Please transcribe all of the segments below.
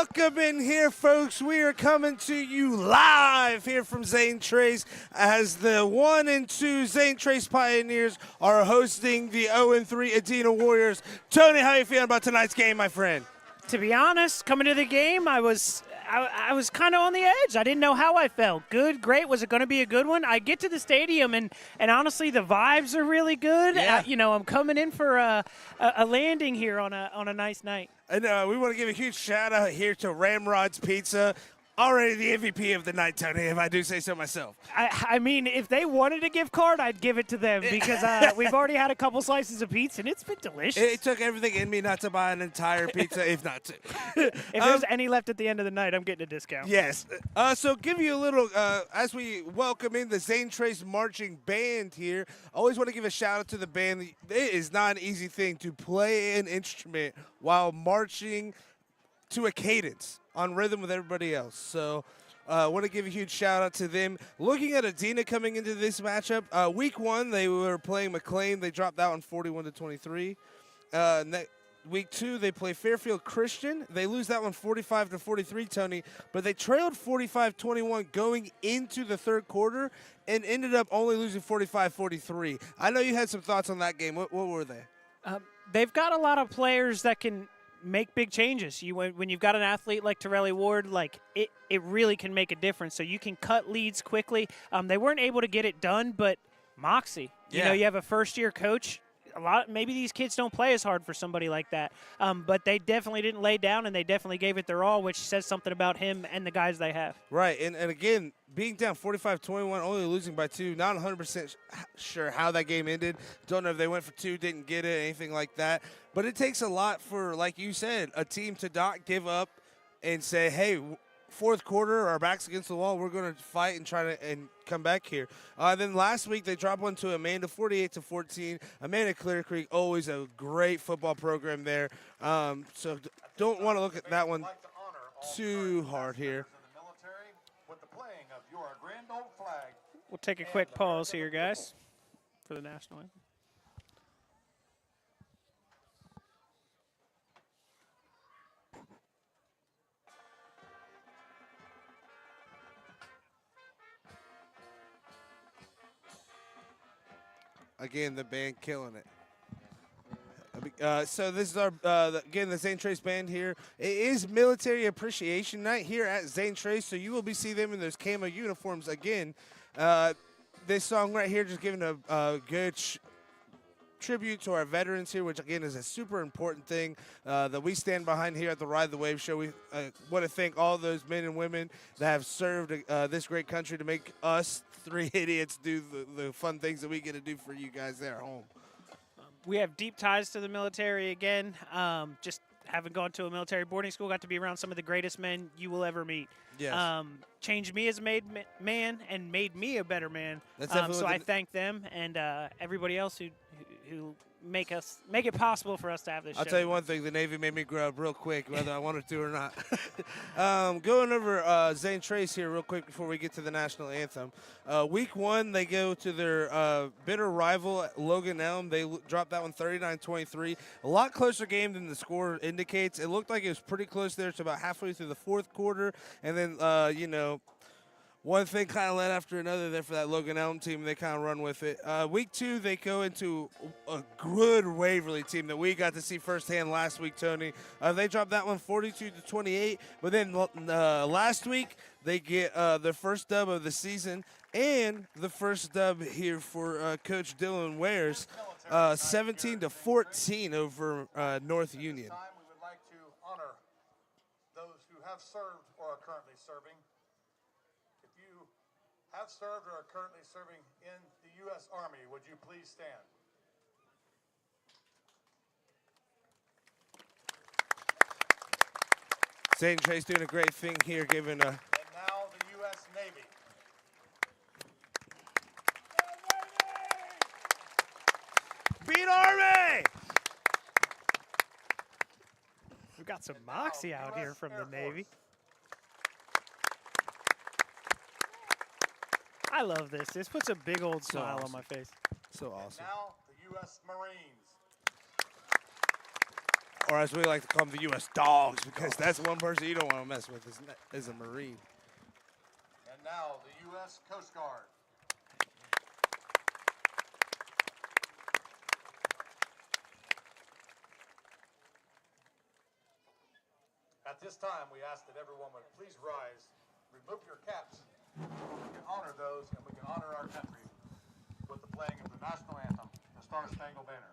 Welcome in here, folks. We are coming to you live here from Zane Trace as the 1 and 2 Zane Trace Pioneers are hosting the 0 and 3 Adena Warriors. Tony, how you feeling about tonight's game, my friend? To be honest, coming to the game, I was kind of on the edge. I didn't know how I felt. Good, great. Was it going to be a good one? I get to the stadium, and honestly, the vibes are really good. Yeah. I'm coming in for a landing here on a nice night. And we want to give a huge shout out here to Ramrod's Pizza. Already the MVP of the night, Tony, if I do say so myself. I mean, if they wanted a gift card, I'd give it to them because we've already had a couple slices of pizza, and it's been delicious. It took everything in me not to buy an entire pizza, if not two. If there's any left at the end of the night, I'm getting a discount. Yes. So give you a little, as we welcome in the Zane Trace Marching Band here, I always want to give a shout out to the band. It is not an easy thing to play an instrument while marching to a cadence on rhythm with everybody else. So I want to give a huge shout out to them. Looking at Adena coming into this matchup, week 1 they were playing McLean. They dropped that one 41-23. Week 2 they play Fairfield Christian. They lose that one 45-43, Tony, but they trailed 45-21 going into the third quarter and ended up only losing 45-43. I know you had some thoughts on that game. What were they? They've got a lot of players that can make big changes. When you've got an athlete like Torelli Ward, like it really can make a difference. So you can cut leads quickly. They weren't able to get it done, but Moxie, you have a first-year coach. Maybe these kids don't play as hard for somebody like that, but they definitely didn't lay down, and they definitely gave it their all, which says something about him and the guys they have. Right, and again, being down 45-21, only losing by 2, not 100% sure how that game ended. Don't know if they went for 2, didn't get it, anything like that. But it takes a lot for, like you said, a team to not give up and say, hey, fourth quarter, our back's against the wall, we're going to fight and try to come back here. Then last week they dropped one to Amanda, 48-14. Amanda Clear Creek, always a great football program there. So don't want to look at that one too hard here. We'll take a quick pause here, guys, for the national anthem. Again, the band killing it. So this is our, again, the Zane Trace band here. It is Military Appreciation Night here at Zane Trace, so you will be seeing them in those camo uniforms again. This song right here just giving a good tribute to our veterans here, which again is a super important thing that we stand behind here at the Ride the Wave show. We want to thank all those men and women that have served this great country to make us 3 idiots do the fun things that we get to do for you guys there at home. We have deep ties to the military again. Just having gone to a military boarding school, got to be around some of the greatest men you will ever meet. Yes. Changed me as a man and made me a better man. So I thank them and everybody else who make it possible for us to have this show. I'll tell you one thing, the Navy made me grow up real quick, whether I wanted to or not. Going over Zane Trace here real quick before we get to the national anthem. Week 1, they go to their bitter rival, Logan Elm. They dropped that one 39-23. A lot closer game than the score indicates. It looked like it was pretty close there to about halfway through the fourth quarter. And then, one thing kind of led after another there for that Logan Elm team. They kind of run with it. Week 2, they go into a good Waverly team that we got to see firsthand last week, Tony. They dropped that one 42-28. But then last week, they get their first dub of the season and the first dub here for Coach Dylan Wares, 17-14 over North Union. We would like to honor those who have served or are currently serving. Have served or are currently serving in the U.S. Army, would you please stand? Zane Trace doing a great thing here, giving a... And now the U.S. Navy. Beat Army! We've got some moxie out here from the Navy. I love this. This puts a big old smile on my face. So awesome. Now the U.S. Marines. or as we like to call them, the U.S. Dogs, because that's one person you don't want to mess with is a Marine. And now the U.S. Coast Guard. At this time, we ask that everyone would please rise, remove your caps. We can honor those, and we can honor our country with the playing of the national anthem, the Star Spangled Banner.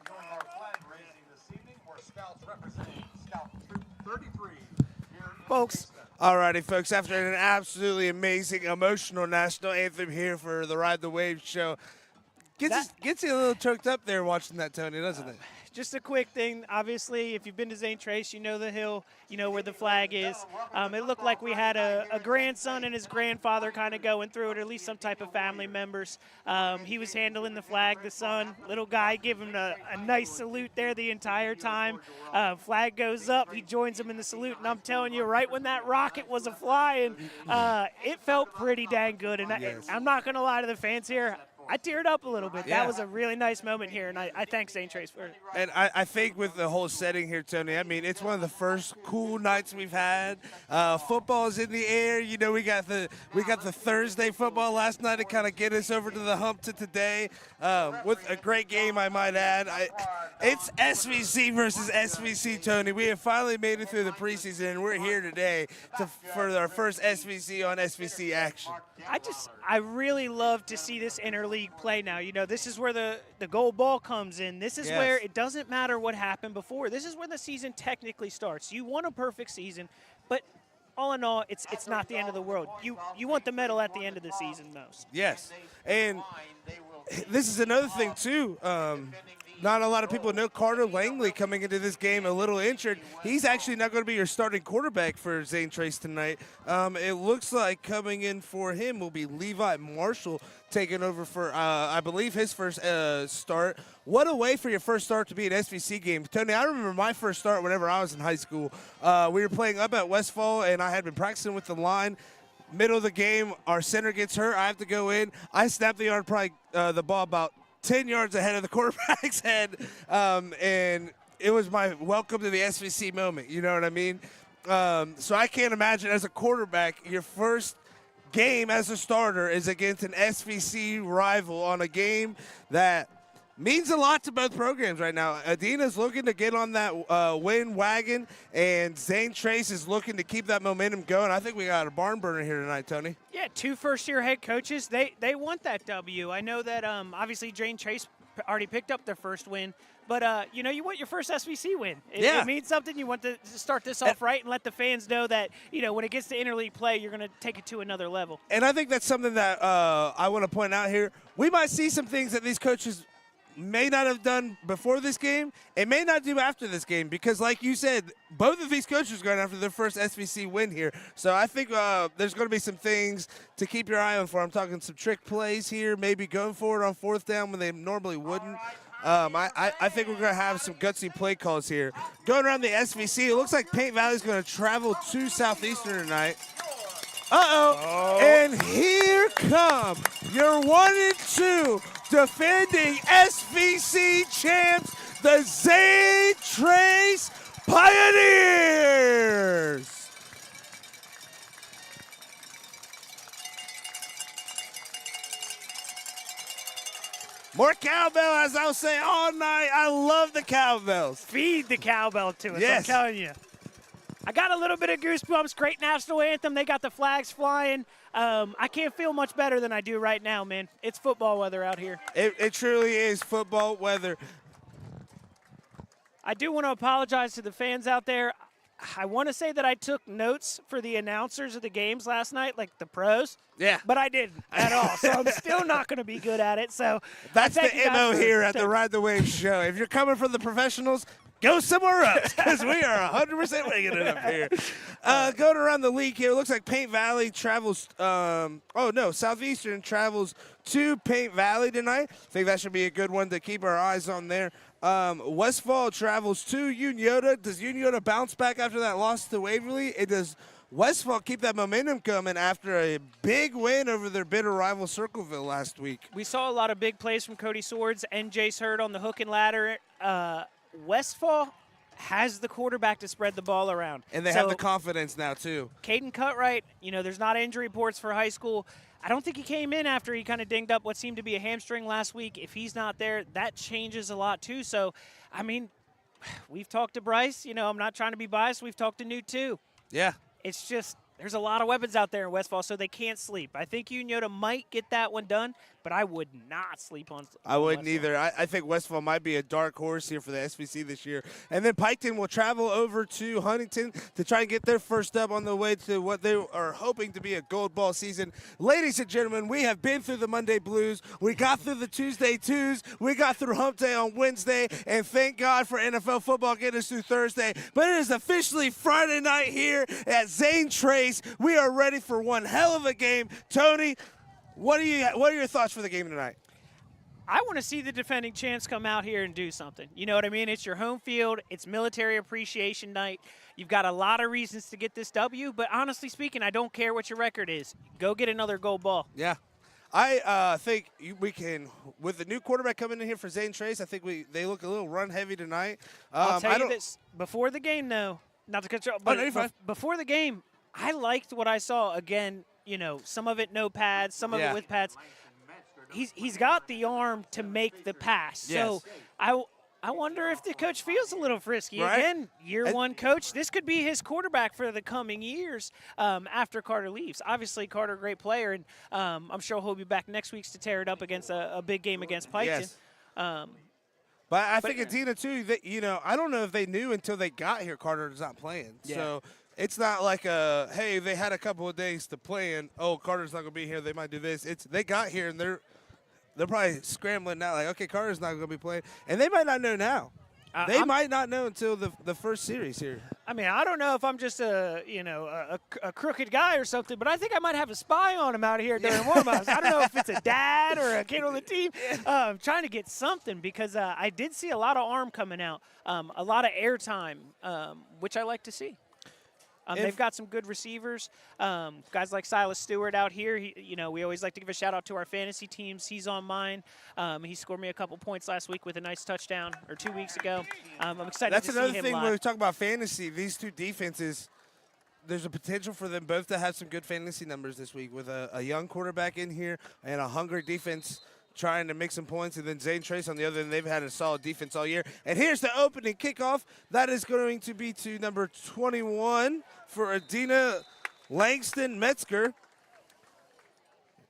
Doing our flag raising this evening, we're Scouts representing Scout Troop 33 here in Folks. Alrighty, folks, after an absolutely amazing, emotional national anthem here for the Ride the Wave show, gets you a little choked up there watching that, Tony, doesn't it? Just a quick thing. Obviously, if you've been to Zane Trace, you know the hill, you know where the flag is. It looked like we had a grandson and his grandfather kind of going through it, or at least some type of family members. He was handling the flag, the son, little guy, give him a nice salute there the entire time. Flag goes up, he joins him in the salute, and I'm telling you, right when that rocket was a-flying, it felt pretty dang good. And I'm not going to lie to the fans here. I teared up a little bit. Yeah. That was a really nice moment here, and I thank Zane Trace for it. And I think with the whole setting here, Tony, I mean, it's one of the first cool nights we've had. Football's in the air. You know, we got the Thursday football last night to kind of get us over to the hump to today with a great game, I might add. It's SVC versus SVC, Tony. We have finally made it through the preseason, and we're here today for our first SVC on SVC action. I really love to see this interleague play now. You know, this is where the gold ball comes in. This is where it doesn't matter what happened before. This is where the season technically starts. You want a perfect season, but all in all, it's not the end of the world. You want the medal at the end of the season most. Yes, and this is another thing, too. Not a lot of people know Carter Langley coming into this game a little injured. He's actually not going to be your starting quarterback for Zane Trace tonight. It looks like coming in for him will be Levi Marshall taking over for, I believe, his first start. What a way for your first start to be an SVC game. Tony, I remember my first start whenever I was in high school. We were playing up at Westfall, and I had been practicing with the line. Middle of the game, our center gets hurt. I have to go in. I snapped the ball about 10 yards ahead of the quarterback's head, and it was my welcome to the SVC moment, you know what I mean? So I can't imagine as a quarterback, your first game as a starter is against an SVC rival on a game that means a lot to both programs right now. Adena's looking to get on that win wagon, and Zane Trace is looking to keep that momentum going. I think we got a barn burner here tonight, Tony. Yeah, 2 first-year head coaches. They want that W. I know that obviously Zane Trace already picked up their first win, but you know, you want your first SVC win. It means something. You want to start this off right and let the fans know that, you know, when it gets to interleague play, you're going to take it to another level. And I think that's something that I want to point out here. We might see some things that these coaches may not have done before this game and may not do after this game, because like you said, both of these coaches are going after their first SVC win here. So I think there's going to be some things to keep your eye on for. I'm talking some trick plays here, maybe going forward on 4th down when they normally wouldn't. I think we're going to have some gutsy play calls here. Going around the SVC, it looks like Paint Valley is going to travel to Southeastern tonight. And here come your 1-2 defending SVC champs, the Zane Trace Pioneers! More cowbell, as I'll say all night. I love the cowbells. Feed the cowbell to us, Yes. I'm telling you. I got a little bit of goosebumps. Great national anthem. They got the flags flying. I can't feel much better than I do right now, man. It's football weather out here. It truly is football weather. I do want to apologize to the fans out there. I want to say that I took notes for the announcers of the games last night, like the pros. Yeah. But I didn't at all, so I'm still not going to be good at it. So That's the thank you guys MO for- here at the Ride the Wave show. If you're coming from the professionals, go somewhere else, because we are 100% making it up here. Going around the league here, it looks like Paint Valley travels, Southeastern travels to Paint Valley tonight. I think that should be a good one to keep our eyes on there. Westfall travels to Unioda. Does Unioda bounce back after that loss to Waverly? Does Westfall keep that momentum coming after a big win over their bitter rival Circleville last week? We saw a lot of big plays from Cody Swords and Jace Hurd on the hook and ladder. Westfall has the quarterback to spread the ball around. And they have the confidence now, too. Caden Cutright, there's not injury reports for high school. I don't think he came in after he kind of dinged up what seemed to be a hamstring last week. If he's not there, that changes a lot, too. So, we've talked to Bryce. I'm not trying to be biased. We've talked to Newt, too. Yeah. It's just there's a lot of weapons out there in Westfall, so they can't sleep. I think Unioda might get that one done, but I would not sleep on I wouldn't Westfall. either. I think Westfall might be a dark horse here for the SVC this year. And then Piketon will travel over to Huntington to try and get their first up on the way to what they are hoping to be a gold ball season. Ladies and gentlemen, we have been through the Monday Blues. We got through the Tuesday Twos. We got through Hump Day on Wednesday. And thank God for NFL football getting us through Thursday. But it is officially Friday night here at Zane Trace. We are ready for one hell of a game. Tony, what are your thoughts for the game tonight? I want to see the defending champs come out here and do something. You know what I mean? It's your home field. It's military appreciation night. You've got a lot of reasons to get this W, but honestly speaking, I don't care what your record is. Go get another gold ball. Yeah. I think we can, with the new quarterback coming in here for Zane Trace, I think they look a little run heavy tonight. I'll tell you this, before the game, though, not to cut you off, but no, you're fine. before the game, I liked what I saw. Again, some of it no pads, some of it with pads. He's got the arm to make the pass. Yes. So I wonder if the coach feels a little frisky. Right. Again, year one coach. This could be his quarterback for the coming years after Carter leaves. Obviously, Carter, great player, and I'm sure he'll be back next week to tear it up against a big game against Piketon. Yes. But I think Adena, too, I don't know if they knew until they got here Carter's not playing. Yeah. So it's not like hey, they had a couple of days to plan. Oh, Carter's not going to be here. They might do this. They got here, and they're probably scrambling now, like, okay, Carter's not going to be playing. And they might not know now. They might not know until the first series here. I don't know if I'm just a crooked guy or something, but I think I might have a spy on him out here during warm-ups. I don't know if it's a dad or a kid on the team trying to get something, because I did see a lot of arm coming out, a lot of airtime, which I like to see. They've got some good receivers, guys like Silas Stewart out here. We always like to give a shout out to our fantasy teams. He's on mine. He scored me a couple points last week with a nice touchdown, or 2 weeks ago. I'm excited That's to see another him thing live. when we talk about fantasy. These two defenses, there's a potential for them both to have some good fantasy numbers this week with a young quarterback in here and a hungry defense trying to make some points, and then Zane Trace on the other end. They've had a solid defense all year. And here's the opening kickoff. That is going to be to number 21 for Adena, Langston Metzger.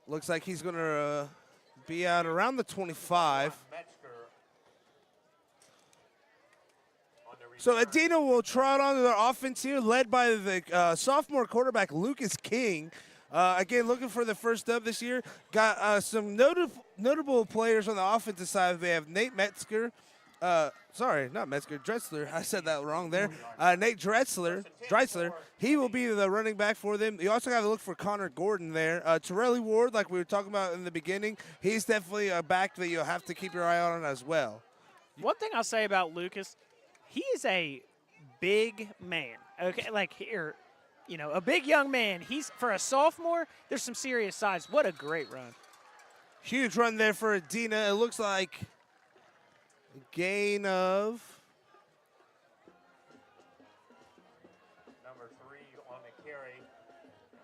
Looks like he's going to be out around the 25. So Adena will trot onto their offense here, led by the sophomore quarterback, Lucas King. Again, looking for the first dub this year. Got some notable players on the offensive side. They have Nate Metzger. Sorry, not Metzger, Drexler. I said that wrong there. Nate Drexler. He will be the running back for them. You also got to look for Connor Gordon there. Terrell Ward, like we were talking about in the beginning, he's definitely a back that you'll have to keep your eye on as well. One thing I'll say about Lucas, he is a big man. Okay, like here. A big young man. He's, for a sophomore, there's some serious size. What a great run. Huge run there for Adena. It looks like a gain of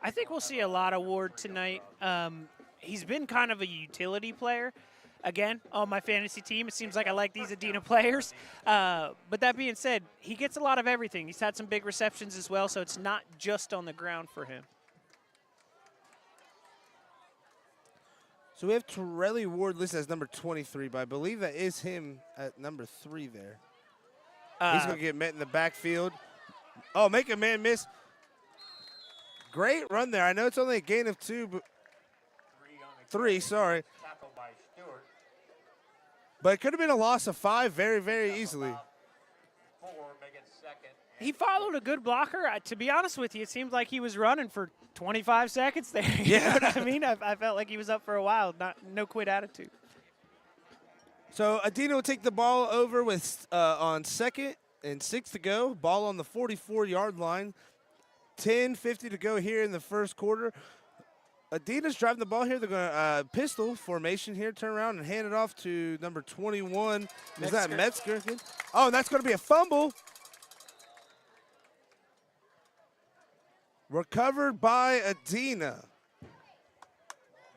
I think we'll see a lot of Ward tonight. He's been kind of a utility player. Again, on my fantasy team, it seems like I like these Adena players. But that being said, he gets a lot of everything. He's had some big receptions as well, so it's not just on the ground for him. So we have Torelli Ward listed as number 23, but I believe that is him at number 3 there. He's going to get met in the backfield. Oh, make a man miss. Great run there. I know it's only a gain of 2, but 3, sorry. But it could have been a loss of 5 very, very easily. He followed a good blocker. To be honest with you, it seemed like he was running for 25 seconds there. You know what I mean? I felt like he was up for a while. No quit attitude. So Adena will take the ball over with on 2nd and 6 to go. Ball on the 44-yard line. 10:50 to go here in the first quarter. Adena's driving the ball here. They're going to pistol formation here, turn around and hand it off to number 21. Is that Metzger? Oh, and that's going to be a fumble. Recovered by Adena.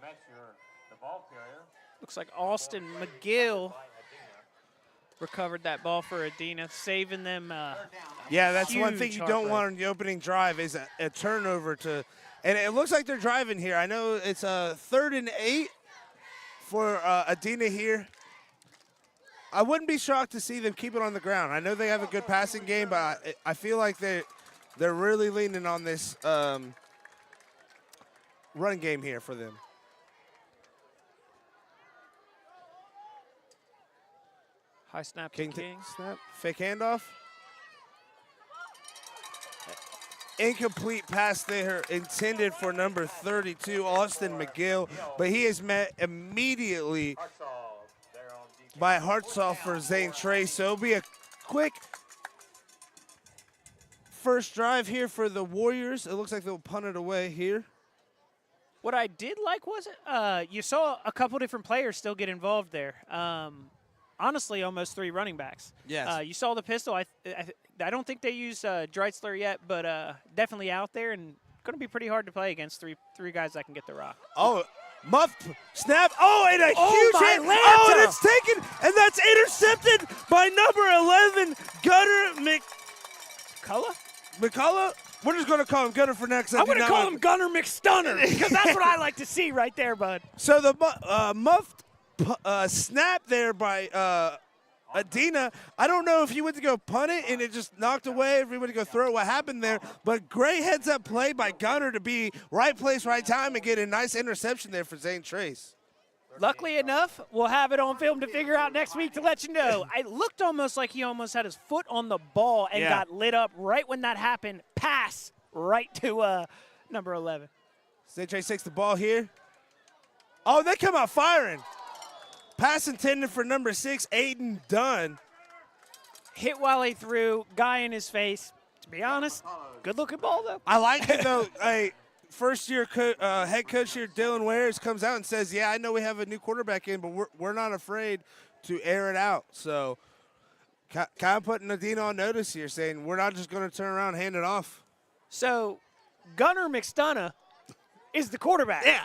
Metzger, the ball carrier. Looks like Austin McGill recovered that ball for Adena, saving them. Yeah, that's one huge thing you don't heartbreak. want on the opening drive is a turnover to. And it looks like they're driving here. I know it's a 3rd and 8 for Adena here. I wouldn't be shocked to see them keep it on the ground. I know they have a good passing game, but I feel like they're really leaning on this run game here for them. High snap to King King. snap, fake handoff. Incomplete pass there intended for number 32, Austin McGill, but he is met immediately by Hartsoff for Zane Trace. So it'll be a quick first drive here for the Warriors. It looks like they'll punt it away here. What I did like was you saw a couple different players still get involved there. Honestly, almost 3 running backs. Yes. You saw the pistol. I don't think they use Dreitzler yet, but definitely out there and going to be pretty hard to play against three guys that can get the rock. Oh, muffed snap. Oh, and a huge hit. Atlanta. Oh, and it's taken, and that's intercepted by number 11, Gunner McCullough. We're just going to call him Gunner for next. I'm going to call him Gunner McStunner because that's what I like to see right there, bud. So the muffed snap there by Adena. I don't know if he went to go punt it and it just knocked away. If he went to go throw it, what happened there. But great heads-up play by Gunner to be right place, right time and get a nice interception there for Zane Trace. Luckily enough, we'll have it on film to figure out next week to let you know. It looked almost like he almost had his foot on the ball and got lit up right when that happened. Pass right to number 11. Zane Trace takes the ball here. Oh, they come out firing. Pass intended for number 6, Aiden Dunn. Hit while he threw, guy in his face. To be honest, good-looking ball, though. I like it, though. First-year head coach here, Dylan Wares, comes out and says, yeah, I know we have a new quarterback in, but we're not afraid to air it out. So kind of putting Adena on notice here, saying we're not just going to turn around and hand it off. So Gunner McStunner is the quarterback. Yeah.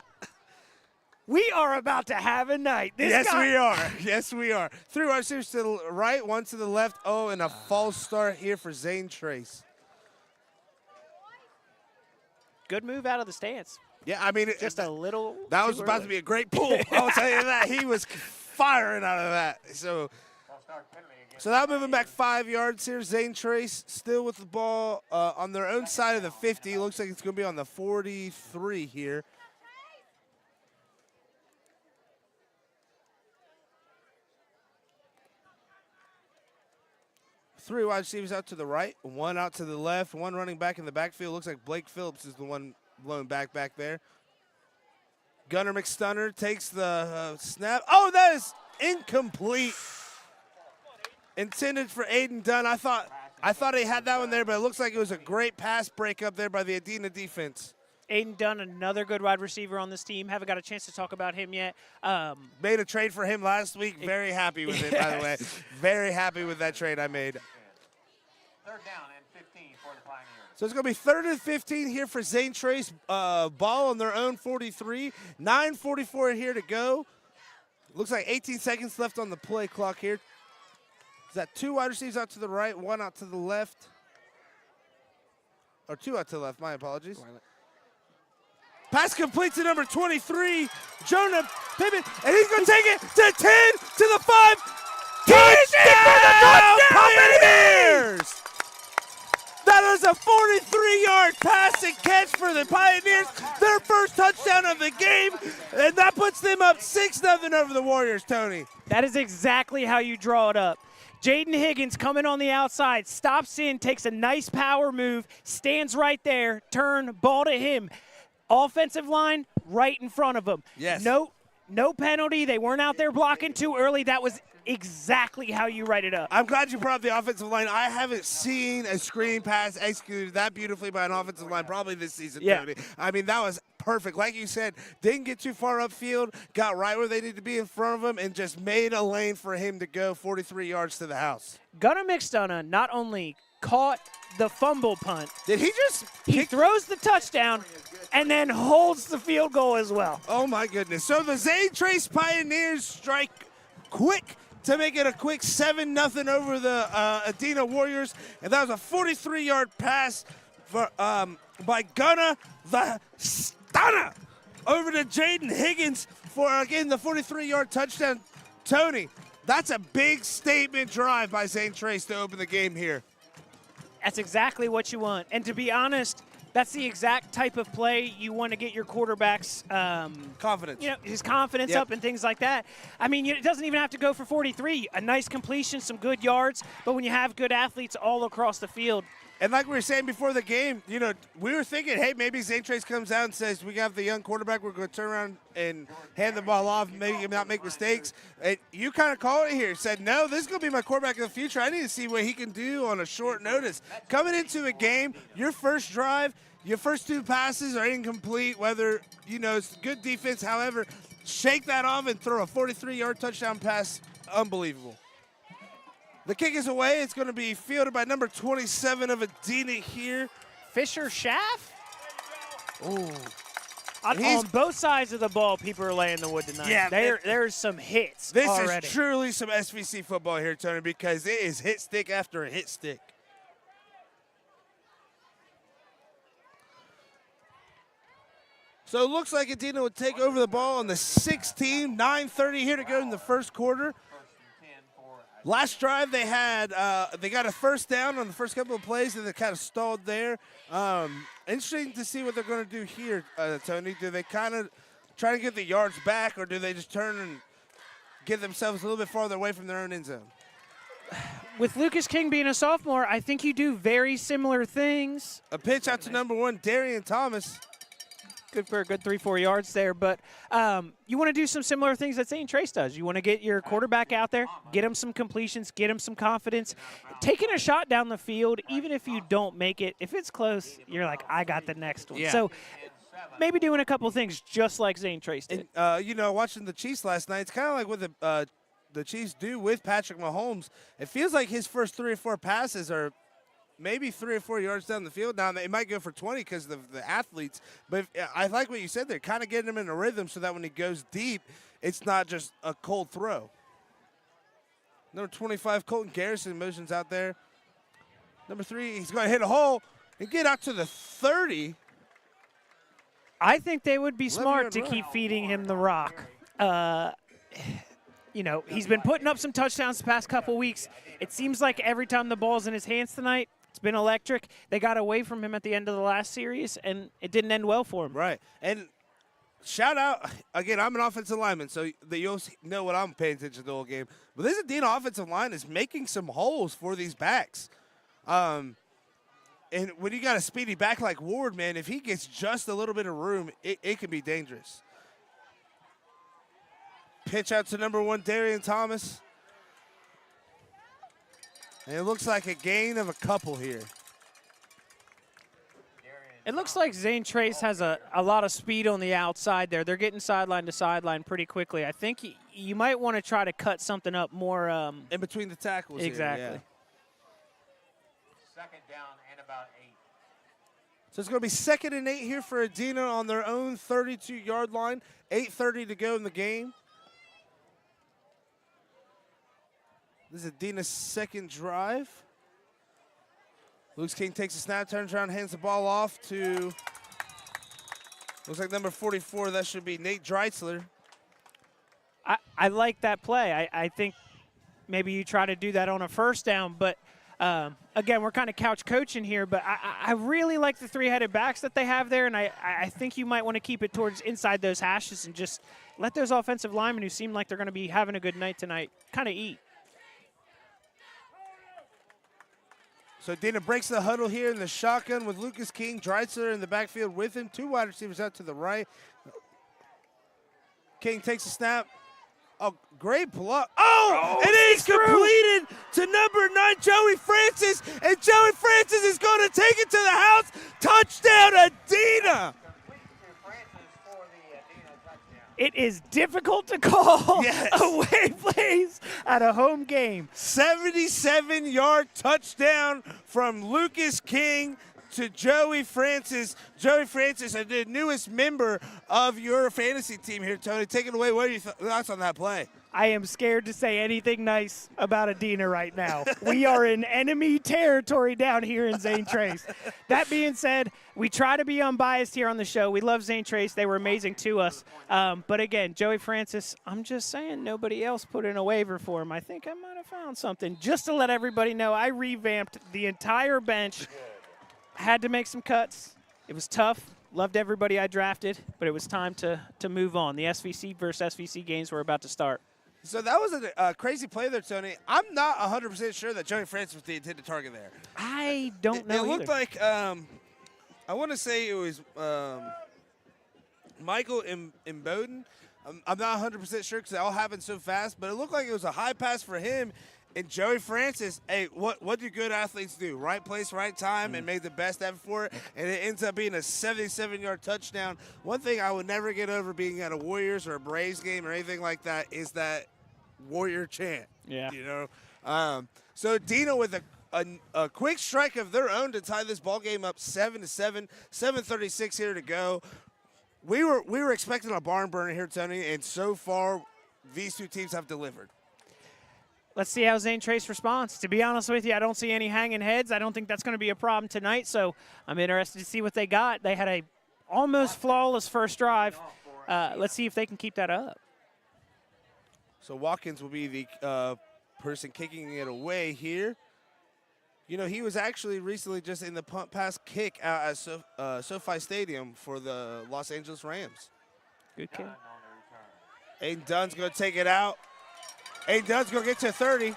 We are about to have a night. Yes, we are. Yes, we are. 3 wide receivers to the right, 1 to the left. Oh, and a false start here for Zane Trace. Good move out of the stance. Yeah, I mean, Just a little. that was about to be a great pull. I'll tell you that. He was firing out of that. So that'll move him back 5 yards here. Zane Trace still with the ball on their own side of the 50. Looks like it's going to be on the 43 here. Three wide receivers out to the right, 1 out to the left, 1 running back in the backfield. Looks like Blake Phillips is the one blown back there. Gunner McStunner takes the snap. Oh, that is incomplete. Intended for Aiden Dunn. I thought he had that one there, but it looks like it was a great pass break up there by the Adena defense. Aiden Dunn, another good wide receiver on this team. Haven't got a chance to talk about him yet. Made a trade for him last week. Very happy with it, by the way. Very happy with that trade I made. 3rd down and 15 for the Pioneers. So it's going to be 3rd and 15 here for Zane Trace. Ball on their own 43. 9:44 here to go. Looks like 18 seconds left on the play clock here. Is that 2 wide receivers out to the right, 1 out to the left? Or 2 out to the left, my apologies. Pass complete to number 23, Jonah Pittman, and he's going to take it to 10, to the 5. Touchdown, Pioneers! That is a 43-yard pass and catch for the Pioneers, their first touchdown of the game, and that puts them up 6-0 over the Warriors, Tony. That is exactly how you draw it up. Jaden Higgins coming on the outside, stops in, takes a nice power move, stands right there, turn, ball to him. Offensive line right in front of him. Yes. No penalty. They weren't out there blocking too early. That was exactly how you write it up. I'm glad you brought up the offensive line. I haven't seen a screen pass executed that beautifully by an offensive line probably this season, Tony. I mean, that was perfect. Like you said, didn't get too far upfield, got right where they needed to be in front of him, and just made a lane for him to go 43 yards to the house. Gunnar McDonough not only caught the fumble punt. Did he just He throws the touchdown and then holds the field goal as well. Oh, my goodness. So the Zane Trace Pioneers strike quick to make it a quick 7-0 over the Adena Warriors. And that was a 43-yard pass for, by Gunnar the Stunner over to Jaden Higgins for, again, the 43-yard touchdown. Tony, that's a big statement drive by Zane Trace to open the game here. That's exactly what you want. And to be honest, that's the exact type of play you want to get your quarterback's confidence. You know, his confidence up and things like that. I mean, it doesn't even have to go for 43. A nice completion, some good yards. But when you have good athletes all across the field. And like we were saying before the game, you know, we were thinking, hey, maybe Zane Trace comes out and says, we got the young quarterback, we're going to turn around and hand the ball off, maybe not make mistakes. And you kind of called it here. Said, no, this is going to be my quarterback in the future. I need to see what he can do on a short notice. Coming into a game, your first drive, your first 2 passes are incomplete, whether, you know, it's good defense. However, shake that off and throw a 43-yard touchdown pass. Unbelievable. The kick is away. It's going to be fielded by number 27 of Adena here. Fisher Schaff? Ooh. On both sides of the ball, people are laying the wood tonight. Yeah, there's some hits already. This is truly some SVC football here, Tony, because it is hit stick after a hit stick. So it looks like Adena would take over the ball on the 16. 9:30 here to go in the first quarter. Last drive they had, they got a first down on the first couple of plays, and they kind of stalled there. Interesting to see what they're going to do here, Tony. Do they kind of try to get the yards back, or do they just turn and get themselves a little bit farther away from their own end zone? With Lucas King being a sophomore, I think you do very similar things. A pitch out to number 1, Darian Thomas. Good for a good 3-4 yards there. But you want to do some similar things that Zane Trace does. You want to get your quarterback out there, get him some completions, get him some confidence. Taking a shot down the field, even if you don't make it, if it's close, you're like, I got the next one. Yeah. So maybe doing a couple things just like Zane Trace did. And, you know, watching the Chiefs last night, it's kind of like what the Chiefs do with Patrick Mahomes. It feels like his first 3 or 4 passes are maybe 3 or 4 yards down the field. Now, they might go for 20 because of the athletes. But I like what you said there, kind of getting him in a rhythm so that when he goes deep, it's not just a cold throw. Number 25, Colton Garrison, motions out there. Number 3, he's going to hit a hole and get out to the 30. I think they would be smart to keep feeding him the rock. You know, he's been putting up some touchdowns the past couple weeks. It seems like every time the ball's in his hands tonight, it's been electric. They got away from him at the end of the last series, and it didn't end well for him. Right. And shout out, again, I'm an offensive lineman, so you'll know what I'm paying attention to the whole game. But this Adena offensive line is making some holes for these backs. And when you got a speedy back like Ward, man, if he gets just a little bit of room, it can be dangerous. Pitch out to number 1, Darian Thomas. And it looks like a gain of a couple here. It looks like Zane Trace has a lot of speed on the outside there. They're getting sideline to sideline pretty quickly. I think you might want to try to cut something up more. In between the tackles. Exactly. Here, yeah. Second down and about 8. So it's going to be 2nd and 8 here for Adena on their own 32-yard line. 8:30 to go in the game. This is Adena's second drive. Luke King takes a snap, turns around, hands the ball off to, looks like number 44. That should be Nate Dreitzler. I like that play. I think maybe you try to do that on a first down, but again, we're kind of couch coaching here, but I really like the three-headed backs that they have there, and I think you might want to keep it towards inside those hashes and just let those offensive linemen who seem like they're going to be having a good night tonight kind of eat. So Adena breaks the huddle here in the shotgun with Lucas King, Dreitzler in the backfield with him. 2 wide receivers out to the right. King takes a snap. Oh, great block. Oh, and it is completed to number 9, Joey Francis. And Joey Francis is going to take it to the house. Touchdown, Adena. It is difficult to call away plays at a home game. 77-yard touchdown from Lucas King to Joey Francis. Joey Francis, the newest member of your fantasy team here, Tony. Take it away. What are your thoughts on that play? I am scared to say anything nice about Adena right now. We are in enemy territory down here in Zane Trace. That being said, we try to be unbiased here on the show. We love Zane Trace. They were amazing to us. But again, Joey Francis, I'm just saying nobody else put in a waiver for him. I think I might have found something. Just to let everybody know, I revamped the entire bench. Had to make some cuts. It was tough. Loved everybody I drafted, but it was time to move on. The SVC versus SVC games were about to start. So that was a crazy play there, Tony. I'm not 100% sure that Joey Francis was the intended target there. I don't know It looked like, I want to say it was Michael Imboden. I'm not 100% sure because it all happened so fast, but it looked like it was a high pass for him. And Joey Francis, hey, what do good athletes do? Right place, right time, and made the best effort for it. And it ends up being a 77-yard touchdown. One thing I would never get over being at a Warriors or a Braves game or anything like that is that Warrior chant. Yeah. You know? So Adena with a quick strike of their own to tie this ball game up 7-7, 7:36 here to go. We were expecting a barn burner here, Tony, and so far these two teams have delivered. Let's see how Zane Trace responds. To be honest with you, I don't see any hanging heads. I don't think that's going to be a problem tonight, so I'm interested to see what they got. They had a almost flawless first drive. Let's see if they can keep that up. So Watkins will be the person kicking it away here. You know, he was actually recently just in the punt pass kick out at SoFi Stadium for the Los Angeles Rams. Good kick. Aiden Dunn's going to take it out. Aiden Dunn's going to get to 30.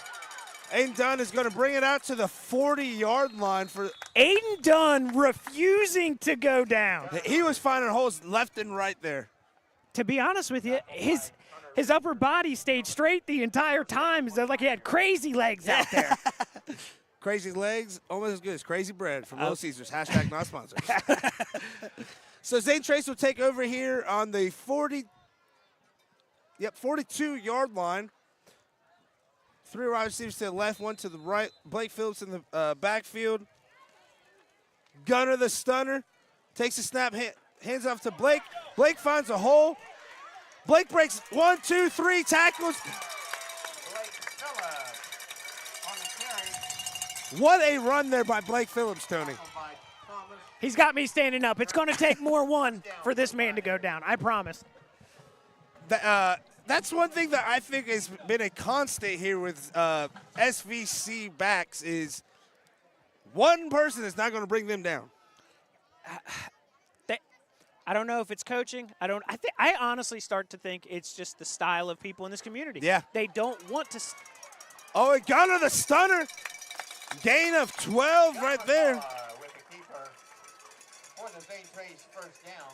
Aiden Dunn is going to bring it out to the 40-yard line for Aiden Dunn refusing to go down. He was finding holes left and right there. To be honest with you, his upper body stayed straight the entire time. It's like he had crazy legs out there. Crazy legs, almost as good as Crazy Bread from Little Caesars. Hashtag not sponsored. So Zane Trace will take over here on the 42-yard line. 3 wide receivers to the left, 1 to the right. Blake Phillips in the backfield. Gunner the stunner. Takes a snap, hands off to Blake. Blake finds a hole. Blake breaks 1, 2, 3 tackles. What a run there by Blake Phillips, Tony. He's got me standing up. It's going to take more one for this man to go down, I promise. That's one thing that I think has been a constant here with SVC backs is one person is not going to bring them down. I don't know if it's coaching. I honestly start to think it's just the style of people in this community. Yeah. They don't want to. Oh, and Gunner the stunner. Gain of 12 right there. With the keeper for the Zane Trace first down.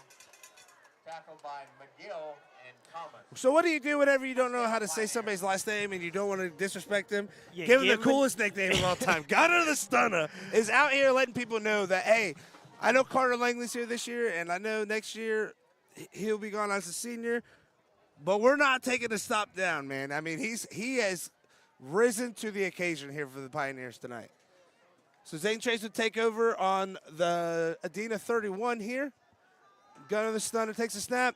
Tackled by McGill and Thomas. So what do you do whenever you don't know how to say somebody's last name and you don't want to disrespect them? Yeah, give him the coolest nickname of all time. Gunner the Stunner is out here letting people know that, hey, I know Carter Langley's here this year, and I know next year he'll be gone as a senior, but we're not taking a stop down, man. I mean, he has risen to the occasion here for the Pioneers tonight. So Zane Trace would take over on the Adena 31 here. Gunner the stunner takes a snap.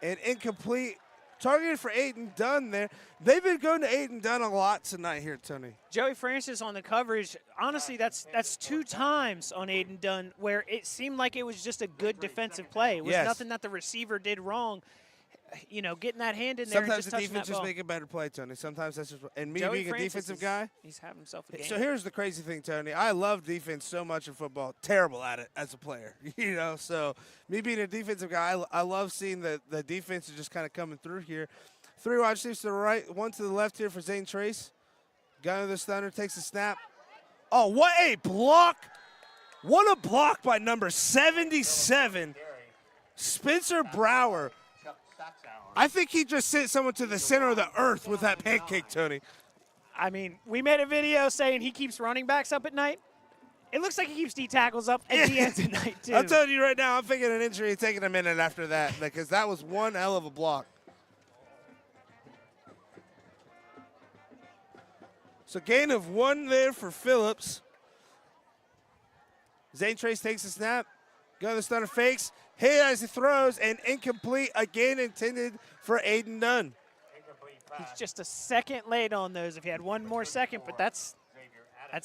And incomplete. Targeted for Aiden Dunn there. They've been going to Aiden Dunn a lot tonight here, Tony. Joey Francis on the coverage. Honestly, that's 2 times on Aiden Dunn where it seemed like it was just a good defensive play. It was nothing that the receiver did wrong. You know, getting that hand in there Sometimes and just the touching defense that just ball. make a better play, Tony. Sometimes that's just – and me Joey being Francis a defensive guy. He's having himself a game. So here's the crazy thing, Tony. I love defense so much in football. Terrible at it as a player, you know. So me being a defensive guy, I love seeing the defense is just kind of coming through here. 3 wide receivers to the right, 1 to the left here for Zane Trace. Gunner the stunner takes a snap. Oh, what a block. What a block by number 77, Spencer Brower. I think he just sent someone to the center of the earth with that pancake, Tony. I mean, we made a video saying he keeps running backs up at night. It looks like he keeps D tackles up at the ends at night, too. I'm telling you right now, I'm thinking an injury taking a minute after that because that was one hell of a block. So gain of 1 there for Phillips. Zane Trace takes a snap. Gunner stunner fakes. Hit as he throws, and incomplete. Again intended for Aiden Dunn. He's just a second late on those. If he had 1 more second, but that's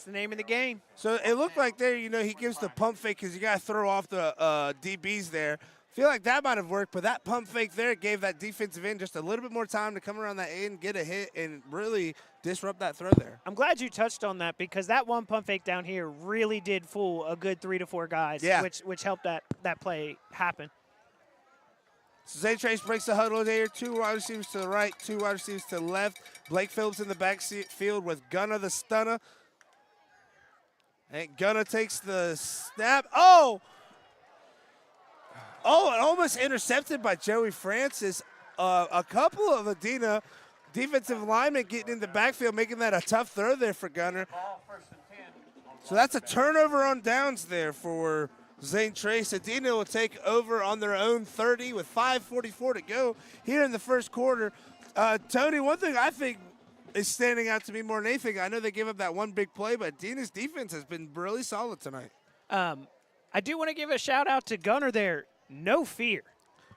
the name of the game. So it looked like there, you know, he gives the pump fake because you got to throw off the DBs there. Feel like that might have worked, but that pump fake there gave that defensive end just a little bit more time to come around that end, get a hit, and really disrupt that throw there. I'm glad you touched on that because that one pump fake down here really did fool a good 3 to 4 guys, which helped that play happen. So Zane Trace breaks the huddle there. 2 wide receivers to the right, 2 wide receivers to the left. Blake Phillips in the backfield with Gunner the stunner. And Gunner takes the snap. Oh, and almost intercepted by Joey Francis. A couple of Adena defensive linemen getting in the backfield, making that a tough throw there for Gunner. So that's a turnover on downs there for Zane Trace. Adena will take over on their own 30 with 5:44 to go here in the first quarter. Tony, one thing I think is standing out to me more than anything, I know they gave up that one big play, but Adena's defense has been really solid tonight. I do want to give a shout out to Gunner there. No fear.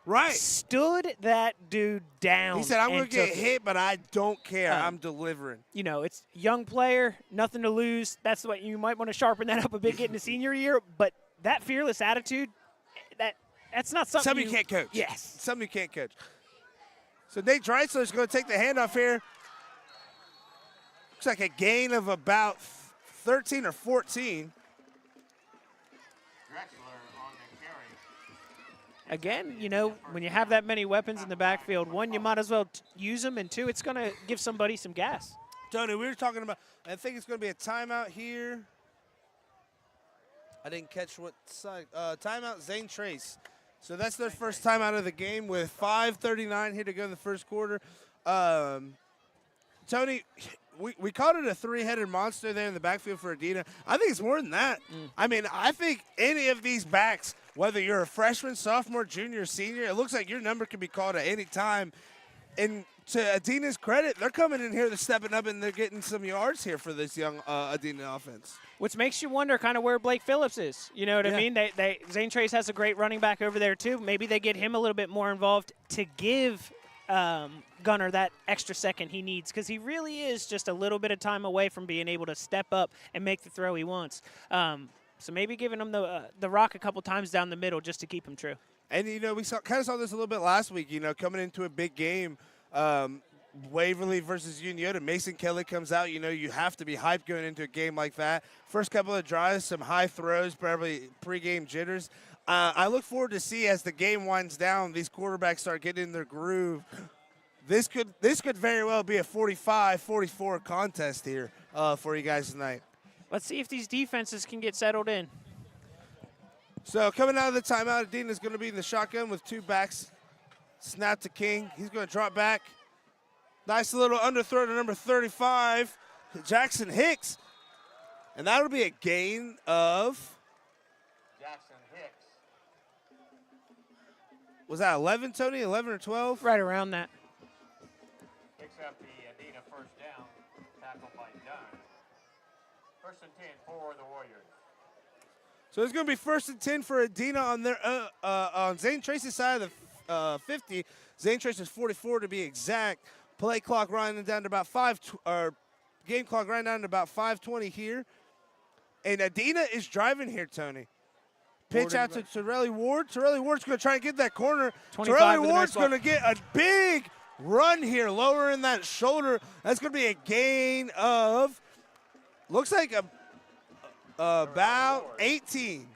Right. Stood that dude down. He said, I'm going to get hit, but I don't care. I'm delivering. You know, it's young player, nothing to lose. That's what you might want to sharpen that up a bit getting to senior year. But that fearless attitude, that's not something you can't coach. Yes. Something you can't coach. So Nate Dreisler's going to take the handoff here. Looks like a gain of about 13 or 14. Again, you know, when you have that many weapons in the backfield, 1, you might as well use them, and 2, it's going to give somebody some gas. Tony, we were talking about, I think it's going to be a timeout here. I didn't catch what side. Timeout, Zane Trace. So that's their first timeout of the game with 5:39 here to go in the first quarter. Tony, we called it a 3-headed monster there in the backfield for Adena. I think it's more than that. I mean, I think any of these backs, whether you're a freshman, sophomore, junior, senior, it looks like your number can be called at any time. And to Adena's credit, they're coming in here, they're stepping up, and they're getting some yards here for this young Adena offense. Which makes you wonder kind of where Blake Phillips is. You know what I mean? Zane Trace has a great running back over there, too. Maybe they get him a little bit more involved to give Gunner that extra second he needs, because he really is just a little bit of time away from being able to step up and make the throw he wants. So maybe giving him the rock a couple times down the middle just to keep him true. And, you know, we kind of saw this a little bit last week, you know, coming into a big game, Waverly versus Uniola. Mason Kelly comes out. You know, you have to be hyped going into a game like that. First couple of drives, some high throws, probably pregame jitters. I look forward to see as the game winds down, these quarterbacks start getting in their groove. This could very well be a 45-44 contest here for you guys tonight. Let's see if these defenses can get settled in. So coming out of the timeout, Adena is going to be in the shotgun with 2 backs. Snap to King. He's going to drop back. Nice little underthrow to number 35, Jackson Hicks. And that'll be a gain of, Jackson Hicks. was that 11, Tony? 11 or 12? Right around that. Picks up the Adena first down, tackled by Dunn. First and 10 for the Warriors. So it's going to be 1st and 10 for Adena on their on Zane Tracy's side of the 50. Zane Tracy's 44 to be exact. Play clock running down to about game clock running down to about 5:20 here. And Adena is driving here, Tony. Pitch out to Torelli Ward. Torelli Ward's going to try and get that corner. Torelli Ward's going to get a big run here, lowering that shoulder. That's going to be a gain of, looks like about 18,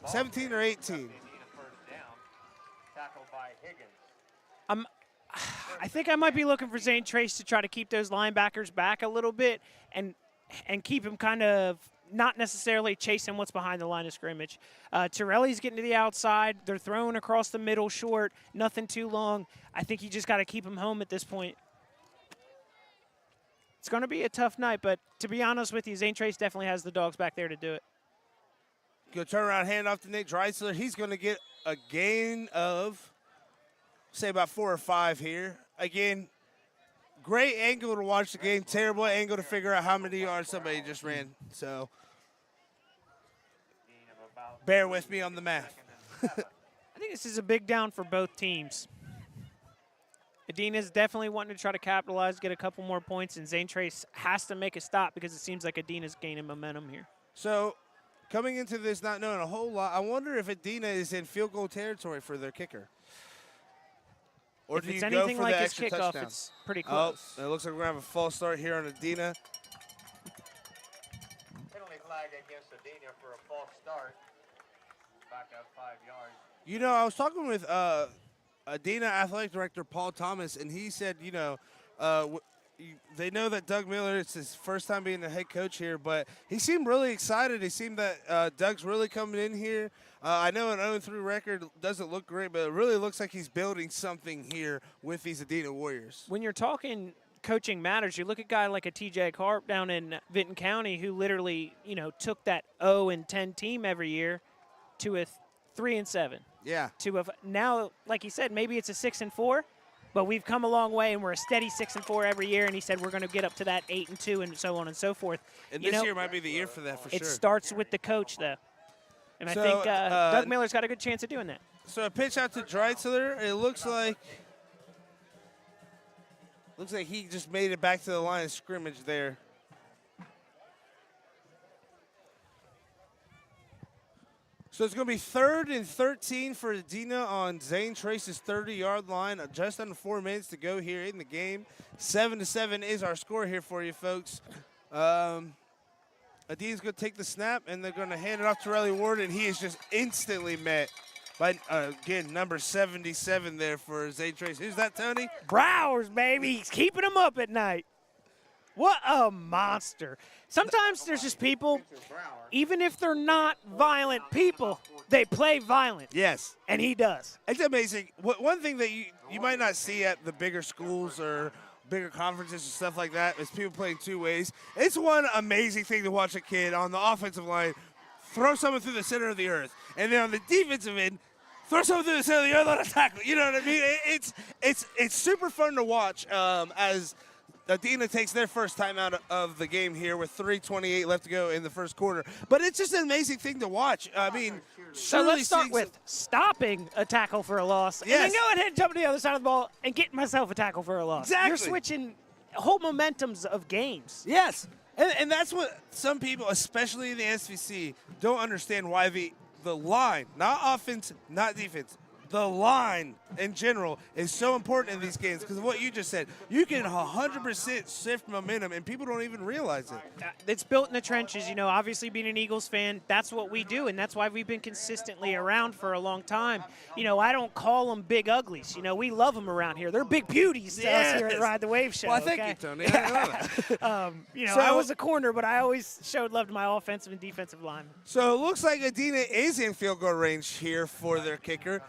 17 or 18. I think I might be looking for Zane Trace to try to keep those linebackers back a little bit and keep him kind of not necessarily chasing what's behind the line of scrimmage. Torelli's getting to the outside. They're throwing across the middle short, nothing too long. I think you just got to keep him home at this point. It's going to be a tough night, but to be honest with you, Zane Trace definitely has the dogs back there to do it. Good turnaround hand off to Nate Dreisler. He's going to get a gain of, say, about 4 or 5 here. Again, great angle to watch the game. Terrible angle to figure out how many yards somebody just ran. So bear with me on the math. I think this is a big down for both teams. Adena's definitely wanting to try to capitalize, get a couple more points, and Zane Trace has to make a stop because it seems like Adena's gaining momentum here. So coming into this not knowing a whole lot, I wonder if Adena is in field goal territory for their kicker. Or If do it's you go anything for like the his extra kickoff, touchdown? it's pretty close. Oh, it looks like we're going to have a false start here on Adena. Penalty flag against Adena for a false start. Back up 5 yards. You know, I was talking with Adena Athletic Director Paul Thomas, and he said, you know, they know that Doug Miller, it's his first time being the head coach here, but he seemed really excited. He seemed that Doug's really coming in here. I know an 0-3 record doesn't look great, but it really looks like he's building something here with these Adena Warriors. When you're talking coaching matters, you look at a guy like a TJ Carp down in Vinton County who literally, you know, took that 0-10 team every year to a 3-7. Yeah. Now, like he said, maybe it's a 6-4, but we've come a long way, and we're a steady 6-4 every year. And he said we're going to get up to that 8-2, and so on and so forth. And this year might be the year for that, for sure. It starts with the coach, though, and I think Doug Miller's got a good chance of doing that. So a pitch out to Dreisler. It looks like he just made it back to the line of scrimmage there. So it's going to be 3rd and 13 for Adena on Zane Trace's 30-yard line. Just under 4 minutes to go here in the game. 7-7 is our score here for you folks. Adena's going to take the snap, and they're going to hand it off to Torelli Ward, and he is just instantly met by, again, number 77 there for Zane Trace. Who's that, Tony? Browers, baby. He's keeping them up at night. What a monster. Sometimes there's just people, even if they're not violent people, they play violent. Yes. And he does. It's amazing. One thing that you might not see at the bigger schools or bigger conferences and stuff like that is people playing 2 ways. It's one amazing thing to watch a kid on the offensive line throw someone through the center of the earth. And then on the defensive end, throw someone through the center of the earth on a tackle. You know what I mean? It's super fun to watch as Adena takes their first time out of the game here with 3:28 left to go in the first quarter. But it's just an amazing thing to watch. I mean, so let's start with stopping a tackle for a loss. Yes. And then go ahead and jump to the other side of the ball and get myself a tackle for a loss. Exactly. You're switching whole momentums of games. Yes. And that's what some people, especially in the SVC, don't understand why the line, not offense, not defense, the line in general is so important in these games because of what you just said. You can 100% shift momentum, and people don't even realize it. It's built in the trenches. You know, obviously being an Eagles fan, that's what we do, and that's why we've been consistently around for a long time. You know, I don't call them big uglies. You know, we love them around here. They're big beauties to us here at Ride the Wave Show. Well, thank you, Tony. I know that. You know, So- I was a corner, but I always showed love to my offensive and defensive linemen. So it looks like Adena is in field goal range here for their kicker.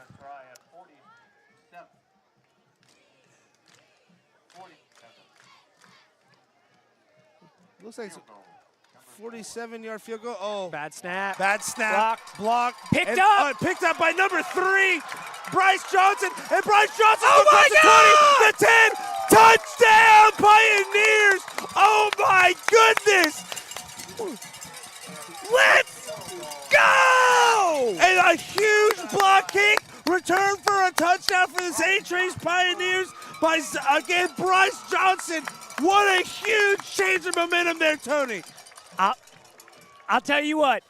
Looks like it's a 47-yard field goal. Oh, Bad snap. bad snap. Blocked. Picked And, up. picked up by number 3, Bryce Johnson. And Bryce Johnson Oh, my across the 20, the 10. Touchdown, Pioneers. Oh, my goodness. Let's go! And a huge block kick, return for a touchdown for the Zane Trace Pioneers by, again, Bryce Johnson. What a huge change of momentum there, Tony. I'll tell you what.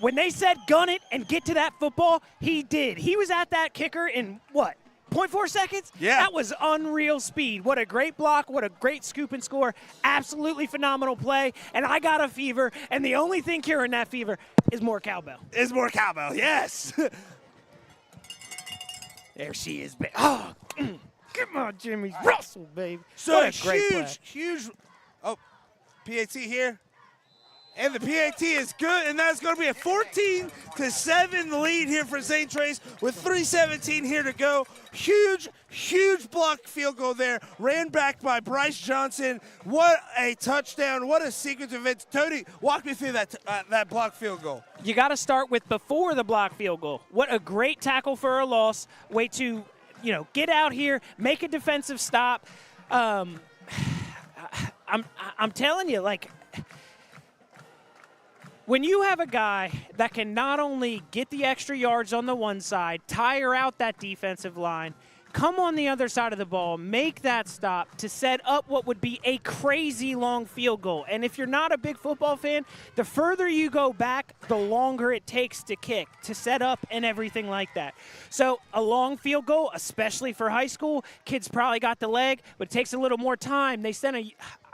When they said gun it and get to that football, he did. He was at that kicker in, what, 0.4 seconds? Yeah. That was unreal speed. What a great block. What a great scoop and score. Absolutely phenomenal play. And I got a fever, and the only thing curing that fever is more cowbell. Is more cowbell, yes. There she is, baby. Oh, come on, Jimmy Russell, baby. So what a great play. huge, oh, PAT here. And the PAT is good, and that's going to be a 14-7 lead here for Zane Trace with 3:17 here to go. Huge block field goal there. Ran back by Bryce Johnson. What a touchdown. What a sequence of events. Tony, walk me through that block field goal. You got to start with before the block field goal. What a great tackle for a loss. Way to, get out here, make a defensive stop. I'm telling you, when you have a guy that can not only get the extra yards on the one side, tire out that defensive line, come on the other side of the ball, make that stop to set up what would be a crazy long field goal. And if you're not a big football fan, the further you go back, the longer it takes to kick, to set up and everything like that. So a long field goal, especially for high school, kids probably got the leg, but it takes a little more time. They sent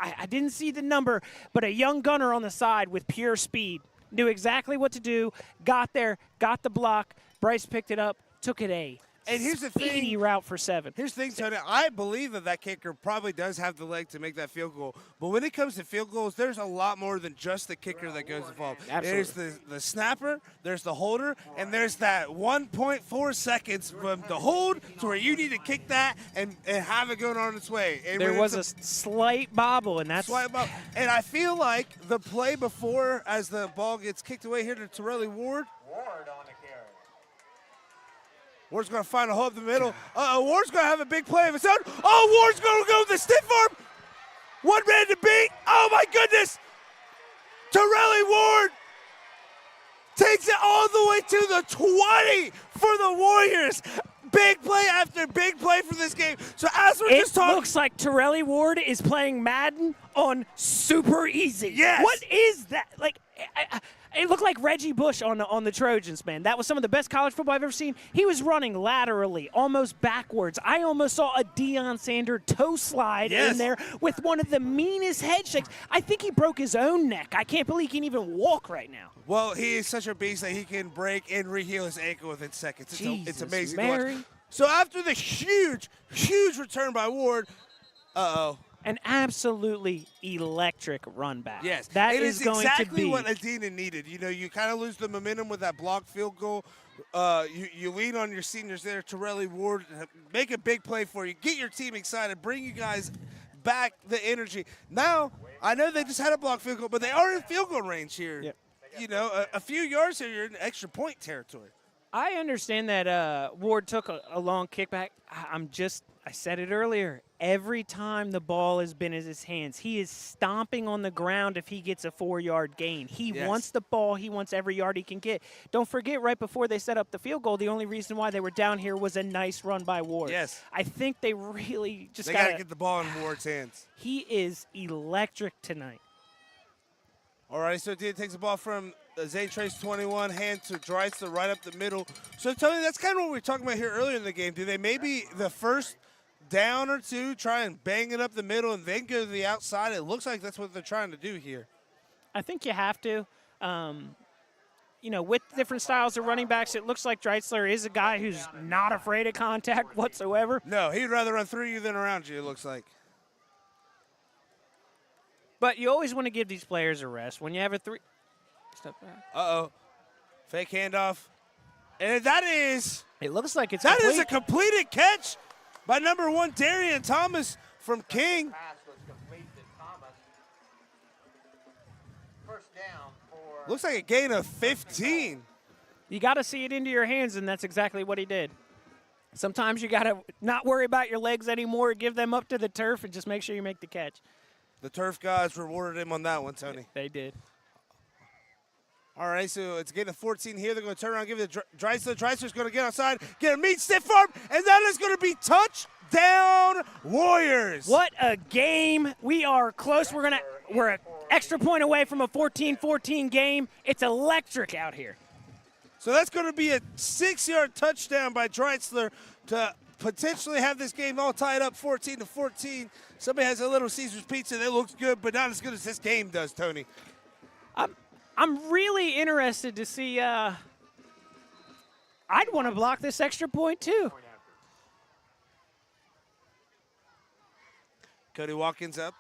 I didn't see the number, but a young gunner on the side with pure speed. Knew exactly what to do, got there, got the block. Bryce picked it up, took it A. And here's the thing. Speedy route for 7. Here's the thing, Tony. I believe that kicker probably does have the leg to make that field goal. But when it comes to field goals, there's a lot more than just the kicker that goes involved. Absolutely. There's the snapper, there's the holder, and there's that 1.4 seconds from the hold to where you need to kick that and have it going on its way. And there was a slight bobble, and that's... Slight bobble. And I feel like the play before, as the ball gets kicked away here to Torelli Ward, on the carry. Ward's going to find a hole up the middle. Ward's going to have a big play of his own. Oh, Ward's going to go with the stiff arm. One man to beat. Oh, my goodness. Torelli Ward takes it all the way to the 20 for the Warriors. Big play after big play for this game. So as we're just talking. It looks like Torelli Ward is playing Madden on super easy. Yes. What is that? It looked like Reggie Bush on the Trojans, man. That was some of the best college football I've ever seen. He was running laterally, almost backwards. I almost saw a Deion Sanders toe slide in there with one of the meanest head shakes. I think he broke his own neck. I can't believe he can even walk right now. Well, he is such a beast that he can break and reheal his ankle within seconds. It's amazing to watch. So after the huge return by Ward, an absolutely electric run back. Yes, that is going exactly to be what Adena needed. You kind of lose the momentum with that blocked field goal. You lean on your seniors there, Torelli Ward, make a big play for you, get your team excited, bring you guys back the energy. Now, I know they just had a blocked field goal, but they are in field goal range here. Yep. A few yards here, you're in extra point territory. I understand that Ward took a long kickback. I said it earlier. Every time the ball has been in his hands, he is stomping on the ground if he gets a 4-yard gain. He wants the ball. He wants every yard he can get. Don't forget, right before they set up the field goal, the only reason why they were down here was a nice run by Ward. Yes. I think they really just got to get the ball in Ward's hands. He is electric tonight. All right, so Adena takes the ball from Zane Trace 21, hand to Dreisler right up the middle. So tell me, that's kind of what we were talking about here earlier in the game. Do they maybe the first down or two try and bang it up the middle and then go to the outside? It looks like that's what they're trying to do here. I think you have to. With different styles of running backs, it looks like Dreisler is a guy who's not afraid of contact whatsoever. No, he'd rather run through you than around you, it looks like. But you always want to give these players a rest. When you have a step back. Uh-oh. Fake handoff. And that is... It looks like it's That is a completed catch by number 1, Darian Thomas from King. Pass was complete to Thomas. First down for... Looks like a gain of 15. You got to see it into your hands, and that's exactly what he did. Sometimes you got to not worry about your legs anymore, give them up to the turf, and just make sure you make the catch. The turf guys rewarded him on that one, Tony. They did. All right, so it's getting a 14 here. They're going to turn around, give it to Dreisler. Dreisler's going to get outside, get a meat stiff arm, and that is going to be touchdown Warriors. What a game. We are close. We're an extra point away from a 14-14 game. It's electric out here. So that's going to be a 6-yard touchdown by Dreisler to potentially have this game all tied up 14-14. Somebody has a Little Caesars pizza that looks good, but not as good as this game does, Tony. I'm really interested to see. I'd want to block this extra point too. Cody Watkins up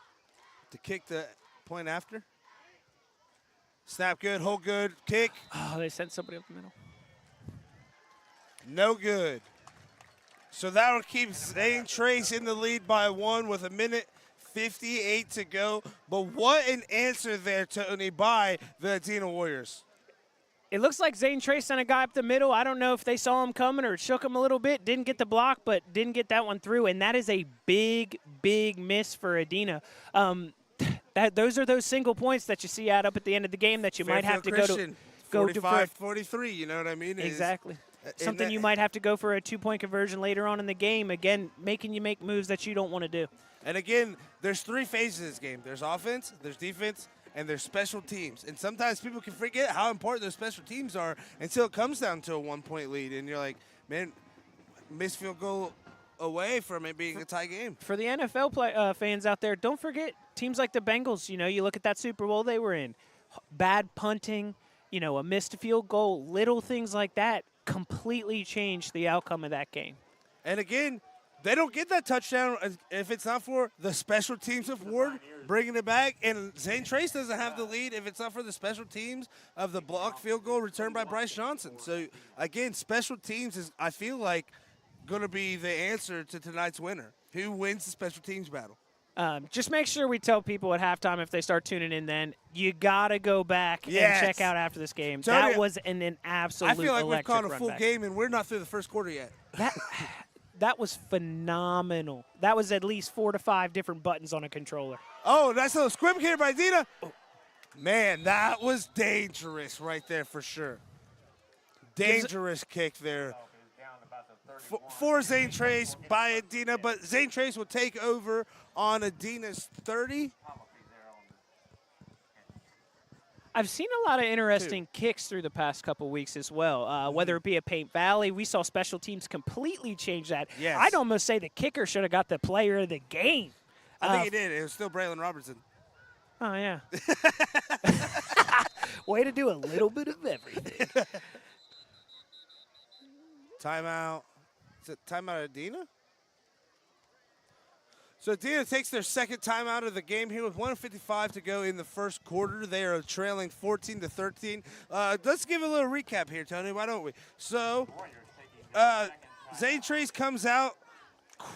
to kick the point after. Snap good, hold good, kick. Oh, they sent somebody up the middle. No good. So that will keep Zane Trace in the lead by 1 with 1:58 to go. But what an answer there, Tony, by the Adena Warriors. It looks like Zane Trace sent a guy up the middle. I don't know if they saw him coming or it shook him a little bit. Didn't get the block, but didn't get that one through. And that is a big, big miss for Adena. Those are those single points that you see add up at the end of the game that you might have to Christian, go to 45-43, you know what I mean? Exactly. Something you might have to go for a 2-point conversion later on in the game. Again, making you make moves that you don't want to do. And again, there's 3 phases of this game. There's offense, there's defense, and there's special teams. And sometimes people can forget how important those special teams are until it comes down to a 1-point lead. And you're like, man, missed field goal away from it being a tie game. For the NFL fans out there, don't forget teams like the Bengals. You know, you look at that Super Bowl they were in. Bad punting, you know, a missed field goal, little things like that completely changed the outcome of that game. And again, they don't get that touchdown if it's not for the special teams of Ward bringing it back. And Zane Trace doesn't have the lead if it's not for the special teams of the blocked field goal returned by Bryce Johnson. So, again, special teams is, I feel like, going to be the answer to tonight's winner. Who wins the special teams battle? Just make sure we tell people at halftime if they start tuning in then, you got to go back and check out after this game. Tony, that was an absolute I feel like we've caught a full back. game, and we're not through the first quarter yet. That was phenomenal. That was at least 4 to 5 different buttons on a controller. Oh, nice little squib here by Adena. Oh, man, that was dangerous right there for sure. Dangerous kick there. For Zane Trace by Adena, but Zane Trace will take over on Adena's 30. I've seen a lot of interesting kicks through the past couple weeks as well, whether it be at Paint Valley. We saw special teams completely change that. Yes. I'd almost say the kicker should have got the player of the game. I think he did. It was still Braylon Robertson. Oh, yeah. Way to do a little bit of everything. Timeout. Is it timeout Adena? So Adena takes their second timeout of the game here with 1:55 to go in the first quarter. They are trailing 14-13. Let's give a little recap here, Tony. Why don't we? So Zane Trace comes out.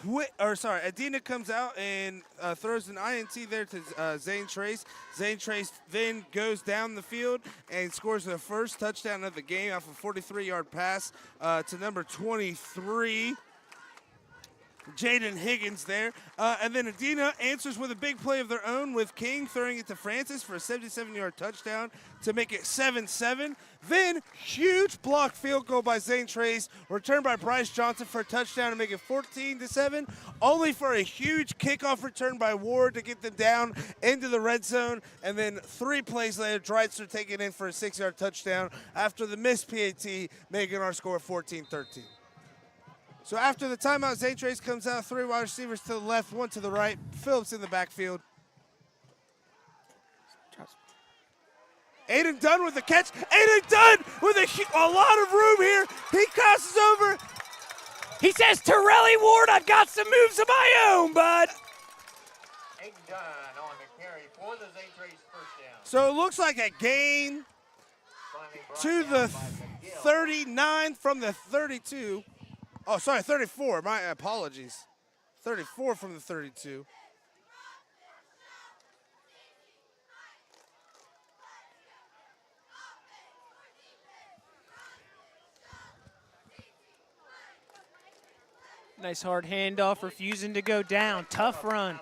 Adena comes out and throws an INT there to Zane Trace. Zane Trace then goes down the field and scores the first touchdown of the game off a 43-yard pass to number 23. Jaden Higgins there. And then Adena answers with a big play of their own with King throwing it to Francis for a 77-yard touchdown to make it 7-7. Then huge block field goal by Zane Trace, returned by Bryce Johnson for a touchdown to make it 14-7, only for a huge kickoff return by Ward to get them down into the red zone. And then 3 plays later, Dreitzer taking in for a 6-yard touchdown after the missed PAT, making our score 14-13. So after the timeout, Zane Trace comes out, 3 wide receivers to the left, 1 to the right. Phillips in the backfield. Aiden Dunn with the catch. Aiden Dunn with a lot of room here. He crosses over. He says, Torelli Ward, I've got some moves of my own, bud. Aiden Dunn on the carry for the Zane Trace first down. So it looks like a gain to the 39 from the 32. Oh, sorry, 34. My apologies. 34 from the 32. Nice hard handoff, refusing to go down. Tough run.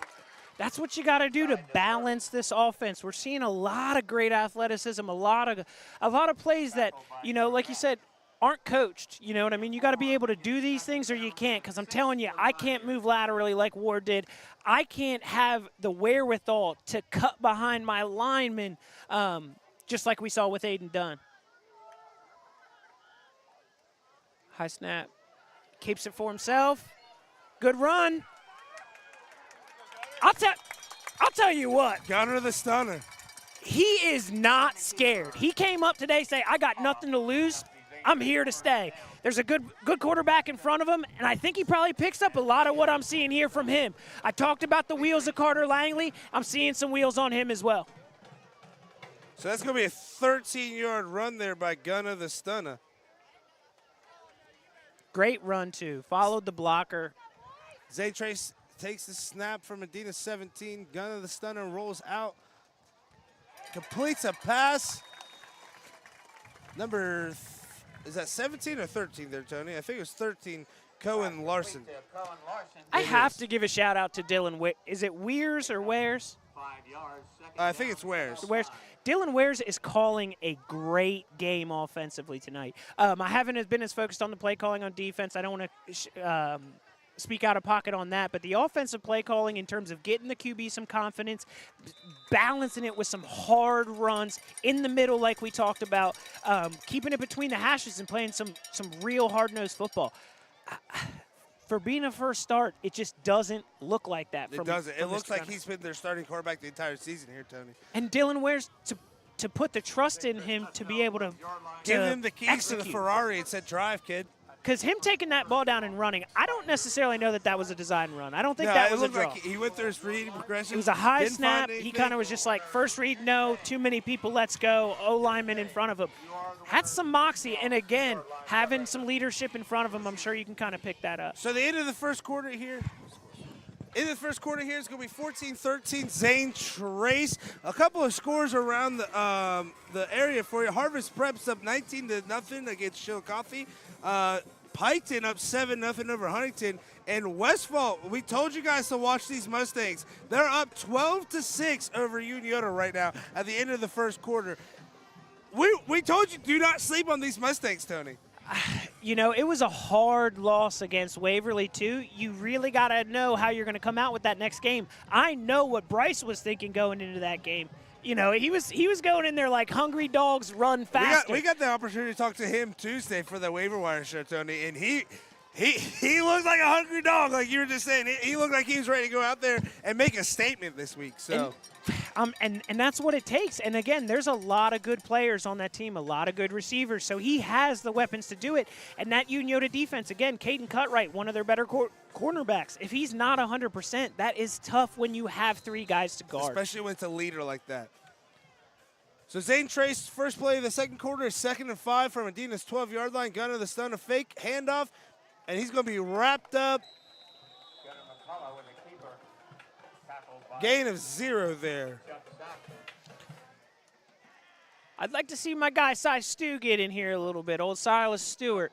That's what you got to do to balance this offense. We're seeing a lot of great athleticism, a lot of plays that, you know, like you said, aren't coached. You know what I mean? You got to be able to do these things or you can't, because I'm telling you, I can't move laterally like Ward did. I can't have the wherewithal to cut behind my linemen, just like we saw with Aiden Dunn. High snap. Keeps it for himself. Good run. I'll tell you what. Gunner the Stunner. He is not scared. He came up today saying, I got nothing to lose. I'm here to stay. There's a good quarterback in front of him, and I think he probably picks up a lot of what I'm seeing here from him. I talked about the wheels of Carter Langley. I'm seeing some wheels on him as well. So that's going to be a 13-yard run there by Gunner the Stunner. Great run, too. Followed the blocker. Zane Trace takes the snap from Adena 17. Gunner the Stunner rolls out. Completes a pass. Is that 17 or 13 there, Tony? I think it was 13, Cohen Larson. I have to give a shout-out to Dylan. Is it Weirs or Wares? 5 yards. I think it's Wares. Dylan Wares is calling a great game offensively tonight. I haven't been as focused on the play calling on defense. I don't want to speak out of pocket on that, but the offensive play calling in terms of getting the QB some confidence, balancing it with some hard runs in the middle like we talked about, keeping it between the hashes and playing some real hard-nosed football. For being a first start, it just doesn't look like that. It doesn't. It looks like he's been their starting quarterback the entire season here, Tony. And Dylan Wares, to put the trust in him to be able to give him the keys execute. to the Ferrari and said, drive, kid. Because him taking that ball down and running, I don't necessarily know that was a design run. I don't think that was a draw. Like he went through his read progression. It was a high snap. He kind of was just like, first read, no, too many people, let's go. O-lineman in front of him. Had some moxie, and again, having some leadership in front of him, I'm sure you can kind of pick that up. So the end of the first quarter here. In the first quarter here, it's going to be 14-13, Zane Trace. A couple of scores around the area for you. Harvest Prep's up 19-0 against Chillicothe. Piketon up 7-0 over Huntington. And Westfall, we told you guys to watch these Mustangs. They're up 12-6 over Uniota right now at the end of the first quarter. We told you, do not sleep on these Mustangs, Tony. You know, it was a hard loss against Waverly, too. You really got to know how you're going to come out with that next game. I know what Bryce was thinking going into that game. You know, he was going in there like hungry dogs run faster. We got the opportunity to talk to him Tuesday for the waiver wire show, Tony, and he looked like a hungry dog, like you were just saying. He looked like he was ready to go out there and make a statement this week. So. And that's what it takes. And, again, there's a lot of good players on that team, a lot of good receivers. So he has the weapons to do it. And that Uniota defense, again, Caden Cutright, one of their better cornerbacks. If he's not 100%, that is tough when you have three guys to guard. Especially when it's a leader like that. So Zane Trace, first play of the second quarter is 2nd and 5 from Adena's 12-yard line. Gunner the Stunner, fake handoff, and he's going to be wrapped up. Gain of 0 there. I'd like to see my guy Cy Stu get in here a little bit, old Silas Stewart.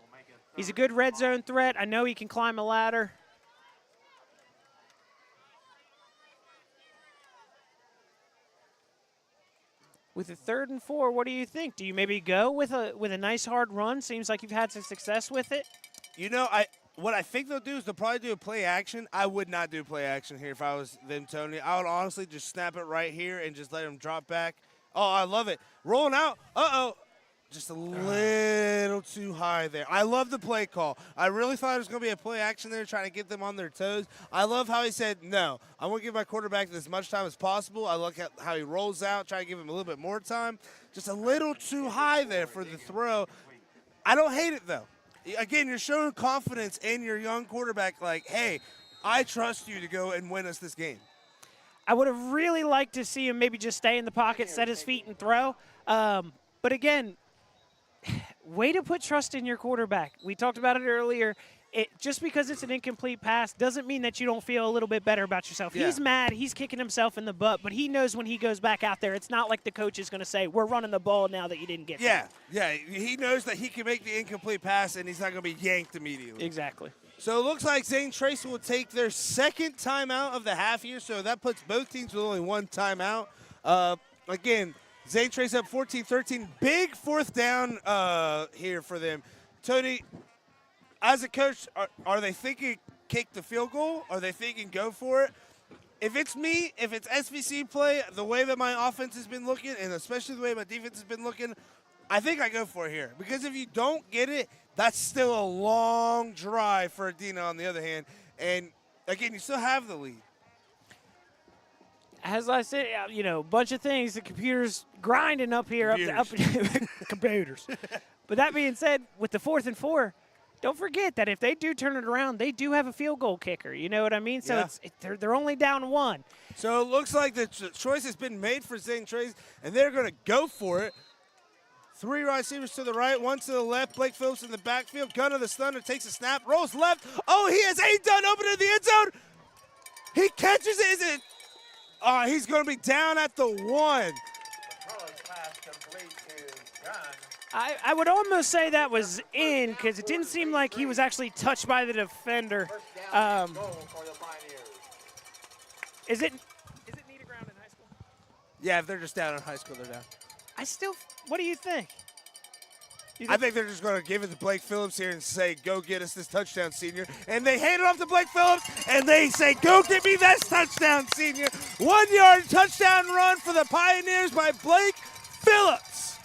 He's a good red zone threat. I know he can climb a ladder. With a 3rd and 4, what do you think? Do you maybe go with a nice hard run? Seems like you've had some success with it. You know, what I think they'll do is they'll probably do a play action. I would not do play action here if I was them, Tony. I would honestly just snap it right here and just let him drop back. Oh, I love it. Rolling out. Uh-oh. Just a little too high there. I love the play call. I really thought it was going to be a play action there trying to get them on their toes. I love how he said, no, I want to give my quarterback as much time as possible. I look at how he rolls out, try to give him a little bit more time. Just a little too high there for the throw. I don't hate it, though. Again, you're showing confidence in your young quarterback like, hey, I trust you to go and win us this game. I would have really liked to see him maybe just stay in the pocket, set his feet, and throw. But again, way to put trust in your quarterback. We talked about it earlier. just because it's an incomplete pass doesn't mean that you don't feel a little bit better about yourself. Yeah. He's mad. He's kicking himself in the butt, but he knows when he goes back out there, it's not like the coach is going to say, we're running the ball now that you didn't get Yeah, back. yeah. He knows that he can make the incomplete pass, and he's not going to be yanked immediately. Exactly. So it looks like Zane Tracy will take their second timeout of the half here, so that puts both teams with only one timeout. Again, Zane Tracy up 14-13. Big fourth down here for them. Tony, as a coach, are they thinking kick the field goal? Are they thinking go for it? If it's me, if it's SVC play, the way that my offense has been looking, and especially the way my defense has been looking, I think I go for it here. Because if you don't get it, that's still a long drive for Adena on the other hand. And, again, you still have the lead. As I said, bunch of things. The computer's grinding up here. Computers. But that being said, with the 4th and 4, don't forget that if they do turn it around, they do have a field goal kicker. You know what I mean? So they're only down 1. So it looks like the choice has been made for Zane Tracy, and they're going to go for it. 3 receivers to the right, 1 to the left. Blake Phillips in the backfield. Gun of the Thunder takes a snap, rolls left. Oh, he has Adena open in the end zone. He catches it. Is it? Oh, he's going to be down at the 1. I would almost say that was in because it didn't seem like he was actually touched by the defender. Is it need a ground in high school? Yeah, if they're just down in high school, they're down. What do you think? I think they're just going to give it to Blake Phillips here and say, go get us this touchdown, senior. And they hand it off to Blake Phillips, and they say, go get me that touchdown, senior. 1-yard touchdown run for the Pioneers by Blake Phillips.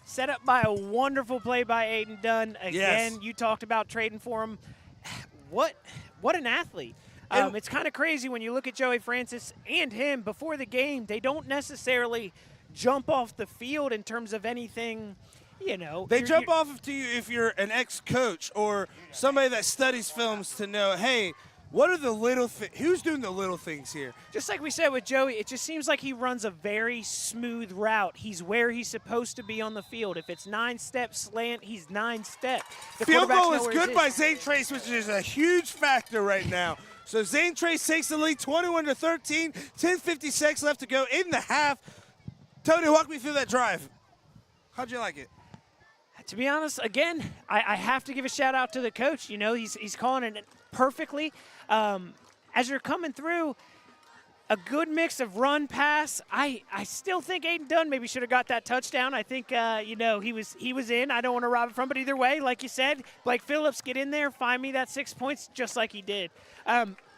Set up by a wonderful play by Aiden Dunn. Again, Yes. You talked about trading for him. What an athlete. It's kind of crazy when you look at Joey Francis and him before the game. They don't necessarily jump off the field in terms of anything, They jump off to you if you're an ex-coach or somebody that studies films to know, hey, what are the little things? Who's doing the little things here? Just like we said with Joey, it just seems like he runs a very smooth route. He's where he's supposed to be on the field. If it's 9-step slant, he's 9-step. Field goal is good by Zane Trace, which is a huge factor right now. So Zane Trace takes the lead 21-13, 10:56 left to go in the half. Tony, walk me through that drive. How'd you like it? To be honest, again, I have to give a shout out to the coach. He's calling it perfectly. As you're coming through, a good mix of run, pass. I still think Aiden Dunn maybe should have got that touchdown. I think he was in. I don't want to rob it from, but either way, like you said, Blake Phillips, get in there, find me that 6 points, just like he did.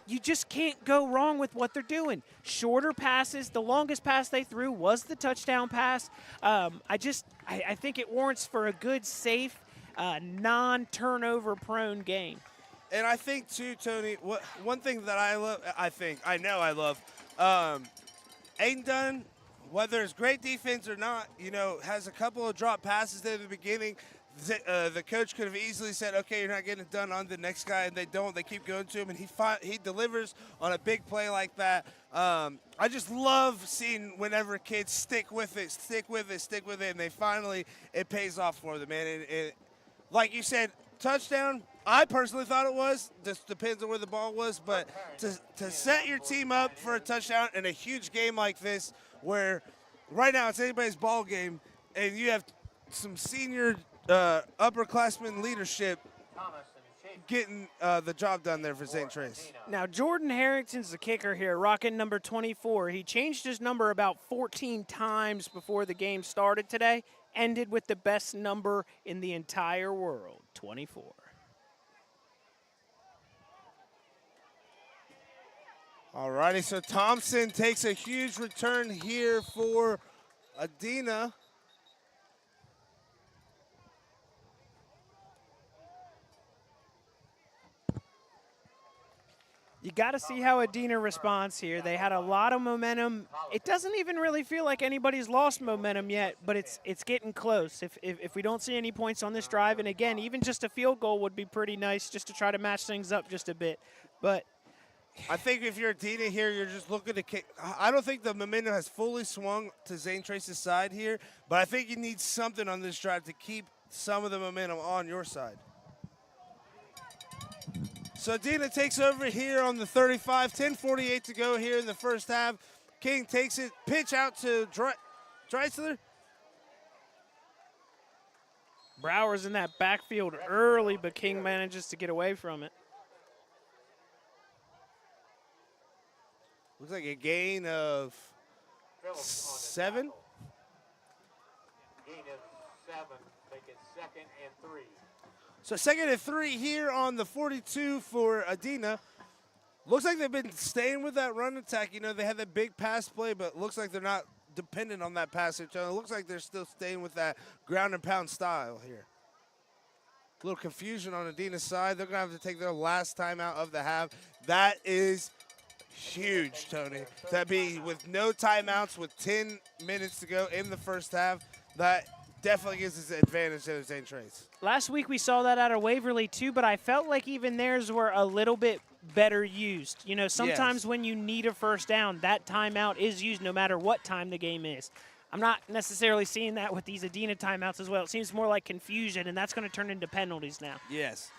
You just can't go wrong with what they're doing. Shorter passes. The longest pass they threw was the touchdown pass. I think it warrants for a good, safe, non-turnover prone game. And I think, too, Tony, one thing that I love, I love, Aiden Dunn, whether it's great defense or not, has a couple of drop passes there at the beginning. The coach could have easily said, okay, you're not getting it done on the next guy, and they don't. They keep going to him, and he delivers on a big play like that. I just love seeing whenever kids stick with it, and they finally, it pays off for them, man. And like you said, touchdown, I personally thought it was. Just depends on where the ball was. But to set your team up for a touchdown in a huge game like this, where right now it's anybody's ball game, and you have some senior upperclassmen leadership getting the job done there for Zane Trace. Now, Jordan Harrington's the kicker here, rocking number 24. He changed his number about 14 times before the game started today, ended with the best number in the entire world, 24. All righty, so Thompson takes a huge return here for Adena. You got to see how Adena responds here. They had a lot of momentum. It doesn't even really feel like anybody's lost momentum yet, but it's getting close. If we don't see any points on this drive, and again, even just a field goal would be pretty nice just to try to match things up just a bit. But I think if you're Adena here, you're just looking to kick. I don't think the momentum has fully swung to Zane Trace's side here, but I think you need something on this drive to keep some of the momentum on your side. So Adena takes over here on the 35. 10:48 to go here in the first half. King takes it. Pitch out to Dreisler. Brower's in that backfield early, but King manages to get away from it. Looks like a gain of 7. Gain of 7. Make it 2nd and 3. So 2nd and 3 here on the 42 for Adena. Looks like they've been staying with that run attack. You know, they had that big pass play, but looks like they're not dependent on that pass. It looks like they're still staying with that ground and pound style here. A little confusion on Adena's side. They're going to have to take their last timeout of the half. That is huge, Tony. That be with no timeouts, with 10 minutes to go in the first half, that definitely gives us an advantage to Zane Trace. Last week we saw that out of Waverly too, but I felt like even theirs were a little bit better used. You know, sometimes when you need a first down, that timeout is used no matter what time the game is. I'm not necessarily seeing that with these Adena timeouts as well. It seems more like confusion, and that's going to turn into penalties now. Yes.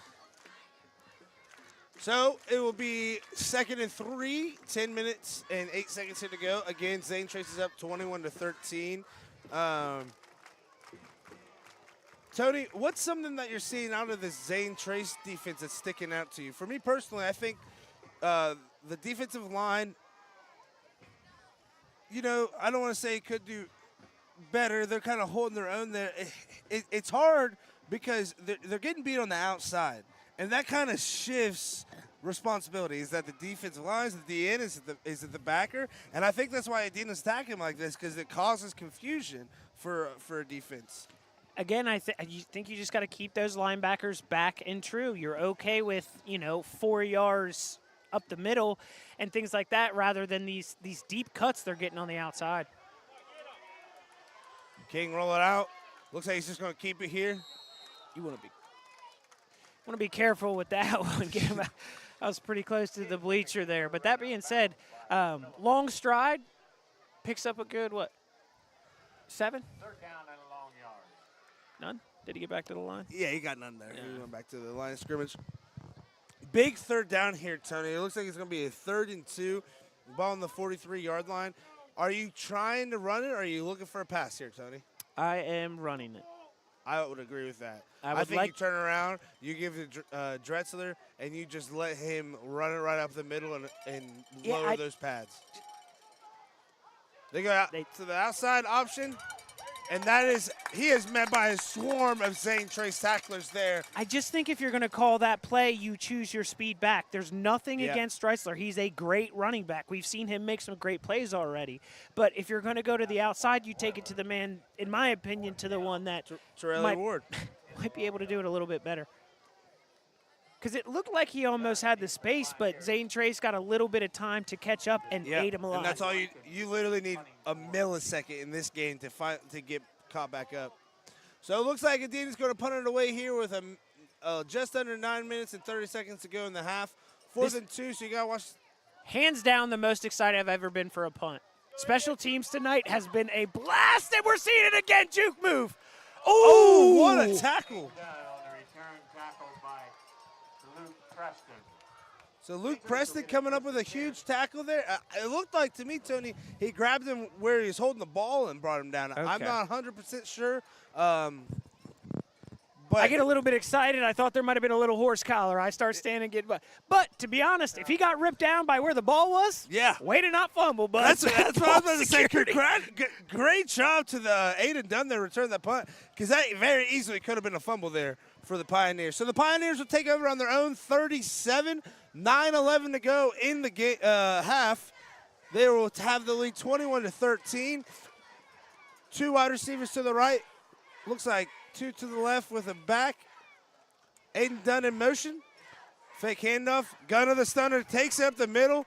So it will be 2nd and 3, 10 minutes and 8 seconds here to go. Again, Zane Trace is up 21-13. Tony, what's something that you're seeing out of this Zane Trace defense that's sticking out to you? For me personally, I think the defensive line, you know, I don't want to say it could do better. They're kind of holding their own there. It's hard because they're getting beat on the outside, and that kind of shifts responsibility. Is that the defensive line, is the DN, is it the backer? And I think that's why Adena's attacking like this, because it causes confusion for a defense. Again, I think you just got to keep those linebackers back and true. You're okay with, you know, 4 yards up the middle and things like that rather than these deep cuts they're getting on the outside. King roll it out. Looks like he's just going to keep it here. You want to be careful with that one. I was pretty close to the bleacher there. But that being said, long stride, picks up a good, 7? Third down and a long yard. None? Did he get back to the line? Yeah, he got none there. Yeah. He went back to the line of scrimmage. Big third down here, Tony. It looks like it's going to be a 3rd and 2. Ball on the 43-yard line. Are you trying to run it, or are you looking for a pass here, Tony? I am running it. I would agree with that. I think you turn around, you give it Drexler, and you just let him run it right up the middle and lower those pads. They go out to the outside option. And he is met by a swarm of Zane Trace tacklers there. I just think if you're going to call that play, you choose your speed back. There's nothing against Dreisler. He's a great running back. We've seen him make some great plays already. But if you're going to go to the outside, you take it to the man, in my opinion, to the one that might be able to do it a little bit better. Because it looked like he almost had the space, but Zane Trace got a little bit of time to catch up and ate him alive. And that's all you literally need a millisecond in this game to get caught back up. So it looks like Adena's going to punt it away here with just under 9 minutes and 30 seconds to go in the half. 4th and 2, so you got to watch. Hands down the most excited I've ever been for a punt. Special teams tonight has been a blast, and we're seeing it again. Juke move. Oh, what a tackle. So Luke Preston coming up with a huge tackle there. It looked like to me, Tony, he grabbed him where he was holding the ball and brought him down. Okay. I'm not 100% sure. But I get a little bit excited. I thought there might have been a little horse collar. I start standing and get, but to be honest, if he got ripped down by where the ball was, way to not fumble, bud. That's what I was about to say. Great job to the Aiden Dunn there return that punt, because that very easily could have been a fumble there for the Pioneers. So the Pioneers will take over on their own 37, 9:11 to go in the half. They will have the lead 21-13. 2 wide receivers to the right. Looks like 2 to the left with a back. Aiden Dunn in motion. Fake handoff. Gun of the stunner takes it up the middle.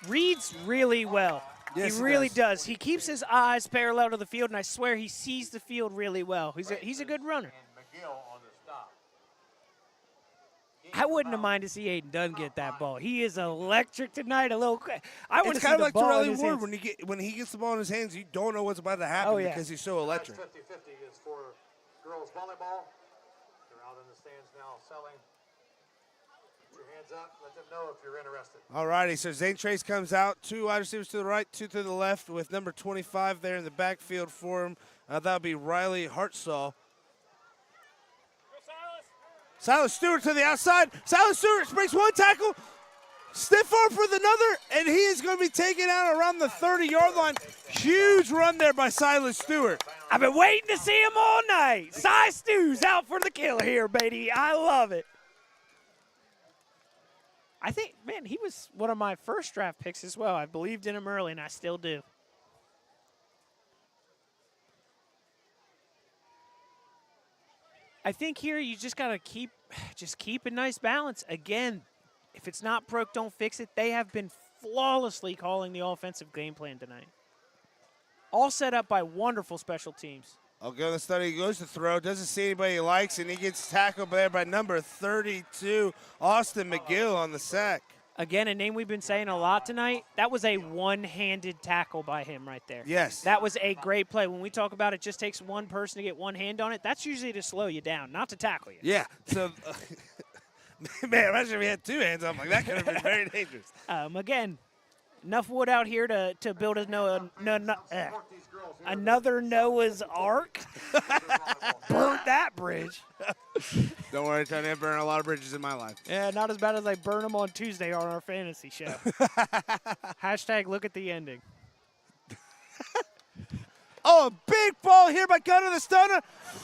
Reads really well. Yes, he really does. He keeps his eyes parallel to the field, and I swear he sees the field really well. He's a good runner. I wouldn't have minded to see Aiden Dunn get that ball. He is electric tonight. It's kind of like Torelli Ward when he gets the ball in his hands. You don't know what's about to happen because he's so electric. 50-50 is for girls volleyball. They're out in the stands now selling Put your hands up. Let them know if you're interested. All righty, so Zane Trace comes out. 2 wide receivers to the right, 2 to the left, with number 25 there in the backfield for him. That'll be Riley Hartzell. Silas Stewart to the outside. Silas Stewart breaks one tackle. Stiff arm for another, and he is going to be taken out around the 30-yard line. Huge run there by Silas Stewart. I've been waiting to see him all night. Cy Stew's out for the kill here, baby. I love it. I think, man, he was one of my first draft picks as well. I believed in him early, and I still do. I think here you just got to keep a nice balance. Again, if it's not broke, don't fix it. They have been flawlessly calling the offensive game plan tonight. All set up by wonderful special teams. I'll go to the study. He goes to throw. Doesn't see anybody he likes, and he gets tackled there by number 32, Austin McGill on the sack. Again, a name we've been saying a lot tonight. That was a one-handed tackle by him right there. Yes. That was a great play. When we talk about it just takes one person to get one hand on it, that's usually to slow you down, not to tackle you. Yeah. So, man, imagine if he had 2 hands on him. Like, that could have been very dangerous. Again, enough wood out here to build another Noah's Ark. Burnt that bridge. Don't worry, Tony. I've burned a lot of bridges in my life. Yeah, not as bad as I burn them on Tuesday on our fantasy show. Hashtag look at the ending. Oh, a big ball here by Gunner the Stunner.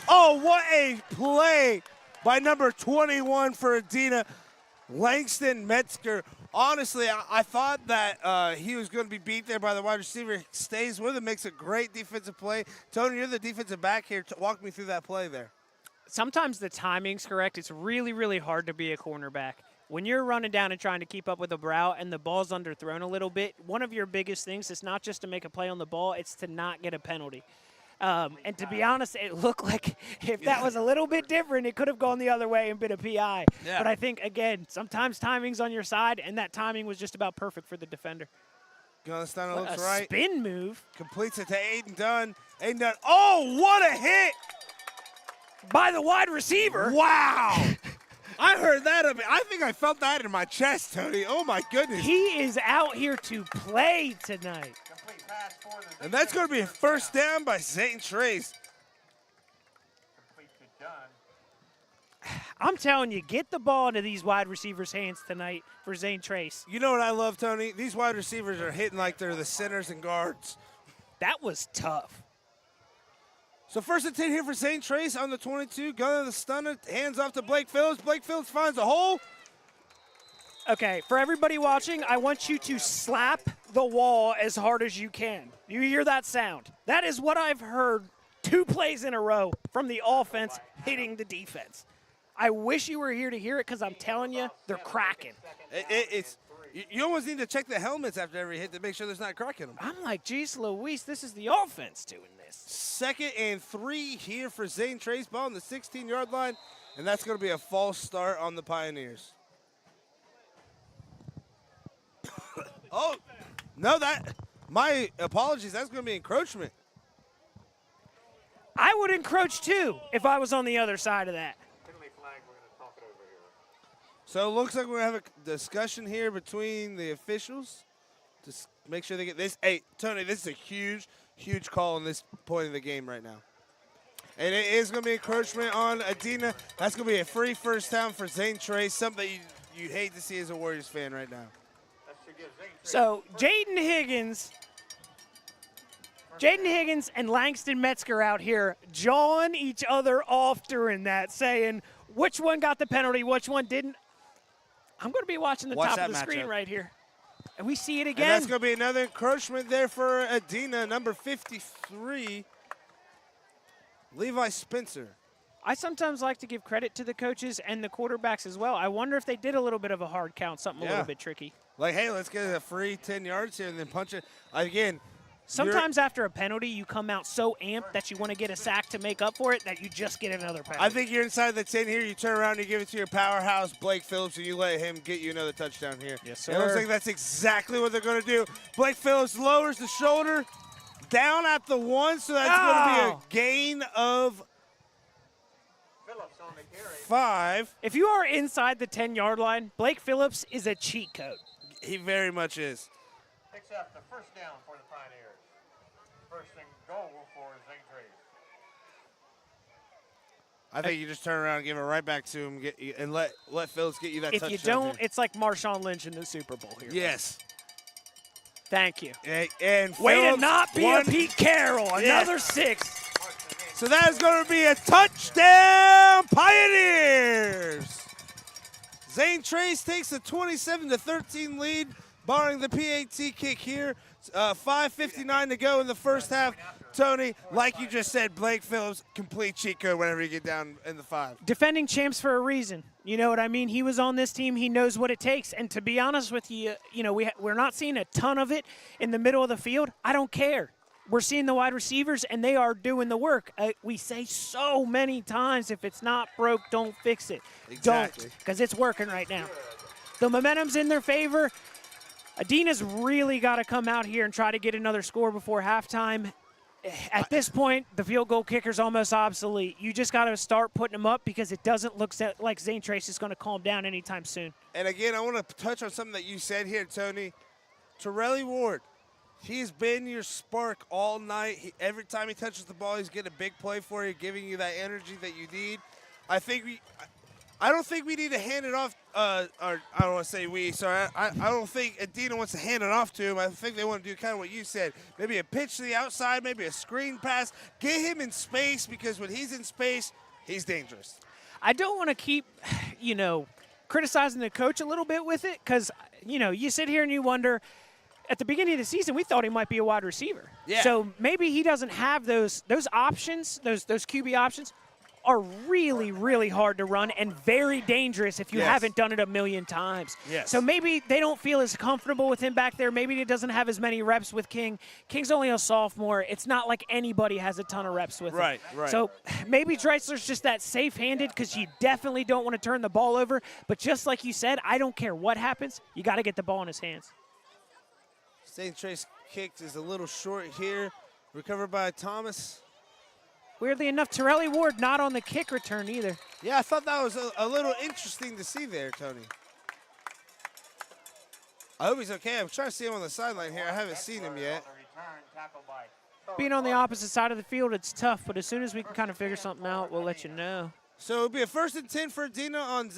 Oh, what a play by number 21 for Adena, Langston Metzger. Honestly, I thought that he was going to be beat there by the wide receiver. Stays with him, makes a great defensive play. Tony, you're the defensive back here. Walk me through that play there. Sometimes the timing's correct. It's really, really hard to be a cornerback. When you're running down and trying to keep up with a brow and the ball's underthrown a little bit, one of your biggest things is not just to make a play on the ball, it's to not get a penalty. And to be honest, it looked like if that was a little bit different, it could have gone the other way and been a PI. Yeah. But I think, again, sometimes timing's on your side, and that timing was just about perfect for the defender. Gunstunner looks right. Spin move. Completes it to Aiden Dunn. Aiden Dunn. Oh, what a hit! By the wide receiver. Wow! I heard that. I think I felt that in my chest, Tony. Oh, my goodness. He is out here to play tonight. And that's going to be a first down by Zane Trace. I'm telling you, get the ball into these wide receivers' hands tonight for Zane Trace. You know what I love, Tony? These wide receivers are hitting like they're the centers and guards. That was tough. So first and 10 here for Zane Trace on the 22. Gunner the Stunner, hands off to Blake Phillips. Blake Phillips finds a hole. Okay, for everybody watching, I want you to slap the wall as hard as you can. You hear that sound? That is what I've heard 2 plays in a row from the offense hitting the defense. I wish you were here to hear it because I'm telling you, they're cracking. You almost need to check the helmets after every hit to make sure there's not cracking them. I'm like, geez Louise, this is the offense doing this. 2nd and 3 here for Zane Trace. Ball on the 16-yard line, and that's going to be a false start on the Pioneers. Oh, no, my apologies. That's going to be encroachment. I would encroach too if I was on the other side of that. So it looks like we're going to have a discussion here between the officials to make sure they get this. Hey, Tony, this is a huge, huge call on this point of the game right now. And it is going to be encroachment on Adena. That's going to be a free first down for Zane Trace, something that you hate to see as a Warriors fan right now. So Jaden Higgins and Langston Metzger out here jawing each other off during that, saying which one got the penalty, which one didn't. I'm going to be watching the top of the screen right here. And we see it again. And that's going to be another encroachment there for Adena, number 53, Levi Spencer. I sometimes like to give credit to the coaches and the quarterbacks as well. I wonder if they did a little bit of a hard count, something a little bit tricky. Like, hey, let's get a free 10 yards here and then punch it. Again, sometimes after a penalty, you come out so amped that you want to get a sack to make up for it that you just get another penalty. I think you're inside the 10 here. You turn around and you give it to your powerhouse, Blake Phillips, and you let him get you another touchdown here. Yes, sir. It looks like that's exactly what they're going to do. Blake Phillips lowers the shoulder down at the 1, so that's going to be a gain of Phillips on the carry. 5. If you are inside the 10-yard line, Blake Phillips is a cheat code. He very much is. Picks up the first down for the Pioneers. First and goal for Zane Trace. I think you just turn around and give it right back to him and let Phillips get you that If touchdown. you don't, here. it's like Marshawn Lynch in the Super Bowl here. Yes. Thank you. And Way to Phillips not be a Pete Carroll. Another 6. So that is going to be a touchdown, Pioneers. Zane Trace takes a 27-13 lead, barring the PAT kick here. 5:59 to go in the first half. Tony, like you just said, Blake Phillips, complete cheat code whenever you get down in the 5. Defending champs for a reason. You know what I mean? He was on this team. He knows what it takes. And to be honest with you, we're not seeing a ton of it in the middle of the field. I don't care. We're seeing the wide receivers, and they are doing the work. We say so many times, if it's not broke, don't fix it. Exactly. Don't, because it's working right now. The momentum's in their favor. Adena's really got to come out here and try to get another score before halftime. At this point, the field goal kicker's almost obsolete. You just got to start putting them up because it doesn't look like Zane Trace is going to calm down anytime soon. And again, I want to touch on something that you said here, Tony. Torelli Ward, he's been your spark all night. Every time he touches the ball, he's getting a big play for you, giving you that energy that you need. I don't think we need to hand it off, or I don't want to say we, sorry. I don't think Adena wants to hand it off to him. I think they want to do kind of what you said. Maybe a pitch to the outside, maybe a screen pass. Get him in space because when he's in space, he's dangerous. I don't want to keep, criticizing the coach a little bit with it because, you sit here and you wonder, at the beginning of the season, we thought he might be a wide receiver. Yeah. So maybe he doesn't have those options, those QB options are really, really hard to run and very dangerous if you haven't done it a million times. Yes. So maybe they don't feel as comfortable with him back there. Maybe he doesn't have as many reps with King. King's only a sophomore. It's not like anybody has a ton of reps with him. Right. So maybe Dreisler's just that safe-handed because you definitely don't want to turn the ball over. But just like you said, I don't care what happens. You got to get the ball in his hands. Zane Trace kicked is a little short here. Recovered by Thomas. Weirdly enough, Torelli Ward not on the kick return either. Yeah, I thought that was a little interesting to see there, Tony. I hope he's okay. I'm trying to see him on the sideline here. I haven't seen him yet. Being on the opposite side of the field, it's tough, but as soon as we can kind of figure something out, we'll let you know. So it'll be a 1st and 10 for Adena on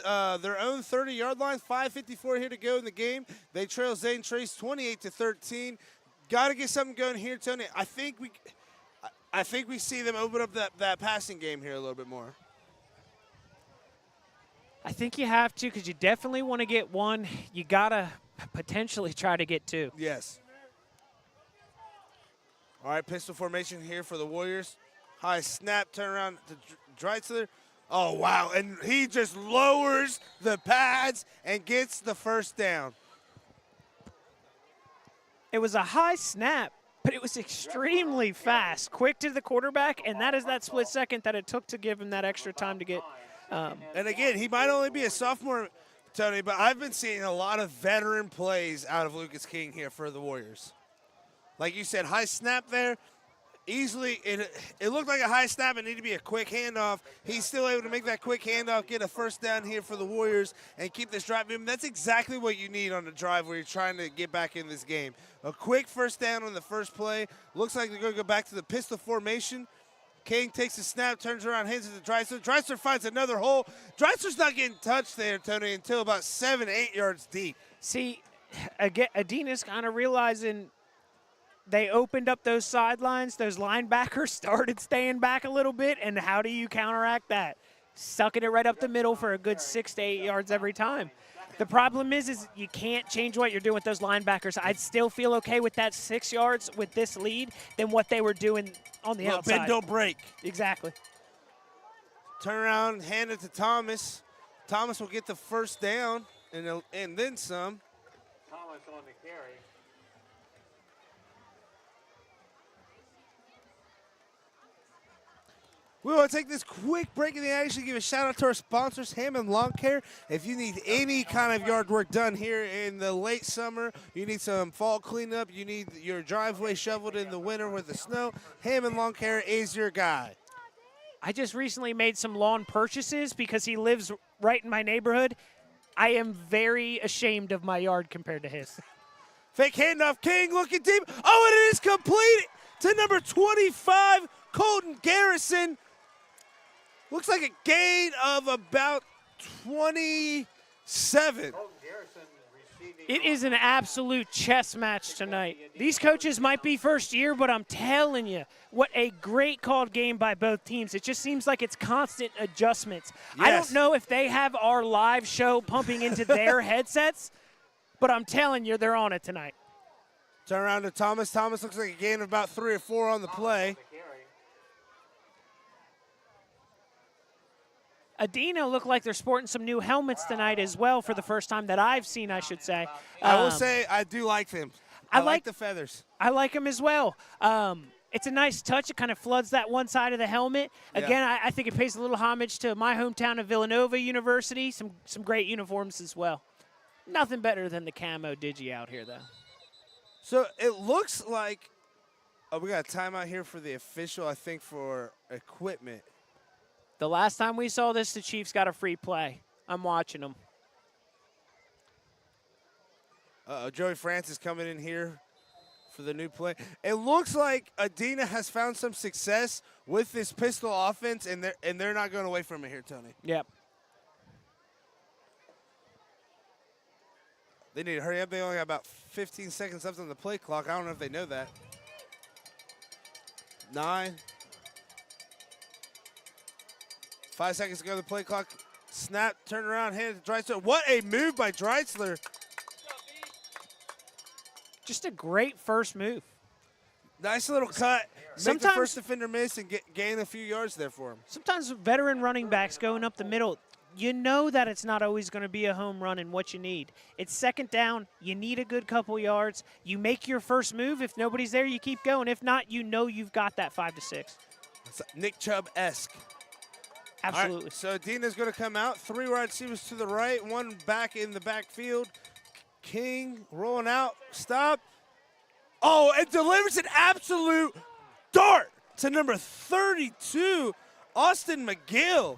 their own 30-yard line. 5:54 here to go in the game. They trail Zane Trace 28-13. Got to get something going here, Tony. I think we see them open up that passing game here a little bit more. I think you have to because you definitely want to get one. You got to potentially try to get 2. Yes. All right, pistol formation here for the Warriors. High snap, turn around to Dreisler. Oh, wow, and he just lowers the pads and gets the first down. It was a high snap, but it was extremely fast, quick to the quarterback, and that is that split second that it took to give him that extra time to get. And again, he might only be a sophomore, Tony, but I've been seeing a lot of veteran plays out of Lucas King here for the Warriors. Like you said, high snap there. Easily, it looked like a high snap. It needed to be a quick handoff. He's still able to make that quick handoff, get a first down here for the Warriors, and keep this drive moving. That's exactly what you need on the drive where you're trying to get back in this game. A quick first down on the first play. Looks like they're going to go back to the pistol formation. King takes a snap, turns around, hands it to Dreisler. Dreisler finds another hole. Dreisler's not getting touched there, Tony, until about 7-8 yards deep. See, again, Adena's kind of realizing they opened up those sidelines. Those linebackers started staying back a little bit, and how do you counteract that? Sucking it right up the middle for a good 6 to 8 yards every time. The problem is you can't change what you're doing with those linebackers. I'd still feel okay with that 6 yards with this lead than what they were doing on the outside. Bend, don't break. Exactly. Turn around, hand it to Thomas. Thomas will get the first down and then some. Thomas on the carry. We want to take this quick break in the action, give a shout out to our sponsors, Hammond Lawn Care. If you need any kind of yard work done here in the late summer, you need some fall cleanup, you need your driveway shoveled in the winter with the snow, Hammond Lawn Care is your guy. I just recently made some lawn purchases because he lives right in my neighborhood. I am very ashamed of my yard compared to his. Fake handoff, King looking deep. Oh, and it is complete to number 25, Colton Garrison. Looks like a gain of about 27. It is an absolute chess match tonight. These coaches might be first year, but I'm telling you, what a great called game by both teams. It just seems like it's constant adjustments. Yes. I don't know if they have our live show pumping into their headsets, but I'm telling you, they're on it tonight. Turn around to Thomas. Thomas looks like a gain of about 3 or 4 on the play. Adena look like they're sporting some new helmets tonight as well for the first time that I've seen, I should say. I will say I do like them. I like the feathers. I like them as well. It's a nice touch. It kind of floods that one side of the helmet. Again, I think it pays a little homage to my hometown of Villanova University. Some great uniforms as well. Nothing better than the camo digi out here, though. So it looks like we got a timeout here for the official, I think, for equipment. The last time we saw this, the Chiefs got a free play. I'm watching them. Joey Francis coming in here for the new play. It looks like Adena has found some success with this pistol offense, and they're not going away from it here, Tony. Yep. They need to hurry up. They only got about 15 seconds left on the play clock. I don't know if they know that. 9. 5 seconds to go to the play clock. Snap, turn around, hand to Dreitzler. What a move by Dreitzler. Just a great first move. Nice little cut. Make the Sometimes- first defender miss and gain a few yards there for him. Sometimes veteran running backs going up the middle, you know that it's not always going to be a home run and what you need. It's second down. You need a good couple yards. You make your first move. If nobody's there, you keep going. If not, you know you've got that 5 to 6. It's Nick Chubb-esque. Absolutely. All right, so Adena's going to come out. 3 wide receivers to the right, 1 back in the backfield. King rolling out. Stop. Oh, and delivers an absolute dart to number 32, Austin McGill.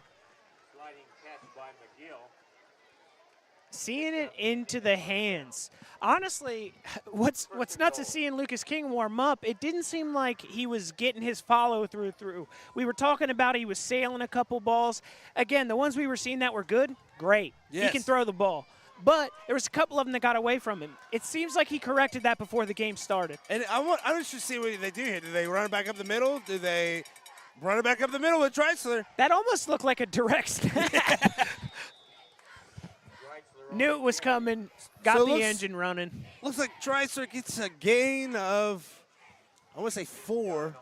Seeing it into the hands. Honestly, what's nuts is seeing Lucas King warm up. It didn't seem like he was getting his follow-through through. We were talking about he was sailing a couple balls. Again, the ones we were seeing that were good, great. Yes. He can throw the ball. But there was a couple of them that got away from him. It seems like he corrected that before the game started. And I just to see what they do here. Do they run it back up the middle? Do they run it back up the middle with Dreitzler? That almost looked like a direct snap. Knew it was coming. Got the engine running. Looks like Dreitzler gets a gain of, I want to say 4.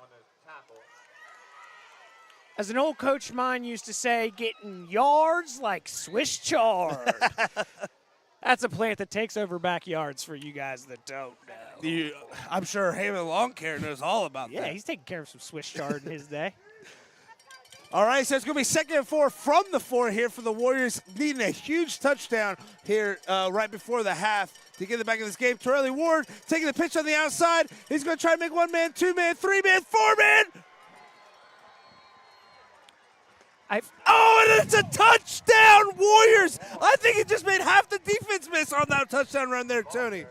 As an old coach of mine used to say, getting yards like Swiss chard. That's a plant that takes over backyards for you guys that don't know. I'm sure Heyman Lawn Care knows all about that. Yeah, he's taking care of some Swiss chard in his day. All right, so it's going to be 2nd and 4 from the 4 here for the Warriors, needing a huge touchdown here right before the half to get the back of this game. Torelli Ward taking the pitch on the outside. He's going to try to make 1-man, 2-man, 3-man, 4-man. Oh, and it's a touchdown, Warriors. I think it just made half the defense miss on that touchdown run there, Tony.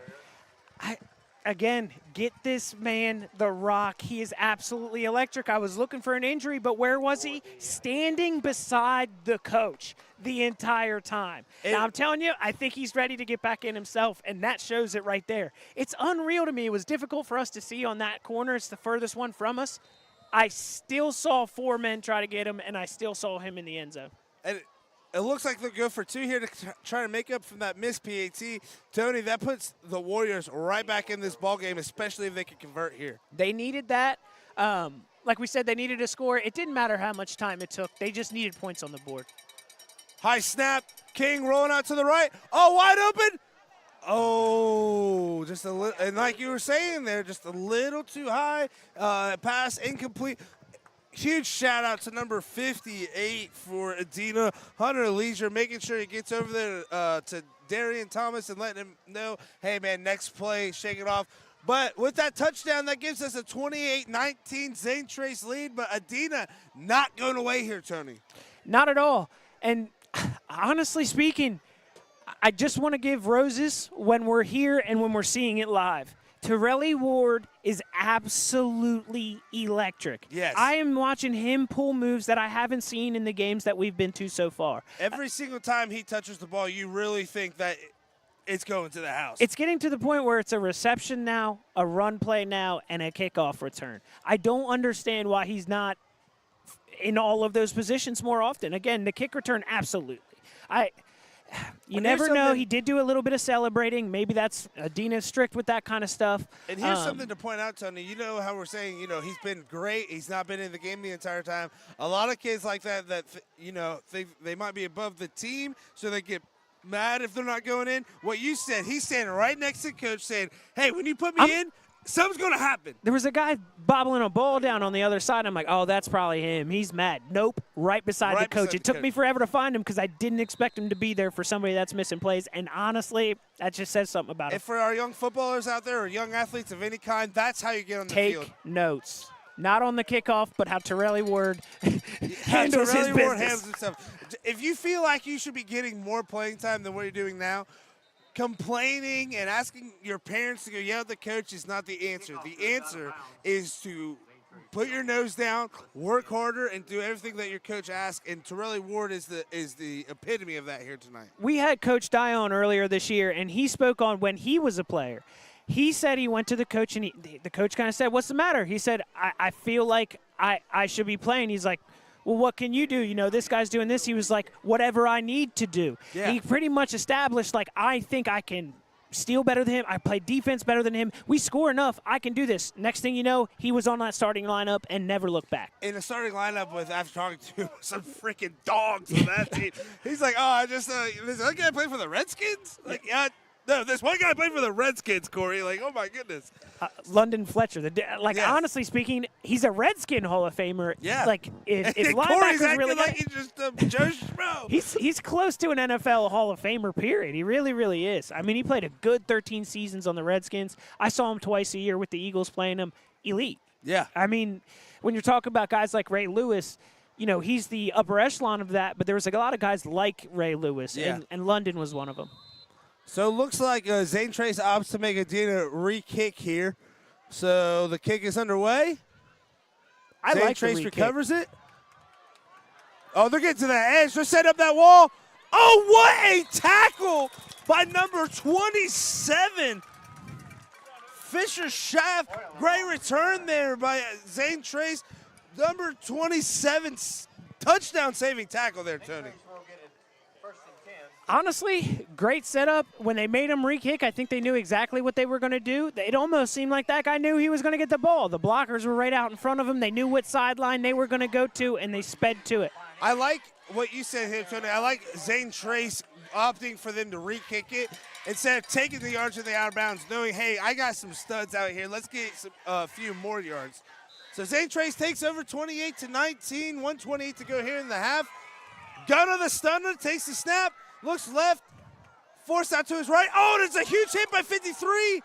Again, get this man the rock. He is absolutely electric. I was looking for an injury, but where was he? Standing beside the coach the entire time. Now, I'm telling you, I think he's ready to get back in himself, and that shows it right there. It's unreal to me. It was difficult for us to see on that corner. It's the furthest one from us. I still saw 4 men try to get him, and I still saw him in the end zone. And it looks like they'll go for 2 here to try to make up from that missed PAT. Tony, that puts the Warriors right back in this ballgame, especially if they can convert here. They needed that. Like we said, they needed a score. It didn't matter how much time it took. They just needed points on the board. High snap. King rolling out to the right. Oh, wide open. Oh, just a little. And like you were saying there, just a little too high. Pass incomplete. Huge shout out to number 58 for Adena, Hunter Leisure, making sure he gets over there to Darian Thomas and letting him know, hey, man, next play, shake it off. But with that touchdown, that gives us a 28-19 Zane Trace lead. But Adena not going away here, Tony. Not at all. And honestly speaking, I just want to give roses when we're here and when we're seeing it live. Torelli Ward is absolutely electric. Yes. I am watching him pull moves that I haven't seen in the games that we've been to so far. Every single time he touches the ball, you really think that it's going to the house. It's getting to the point where it's a reception now, a run play now, and a kickoff return. I don't understand why he's not in all of those positions more often. Again, the kick return, absolutely. You never know. He did do a little bit of celebrating. Maybe that's Adena's strict with that kind of stuff. And here's something to point out, Tony. You know how we're saying, he's been great. He's not been in the game the entire time. A lot of kids like that, they might be above the team, so they get mad if they're not going in. What you said, he's standing right next to the coach saying, hey, when you put me in, something's going to happen. There was a guy bobbling a ball down on the other side. I'm like, oh, that's probably him. He's mad. Nope, right beside the coach. It took me forever to find him because I didn't expect him to be there for somebody that's missing plays. And honestly, that just says something about him. And for our young footballers out there or young athletes of any kind, that's how you get on the field. Take notes. Not on the kickoff, but how Torelli Ward handles his business. Ward handles himself. If you feel like you should be getting more playing time than what you're doing now, complaining and asking your parents to go yell at the coach is not the answer. The answer is to put your nose down, work harder, and do everything that your coach asks. And Torelli Ward is the epitome of that here tonight. We had Coach Dye on earlier this year, and he spoke on when he was a player. He said he went to the coach, and the coach kind of said, what's the matter? He said, I feel like I should be playing. He's like, well, what can you do? This guy's doing this. He was like, whatever I need to do. Yeah. He pretty much established, like, I think I can steal better than him. I play defense better than him. We score enough. I can do this. Next thing you know, he was on that starting lineup and never looked back. In a starting lineup after talking to some freaking dogs on that team, he's like, oh, this other guy play for the Redskins? Like, yeah. No, this one guy played for the Redskins, Corey. Like, oh, my goodness. London Fletcher. Yes. Honestly speaking, he's a Redskin Hall of Famer. Yeah. Like, if Corey's linebackers really like he's just Joe Schmo. He's close to an NFL Hall of Famer, period. He really, really is. I mean, he played a good 13 seasons on the Redskins. I saw him twice a year with the Eagles playing him. Elite. Yeah. I mean, when you're talking about guys like Ray Lewis, he's the upper echelon of that, but there was a lot of guys like Ray Lewis, and London was one of them. So it looks like Zane Trace opts to make Adena re-kick here. So the kick is underway. Zane Trace recovers it. Oh, they're getting to the edge. They're setting up that wall. Oh, what a tackle by number 27. Fisher Schaff. Great return there by Zane Trace. Number 27, touchdown-saving tackle there, Tony. Honestly, great setup. When they made him re-kick, I think they knew exactly what they were going to do. It almost seemed like that guy knew he was going to get the ball. The blockers were right out in front of him. They knew what sideline they were going to go to, and they sped to it. I like what you said here, Tony. I like Zane Trace opting for them to re-kick it instead of taking the yards to the out of bounds, knowing, hey, I got some studs out here. Let's get a few more yards. So Zane Trace takes over 28-19, 1:28 to go here in the half. Gunner the stunner takes the snap. Looks left, forced out to his right. Oh, there's a huge hit by 53.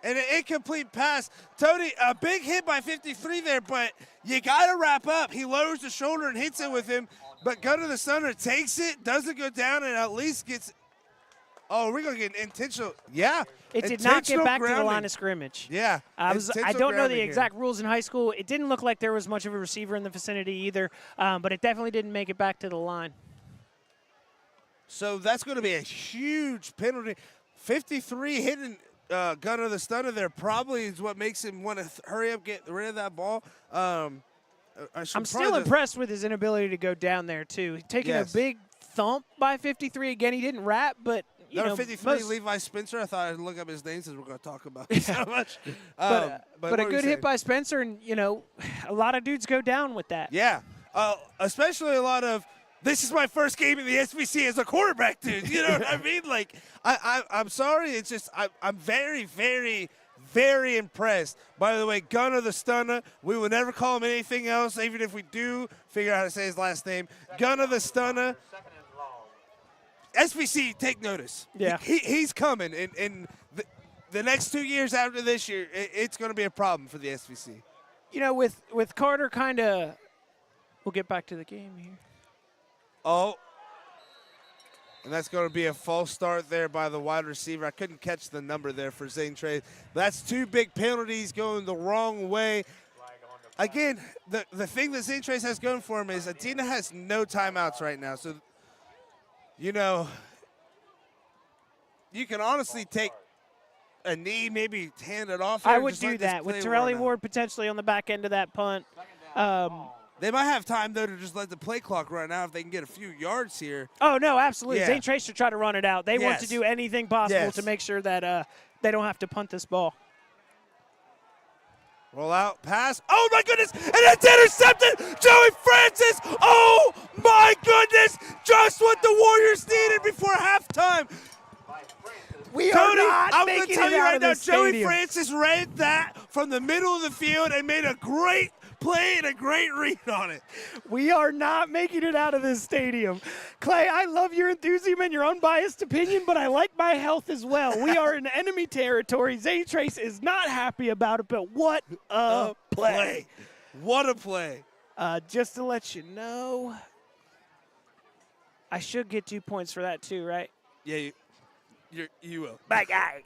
And an incomplete pass. Tony, a big hit by 53 there, but you got to wrap up. He lowers the shoulder and hits it with him. But Gunner the Stunner takes it, doesn't go down, and at least gets – oh, we're going to get intentional – yeah. It did not get back to the line of scrimmage. Yeah. I don't know the exact rules in high school. It didn't look like there was much of a receiver in the vicinity either, but it definitely didn't make it back to the line. So that's going to be a huge penalty. 53 hitting Gunner the Stunner there probably is what makes him want to hurry up, get rid of that ball. I'm still impressed with his inability to go down there, too. Taking a big thump by 53. Again, he didn't rap, but, Number 53, Levi Spencer. I thought I'd look up his name since we're going to talk about it so much. But a good hit by Spencer, and, a lot of dudes go down with that. Yeah, especially a lot of, this is my first game in the SBC as a quarterback, dude. You know what I mean? Like, I'm sorry. It's just I'm very, very, very impressed. By the way, Gunner the Stunner, we will never call him anything else, even if we do figure out how to say his last name. Gunner the Stunner. SBC, take notice. Yeah. He's coming, and the next 2 years after this year, it's going to be a problem for the SVC. You know, with Carter kind of, we'll get back to the game here. Oh, and that's going to be a false start there by the wide receiver. I couldn't catch the number there for Zane Trace. That's 2 big penalties going the wrong way. Again, the thing that Zane Trace has going for him is Adena has no timeouts right now. So, you know, you can honestly take a knee, maybe hand it off. I would do that with Torelli Ward potentially on the back end of that punt. They might have time, though, to just let the play clock run out if they can get a few yards here. Oh, no, absolutely. Yeah. Zane Trace should try to run it out. They want to do anything possible to make sure that they don't have to punt this ball. Roll out, pass. Oh, my goodness, and it's intercepted. Joey Francis, oh, my goodness, just what the Warriors needed before halftime. We are Tony, not I'm going to making tell it you out right of now, this Joey stadium. Francis ran that from the middle of the field and made a great play and a great read on it. We are not making it out of this stadium. Clay, I love your enthusiasm and your unbiased opinion, but I like my health as well. We are in enemy territory. Zane Trace is not happy about it, but what a play. What a play. Just to let you know, I should get 2 points for that too, right? Yeah, you will. My guy.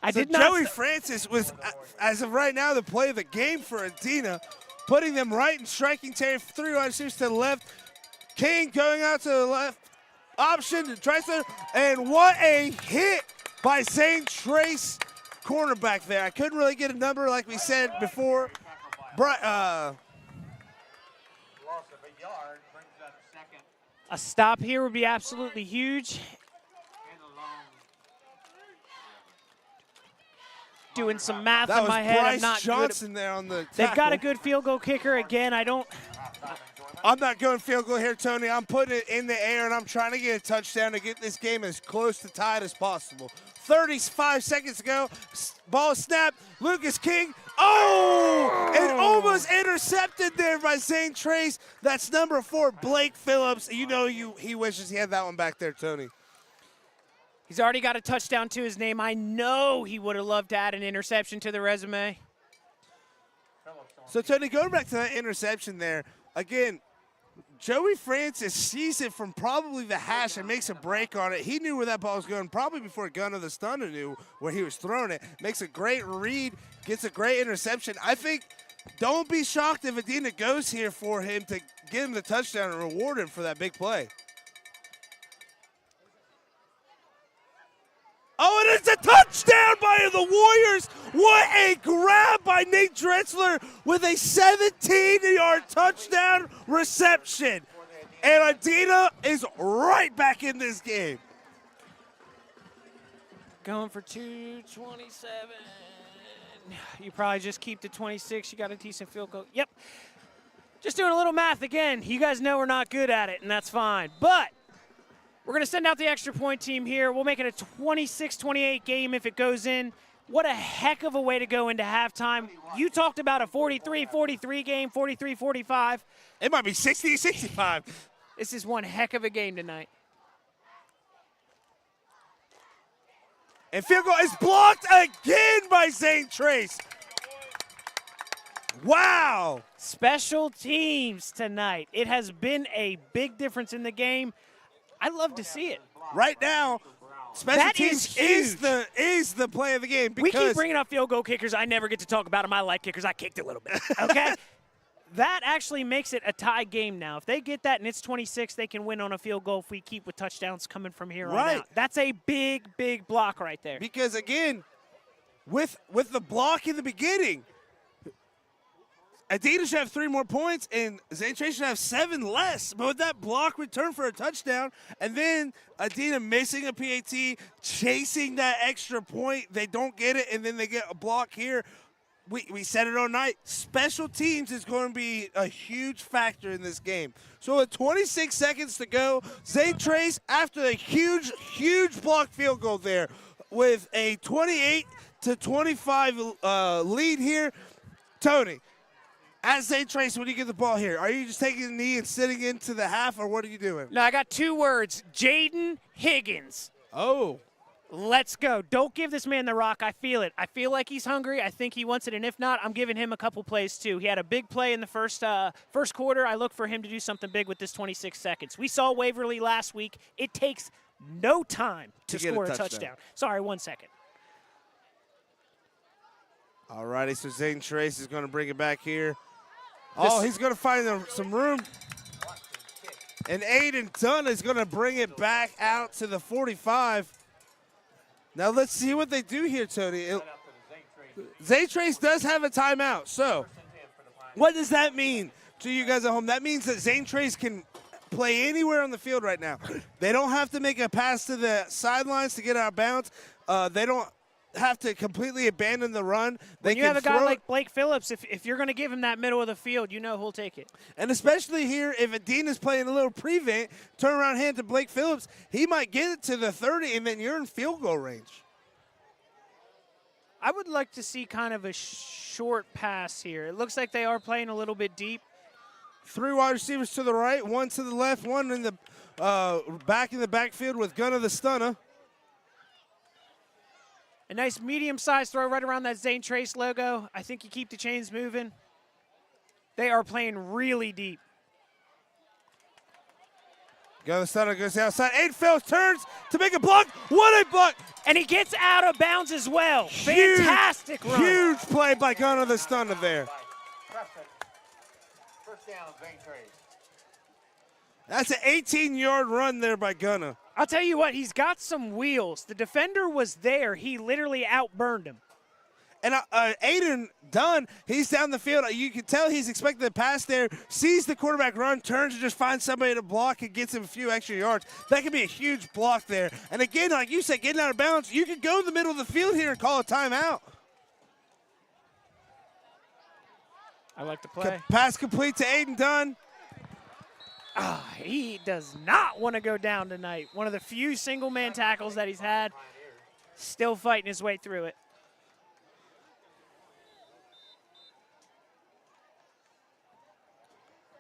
I So did not. Joey Francis was, as of right now, the play of the game for Adena, putting them right in striking territory. 3 wide receivers to the left. King going out to the left. Option to Treisler. And what a hit by Zane Trace, cornerback there. I couldn't really get a number like we said before. Loss of a yard, brings up second. A stop here would be absolutely huge. Doing some math That in was my head. Bryce I'm not Johnson there on the They've got a tackle. good field goal kicker. Again, I'm not going field goal here, Tony. I'm putting it in the air, and I'm trying to get a touchdown to get this game as close to tied as possible. 35 seconds ago, ball snapped. Lucas King, oh! And almost intercepted there by Zane Trace. That's number 4, Blake Phillips. You know he wishes he had that one back there, Tony. he's already got a touchdown to his name. I know he would have loved to add an interception to the resume. So, Tony, going back to that interception there, again, Joey Francis sees it from probably the hash and makes a break on it. He knew where that ball was going probably before Gunnar the Stunner knew where he was throwing it. Makes a great read, gets a great interception. I think don't be shocked if Adena goes here for him to get him the touchdown and reward him for that big play. Oh, and it's a touchdown by the Warriors. What a grab by Nate Drexler with a 17-yard touchdown reception. And Adena is right back in this game. Going for 227. You probably just keep the 26. You got a decent field goal. Yep. Just doing a little math again. You guys know we're not good at it, and that's fine. But we're going to send out the extra point team here. We'll make it a 26-28 game if it goes in. What a heck of a way to go into halftime. You talked about a 43-43 game, 43-45. It might be 60-65. This is one heck of a game tonight. And field goal is blocked again by Zane Trace. Wow. Special teams tonight. It has been a big difference in the game. I love to see it. Right now, special That teams is is the play of the game. We Because keep bringing up field goal kickers. I never get to talk about them. I like kickers. I kicked a little bit, okay? That actually makes it a tie game now. If they get that and it's 26, they can win on a field goal if we keep with touchdowns coming from here on out. That's a big, big block right there. Because, again, with the block in the beginning, Adena should have 3 more points, and Zane Trace should have 7 less. But with that block return for a touchdown, and then Adena missing a PAT, chasing that extra point, they don't get it, and then they get a block here. We said it all night. Special teams is going to be a huge factor in this game. So with 26 seconds to go, Zane Trace, after a huge, huge block field goal there, with a 28-25 lead here. Tony, as Zane Trace, when you get the ball here, are you just taking a knee and sitting into the half, or what are you doing? No, I got 2 words. Jaden Higgins. Oh. Let's go. Don't give this man the rock. I feel it. I feel like he's hungry. I think he wants it, and if not, I'm giving him a couple plays too. He had a big play in the first quarter. I look for him to do something big with this 26 seconds. We saw Waverly last week. It takes no time to score a touchdown. Sorry, 1 second. All righty, so Zane Trace is going to bring it back here. Oh, he's going to find some room. And Aiden Dunn is going to bring it back out to the 45. Now let's see what they do here, Tony. Zane Trace does have a timeout. So what does that mean to you guys at home? That means that Zane Trace can play anywhere on the field right now. They don't have to make a pass to the sidelines to get out of bounds. They don't have to completely abandon the run. When you have a guy like Blake Phillips, if you're going to give him that middle of the field, you know who'll take it. And especially here, if Adena's playing a little prevent, turnaround hand to Blake Phillips, he might get it to the 30, and then you're in field goal range. I would like to see kind of a short pass here. It looks like they are playing a little bit deep. 3 wide receivers to the right, 1 to the left, 1 in the back in the backfield with Gunna the Stunner. A nice medium-sized throw right around that Zane Trace logo. I think you keep the chains moving. They are playing really deep. Gunna the Stunner goes outside. Aiden Phillips turns to make a block. What a block! And he gets out of bounds as well. Fantastic run. Huge play by Gunna the Stunner there. First down, Zane Trace. That's an 18-yard run there by Gunna. I'll tell you what, he's got some wheels. The defender was there. He literally outburned him. And Aiden Dunn, he's down the field. You can tell he's expecting the pass there, sees the quarterback run, turns and just finds somebody to block and gets him a few extra yards. That could be a huge block there. And again, like you said, getting out of bounds, you could go in the middle of the field here and call a timeout. I like the play. Pass complete to Aiden Dunn. He does not want to go down tonight. One of the few single-man tackles that he's had. Still fighting his way through it.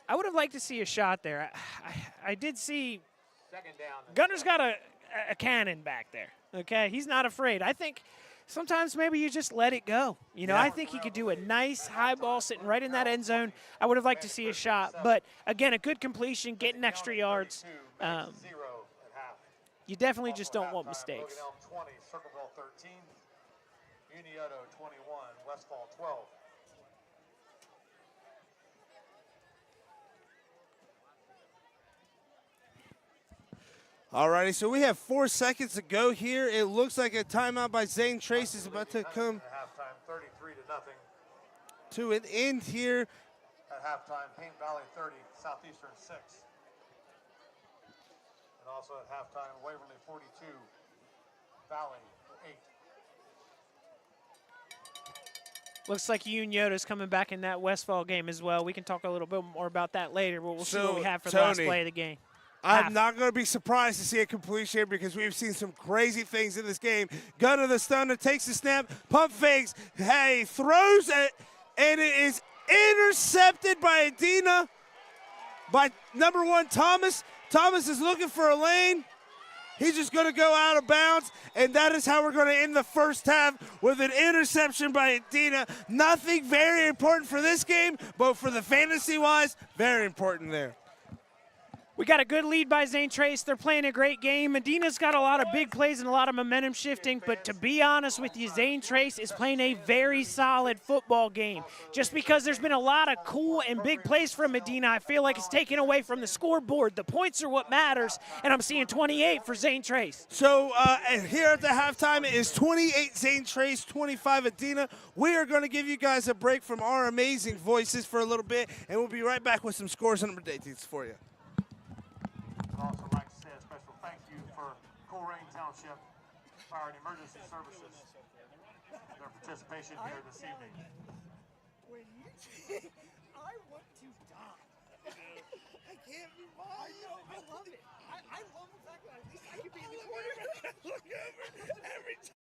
I would have liked to see a shot there. I did see Gunner's got a cannon back there, okay? He's not afraid. I think sometimes maybe you just let it go. You know, I think he could do a nice high ball sitting right in that end zone. I would have liked to see a shot. But, again, a good completion, getting extra yards. You definitely just don't want mistakes. 20, Circleville 13, Unioto 21, Westfall 12. All righty, so we have 4 seconds to go here. It looks like a timeout by Zane Trace is about to come Halftime, 33-0. to an end here. At halftime, Paint Valley 30, Southeastern 6. And also at halftime, Waverly 42, Valley 8. Looks like Unioto's coming back in that Westfall game as well. We can talk a little bit more about that later, but we'll see what we have for the last play of the game. I'm not going to be surprised to see a completion here because we've seen some crazy things in this game. Gunner the Stunner takes the snap, pump fakes, hey, throws it, and it is intercepted by Adena, by number 1, Thomas. Thomas is looking for a lane. He's just going to go out of bounds, and that is how we're going to end the first half with an interception by Adena. Nothing very important for this game, but for the fantasy-wise, very important there. We got a good lead by Zane Trace. They're playing a great game. Adena's got a lot of big plays and a lot of momentum shifting, but to be honest with you, Zane Trace is playing a very solid football game. Just because there's been a lot of cool and big plays from Adena, I feel like it's taken away from the scoreboard. The points are what matters, and I'm seeing 28 for Zane Trace. So here at the halftime, it is 28 Zane Trace, 25 Adena. We are going to give you guys a break from our amazing voices for a little bit, and we'll be right back with some scores and updates for you. I'd also like to say a special thank you for Coleraine Township Fire and Emergency Services, their participation here this evening. When you I want to die. I can't be bothered. I know, I love it. I love the fact that at least I can be in the corner. Look over every time.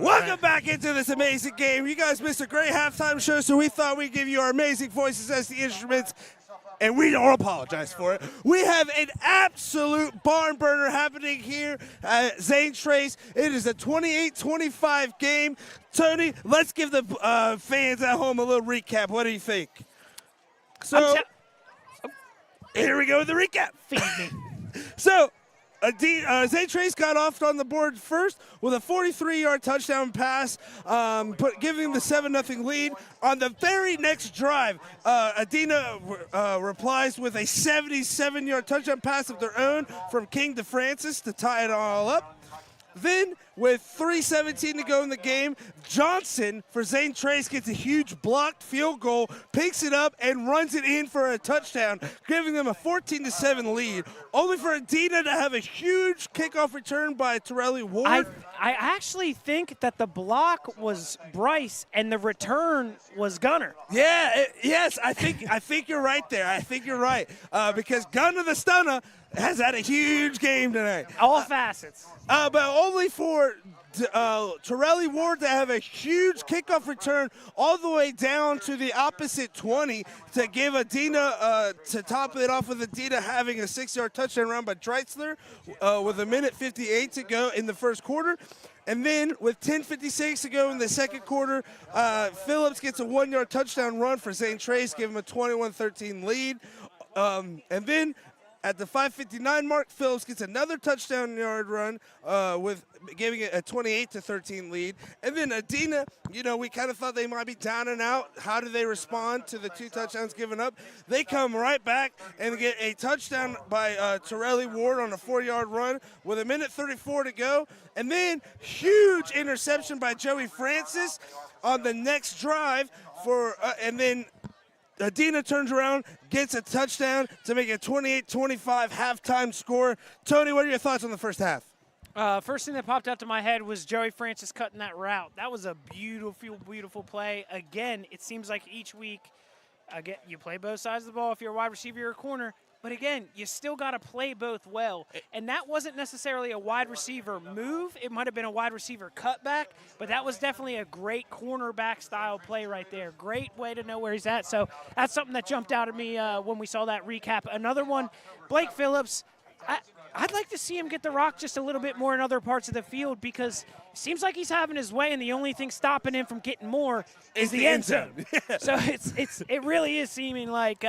Welcome back into this amazing game. You guys missed a great halftime show, so we thought we'd give you our amazing voices as the instruments, and we don't apologize for it. We have an absolute barn burner happening here at Zane Trace. It is a 28-25 game. Tony, let's give the fans at home a little recap. What do you think? So, here we go with the recap. Feed me. So, Zane Trace got off on the board first with a 43-yard touchdown pass, giving the 7-0 lead. On the very next drive, Adena replies with a 77-yard touchdown pass of their own from King to Francis to tie it all up. Then, with 3:17 to go in the game, Johnson for Zane Trace gets a huge blocked field goal, picks it up, and runs it in for a touchdown, giving them a 14-7 lead. Only for Adena to have a huge kickoff return by Torelli Ward. I actually think that the block was Bryce and the return was Gunner. Yeah, yes, I think you're right there. I think you're right because Gunner the Stunner has had a huge game tonight. All facets. But only for Torelli Ward to have a huge kickoff return all the way down to the opposite 20 to give Adena, to top it off with Adena having a 6-yard touchdown run by Dreitzler with 1:58 to go in the first quarter. And then with 10:56 to go in the second quarter, Phillips gets a 1-yard touchdown run for Zane Trace, giving him a 21-13 lead. And then at the 5:59 mark, Phillips gets another touchdown yard run with giving it a 28-13 lead. And then Adena, we kind of thought they might be down and out. How do they respond to the 2 touchdowns given up? They come right back and get a touchdown by Torelli Ward on a 4-yard run with 1:34 to go. And then huge interception by Joey Francis on the next drive and then Adena turns around, gets a touchdown to make a 28-25 halftime score. Tony, what are your thoughts on the first half? First thing that popped out to my head was Joey Francis cutting that route. That was a beautiful, beautiful play. Again, it seems like each week, you play both sides of the ball if you're a wide receiver or a corner. But again, you still got to play both well. And that wasn't necessarily a wide receiver move. It might have been a wide receiver cutback, but that was definitely a great cornerback style play right there. Great way to know where he's at. So that's something that jumped out at me when we saw that recap. Another one, Blake Phillips. I'd like to see him get the rock just a little bit more in other parts of the field because it seems like he's having his way, and the only thing stopping him from getting more is the end zone. So it really is seeming like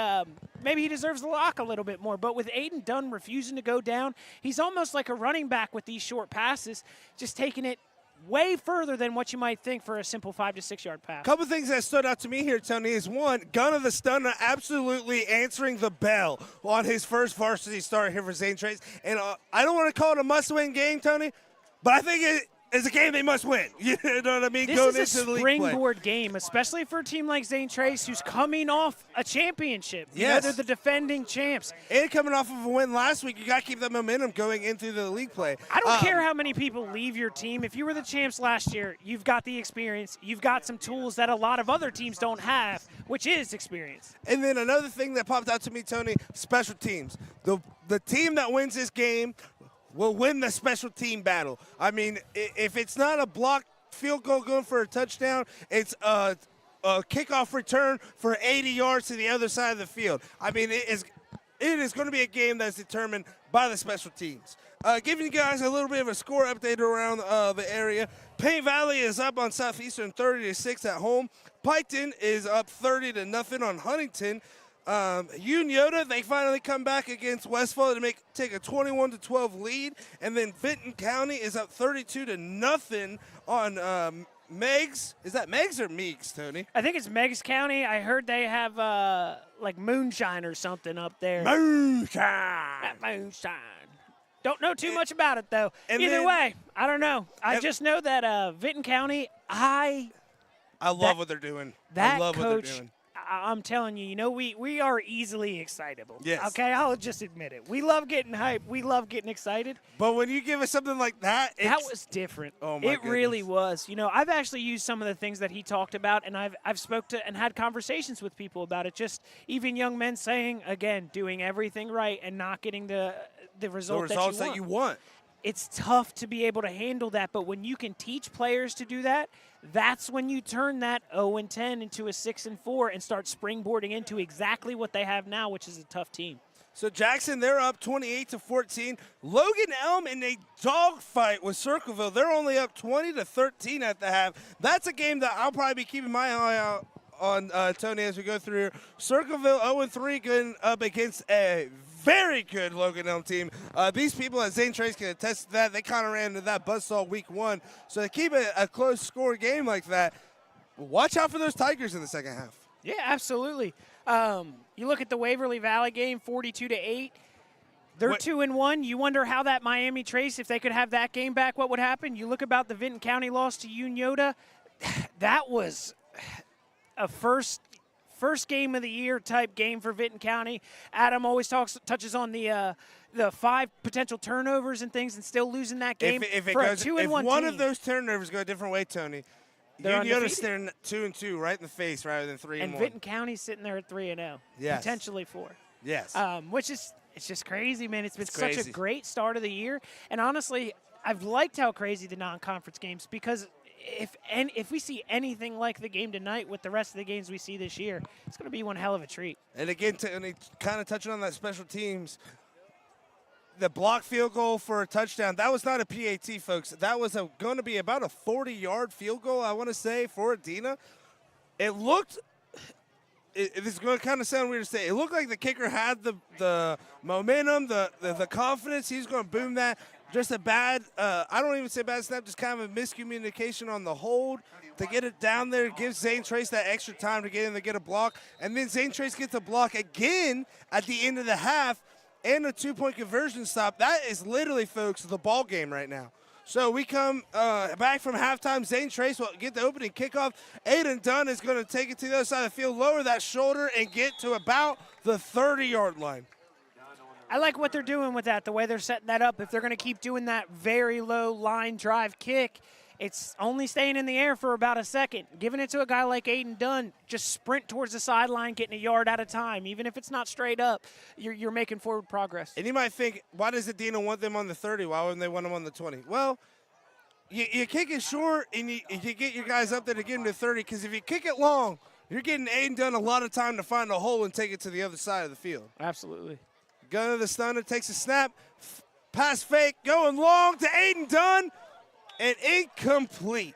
maybe he deserves the lock a little bit more. But with Aiden Dunn refusing to go down, he's almost like a running back with these short passes, just taking it way further than what you might think for a simple 5 to 6 yard pass. Couple things that stood out to me here, Tony, is one, Gunner the Stunner absolutely answering the bell on his first varsity start here for Zane Trace. And I don't want to call it a must-win game, Tony, but I think it's a game they must win. You know what I mean? This Going is a into the league springboard game, especially for a team like Zane Trace, who's coming off a championship. Yes. They're the defending champs. And coming off of a win last week, you got to keep that momentum going into the league play. I don't care how many people leave your team. If you were the champs last year, you've got the experience. You've got some tools that a lot of other teams don't have, which is experience. And then another thing that popped out to me, Tony, special teams. The team that wins this game will win the special team battle. I mean, if it's not a blocked field goal going for a touchdown, it's a kickoff return for 80 yards to the other side of the field. I mean, it is going to be a game that's determined by the special teams. Giving you guys a little bit of a score update around the area. Paint Valley is up on Southeastern 30-6 at home. Piketon is up 30-0 on Huntington. Unioda, they finally come back against Westfall to take a 21-12 lead, and then Benton County is up 32-0 on Meigs. Is that Meigs or Meeks, Tony? I think it's Meigs County. I heard they have like moonshine or something up there. Moonshine. That moonshine. Don't know too much about it though. Either way, I don't know. I just know that Benton County. I love what they're doing. That I love coach, what they're doing. I'm telling you, we are easily excitable. Yes. Okay, I'll just admit it. We love getting hyped. We love getting excited. But when you give us something like that, That was different. Oh, my It really goodness. was. I've actually used some of the things that he talked about, and I've spoke to and had conversations with people about it. Just even young men saying, again, doing everything right and not getting the result results that that you want. It's tough to be able to handle that, but when you can teach players to do that, that's when you turn that 0-10 into a 6-4 and start springboarding into exactly what they have now, which is a tough team. So Jackson, they're up 28-14. Logan Elm in a dogfight with Circleville. They're only up 20-13 at the half. That's a game that I'll probably be keeping my eye out on, Tony, as we go through here. Circleville 0-3 going up against a very good Logan Elm team. These people at Zane Trace can attest to that. They kind of ran into that buzzsaw week 1. So to keep a close score game like that, watch out for those Tigers in the second half. Yeah, absolutely. You look at the Waverly Valley game, 42-8. They're 2-1. You wonder how that Miami Trace, if they could have that game back, what would happen? You look about the Vinton County loss to Unyota. That was a first game of the year type game for Vinton County. Adam always touches on the 5 potential turnovers and things, and still losing that game. If one one team. of those turnovers go a different way, Tony, Unyota's staring 2-2 right in the face rather than 3-1. And Vinton County's sitting there at 3-0, Yes. potentially 4. Yes. Which is it's just crazy, man. It's been such a crazy. great start of the year, and honestly, I've liked how crazy the non-conference games, because if we see anything like the game tonight with the rest of the games we see this year, it's going to be one hell of a treat. And again, kind of touching on that special teams, the block field goal for a touchdown, that was not a PAT, folks. That was going to be about a 40-yard field goal, I want to say, for Adena. It looked – this is going to kind of sound weird to say. It looked like the kicker had the momentum, the confidence. He's going to boom that. Just a bad I don't even say bad snap, just kind of a miscommunication on the hold to get it down there, give Zane Trace that extra time to get in to get a block. And then Zane Trace gets a block again at the end of the half and a 2-point conversion stop. That is literally, folks, the ball game right now. So we come back from halftime. Zane Trace will get the opening kickoff. Aiden Dunn is going to take it to the other side of the field, lower that shoulder, and get to about the 30-yard line. I like what they're doing with that, the way they're setting that up. If they're going to keep doing that very low line drive kick, it's only staying in the air for about a second. Giving it to a guy like Aiden Dunn, just sprint towards the sideline, getting a yard at a time. Even if it's not straight up, you're making forward progress. And you might think, why does Adena want them on the 30? Why wouldn't they want them on the 20? Well, you kick it short, and you get your guys up there to get them to 30, because if you kick it long, you're getting Aiden Dunn a lot of time to find a hole and take it to the other side of the field. Absolutely. Gunner the stunner takes a snap, pass fake, going long to Aiden Dunn, and incomplete.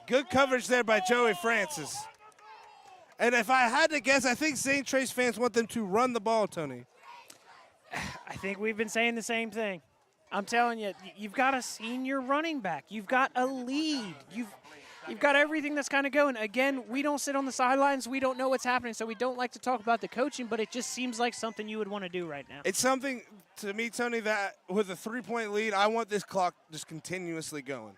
Good coverage there by Joey Francis. And if I had to guess, I think St. Trace fans want them to run the ball, Tony. I think we've been saying the same thing. I'm telling you, you've got a senior running back. You've got a lead. You've got everything that's kind of going. Again, we don't sit on the sidelines. We don't know what's happening, so we don't like to talk about the coaching, but it just seems like something you would want to do right now. It's something, to me, Tony, that with a 3-point lead, I want this clock just continuously going.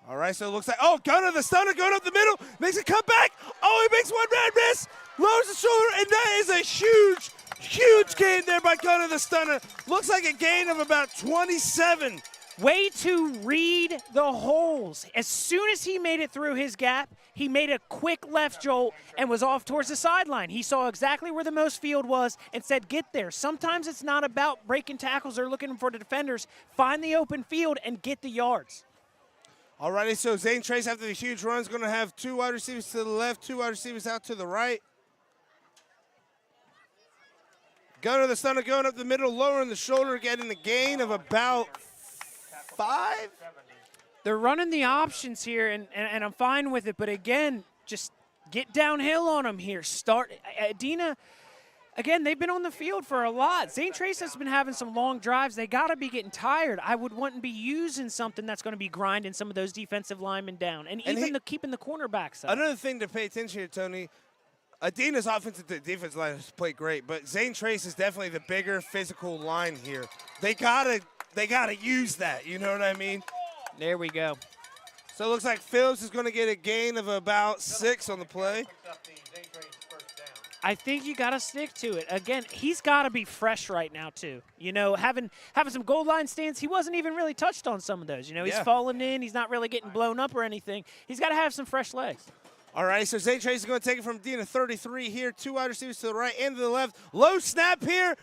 All right, so it looks like, Gunner the stunner going up the middle, makes a comeback. Oh, he makes one red miss, lowers the shoulder, and that is a huge, huge gain there by Gunner the stunner. Looks like a gain of about 27. Way to read the holes. As soon as he made it through his gap, he made a quick left jolt and was off towards the sideline. He saw exactly where the most field was and said, get there. Sometimes it's not about breaking tackles or looking for the defenders. Find the open field and get the yards. All righty, so Zane Trace, after the huge run, is going to have 2 wide receivers to the left, 2 wide receivers out to the right. Gunner the stunner going up the middle, lowering the shoulder, getting the gain of about 5. They're running the options here, and I'm fine with it. But again, just get downhill on them here. Adena, again, they've been on the field for a lot. Zane Trace has been having some long drives. They got to be getting tired. I would want to be using something that's going to be grinding some of those defensive linemen down, and even keeping the cornerbacks up. Another thing to pay attention here, Tony, Adena's offensive defensive line has played great, but Zane Trace is definitely the bigger physical line here. They gotta use that, you know what I mean? There we go. So it looks like Phillips is going to get a gain of about 6 on the play. Picks up the Zane Trace first down. I think you got to stick to it. Again, he's got to be fresh right now too. You know, having some goal line stands, he wasn't even really touched on some of those. You know, he's falling in. He's not really getting blown up or anything. He's got to have some fresh legs. All right, so Zane Trace is going to take it from Adena 33 here. 2 wide receivers to the right and to the left. Low snap here.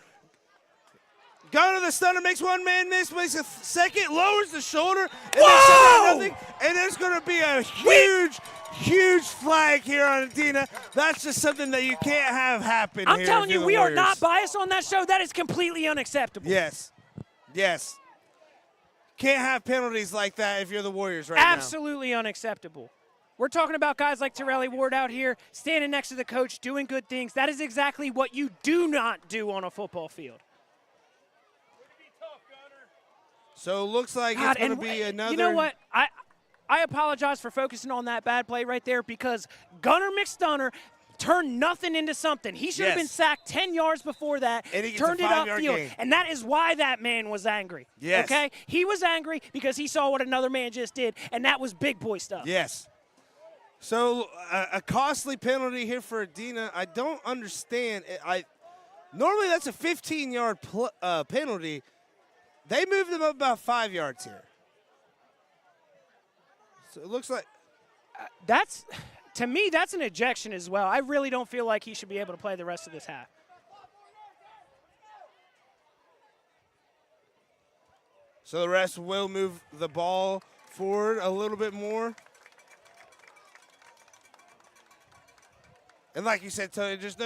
Gun to the stunner, makes one man miss, makes a second, lowers the shoulder, and nothing. And there's going to be a huge flag here on Adena. That's just something that you can't have happen I'm here. telling you, we Warriors. are not biased on that show. That is completely unacceptable. Yes. Can't have penalties like that if you're the Warriors right Absolutely unacceptable. We're talking about guys like Torelli Ward out here, standing next to the coach, doing good things. That is exactly what you do not do on a football field. So it looks like it's going to be another. You know what? I apologize for focusing on that bad play right there because Gunnar McStunner turned nothing into something. He should have been sacked 10 yards before that, and he turned it upfield. Gain. And that is why that man was angry. Yes. Okay? He was angry because he saw what another man just did, and that was big boy stuff. Yes. So a costly penalty here for Adena. I don't understand. Normally that's a 15-yard penalty. They moved them up about 5 yards here. So it looks like to me, that's an ejection as well. I really don't feel like he should be able to play the rest of this half. So the rest will move the ball forward a little bit more. And like you said, Tony, there's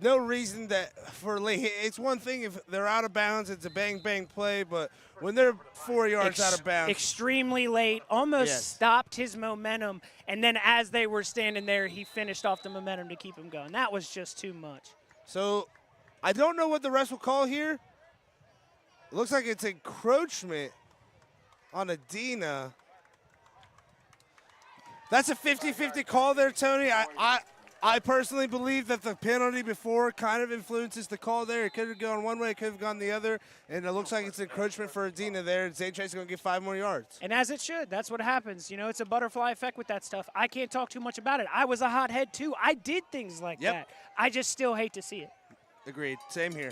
no reason that for late. It's one thing if they're out of bounds, it's a bang play, but when they're 4 yards out of bounds, extremely late, almost stopped his momentum, and then as they were standing there, he finished off the momentum to keep him going. That was just too much. So I don't know what the refs will call here. It looks like it's encroachment on Adena. That's a 50-50 call there, Tony. I personally believe that the penalty before kind of influences the call there. It could have gone one way, it could have gone the other, and it looks like it's encroachment for Adena there. Zane Trace is going to get 5 more yards. And as it should. That's what happens. You know, it's a butterfly effect with that stuff. I can't talk too much about it. I was a hothead too. I did things like that. I just still hate to see it. Agreed. Same here.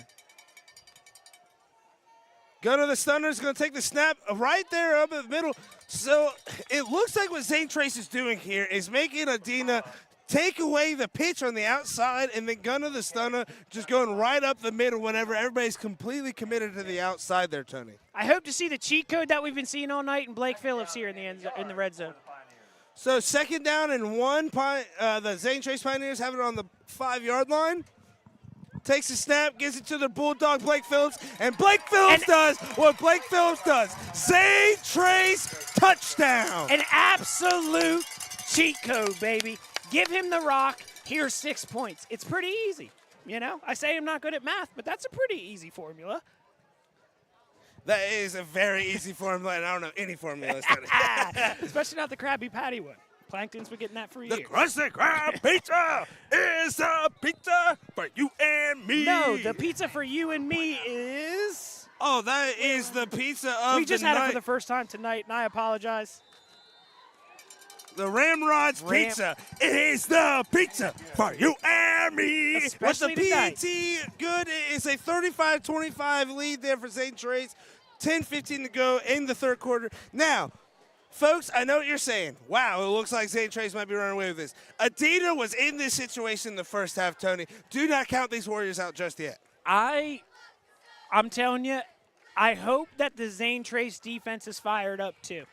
Gunnar the Stunner is going to take the snap right there up in the middle. So it looks like what Zane Trace is doing here is making Adena take away the pitch on the outside, and then Gunnar the Stunner just going right up the middle whenever everybody's completely committed to the outside there, Tony. I hope to see the cheat code that we've been seeing all night and Blake Phillips here in the red zone. So 2nd down and 1. The Zane Trace Pioneers have it on the 5-yard line. Takes the snap, gives it to the Bulldog, Blake Phillips, and Blake Phillips does what Blake Phillips does. Zane Trace touchdown. An absolute cheat code, baby. Give him the rock. Here's 6 points. It's pretty easy. You know, I say I'm not good at math, but that's a pretty easy formula. That is a very easy formula, and I don't know any formula. Especially not the Krabby Patty one. Plankton's been getting that for years. The Krusty Krab pizza is a pizza for you and me. No, the pizza for you and me is... Oh, that is the pizza of the night. We just had it for the first time tonight, and I apologize. The Ramrod's Pizza is the pizza for you and me. Especially with the tonight. PT good. It's a 35-25 lead there for Zane Trace. 10-15 to go in the 3rd quarter. Now, folks, I know what you're saying. Wow, it looks like Zane Trace might be running away with this. Adena was in this situation in the first half, Tony. Do not count these Warriors out just yet. I'm telling you, I hope that the Zane Trace defense is fired up too.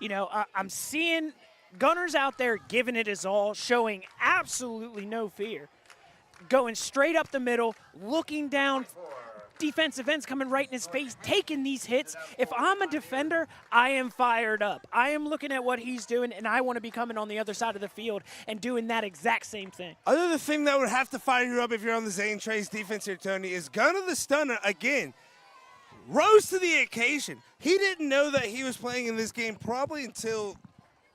You know, I'm seeing Gunnar's out there giving it his all, showing absolutely no fear. Going straight up the middle, looking down, defensive ends coming right in his face, taking these hits. If I'm a defender, I am fired up. I am looking at what he's doing, and I want to be coming on the other side of the field and doing that exact same thing. Other thing that would have to fire you up if you're on the Zane Trace defense here, Tony, is Gunnar the Stunner, again, rose to the occasion. He didn't know that he was playing in this game probably until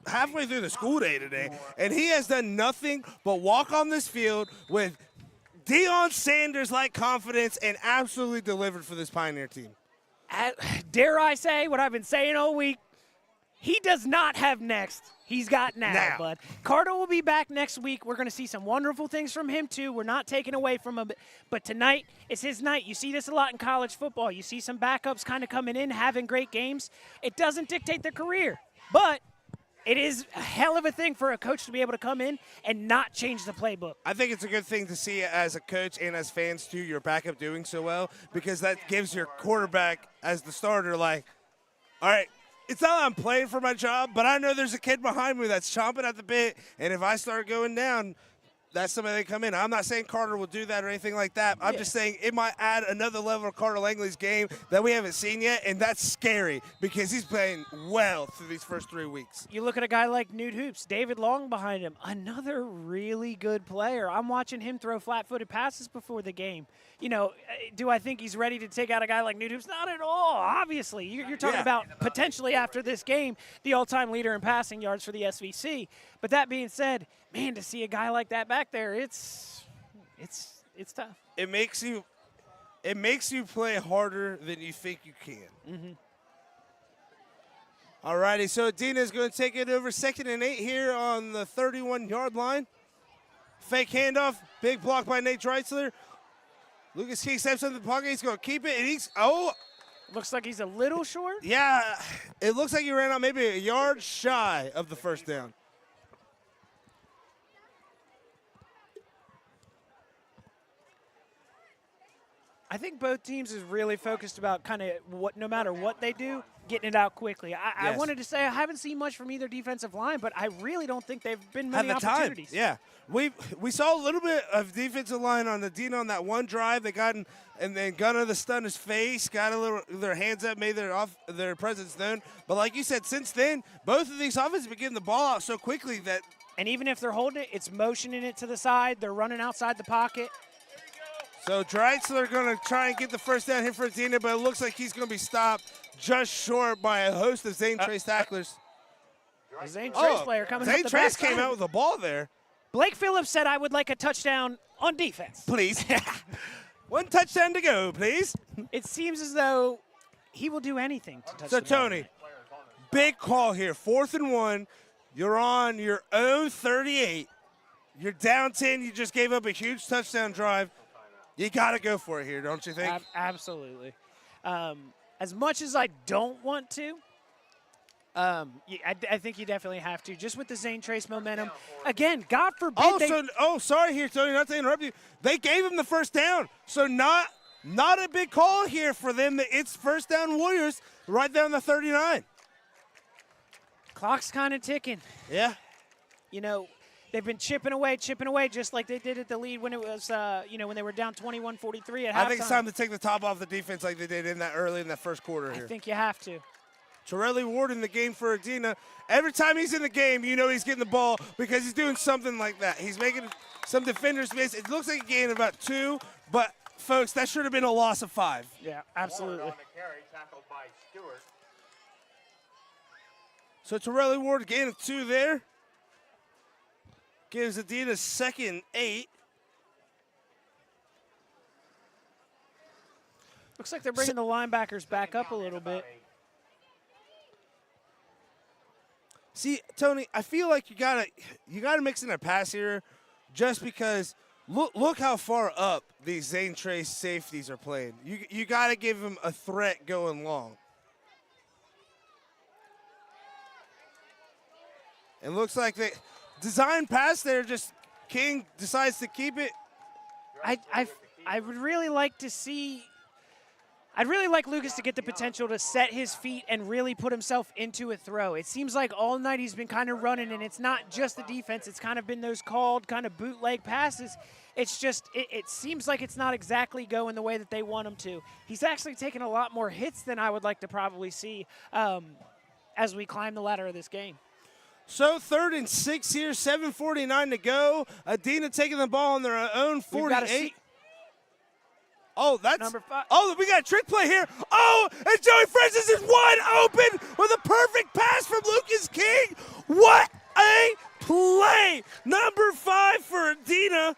halfway through the school day today, and he has done nothing but walk on this field with Deion Sanders-like confidence and absolutely delivered for this Pioneer team. Dare I say what I've been saying all week? He does not have next. He's got now, Now. bud. Carter will be back next week. We're going to see some wonderful things from him, too. We're not taking away from him. But tonight is his night. You see this a lot in college football. You see some backups kind of coming in, having great games. It doesn't dictate their career. But it is a hell of a thing for a coach to be able to come in and not change the playbook. I think it's a good thing to see as a coach and as fans, too, your backup doing so well, because that gives your quarterback as the starter, like, all right, it's not that I'm playing for my job, but I know there's a kid behind me that's chomping at the bit, and if I start going down, that's somebody that come in. I'm not saying Carter will do that or anything like that. I'm just saying it might add another level of Carter Langley's game that we haven't seen yet, and that's scary because he's playing well through these first 3 weeks. You look at a guy like Newt Hoops, David Long behind him, another really good player. I'm watching him throw flat-footed passes before the game. You know, do I think he's ready to take out a guy like Newt Hoops? Not at all, obviously. You're talking about potentially after this game, the all-time leader in passing yards for the SVC. But that being said, man, to see a guy like that back there, it's tough. It makes you play harder than you think you can. Mm-hmm. All righty, so Adena is going to take it over 2nd and 8 here on the 31-yard line. Fake handoff, big block by Nate Dreitzler. Lucas King steps into the pocket. He's going to keep it, and he's Looks like he's a little short. yeah. It looks like he ran out maybe a yard shy of the first down. I think both teams is really focused about kind of no matter what they do, getting it out quickly. I wanted to say I haven't seen much from either defensive line, but I really don't think they've been many opportunities. Yeah, we saw a little bit of defensive line on Adena on that one drive. They got in, and then Gunner the stun his face, got a little their hands up, made their presence known. But like you said, since then, both of these offenses been getting the ball out so quickly that. And even if they're holding it, it's motioning it to the side. They're running outside the pocket. So Dreitzler going to try and get the first down here for Adena, but it looks like he's going to be stopped just short by a host of Zane Trace tacklers. Zane Trace player coming Zane up the Trace backside. came out with the ball there. Blake Phillips said, I would like a touchdown on defense. Please. One touchdown to go, please. It seems as though he will do anything to touch So, the ball. Tony, big call here. 4th and 1. You're on your own 38. You're down 10. You just gave up a huge touchdown drive. You got to go for it here, don't you think? Absolutely. As much as I don't want to, I think you definitely have to, just with the Zane Trace momentum. Again, God forbid sorry here, Tony, not to interrupt you. They gave him the first down, so not a big call here for them. It's first down Warriors right there on the 39. Clock's kind of ticking. Yeah. You know, they've been chipping away, just like they did at the lead when it was, when they were down 21-43 at halftime. I think it's time to take the top off the defense like they did early in that first quarter here. I think you have to. Torelli Ward in the game for Adena. Every time he's in the game, you know he's getting the ball because he's doing something like that. He's making some defenders miss. It looks like he gained about 2, but, folks, that should have been a loss of 5. Yeah, absolutely. On the carry, tackled by Stewart. So Torelli Ward, gain of 2 there. Gives Adena 2nd and 8. Looks like they're bringing the linebackers back up a little bit. See, Tony, I feel like you gotta mix in a pass here, just because look how far up these Zane Trace safeties are playing. You gotta give them a threat going long. It looks like they design pass there. Just King decides to keep it. I would really like to see. I'd really like Lucas to get the potential to set his feet and really put himself into a throw. It seems like all night he's been kind of running, and it's not just the defense. It's kind of been those called kind of bootleg passes. It's just, it seems like it's not exactly going the way that they want him to. He's actually taken a lot more hits than I would like to probably see as we climb the ladder of this game. So 3rd and 6 here, 7:49 to go. Adena taking the ball on their own 48. Oh, that's number 5. Oh, we got a trick play here. Oh, and Joey Francis is wide open with a perfect pass from Lucas King. What a play! Number 5 for Adena.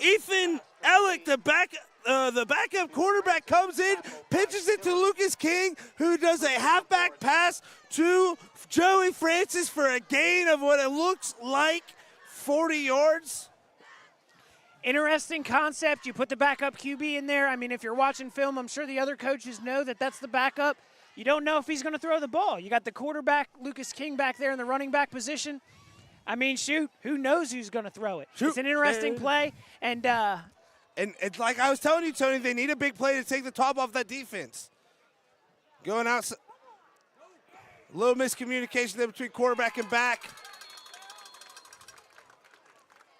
Ethan Ellick, the backup quarterback, comes in, pitches it to Lucas King, who does a halfback pass to Joey Francis for a gain of what it looks like 40 yards. Interesting concept. You put the backup QB in there. I mean, if you're watching film, I'm sure the other coaches know that that's the backup. You don't know if he's going to throw the ball. You got the quarterback, Lucas King, back there in the running back position. I mean, shoot, who knows who's going to throw it? Shoot. It's an interesting play. And it's like I was telling you, Tony, they need a big play to take the top off that defense. Going out, a little miscommunication there between quarterback and back.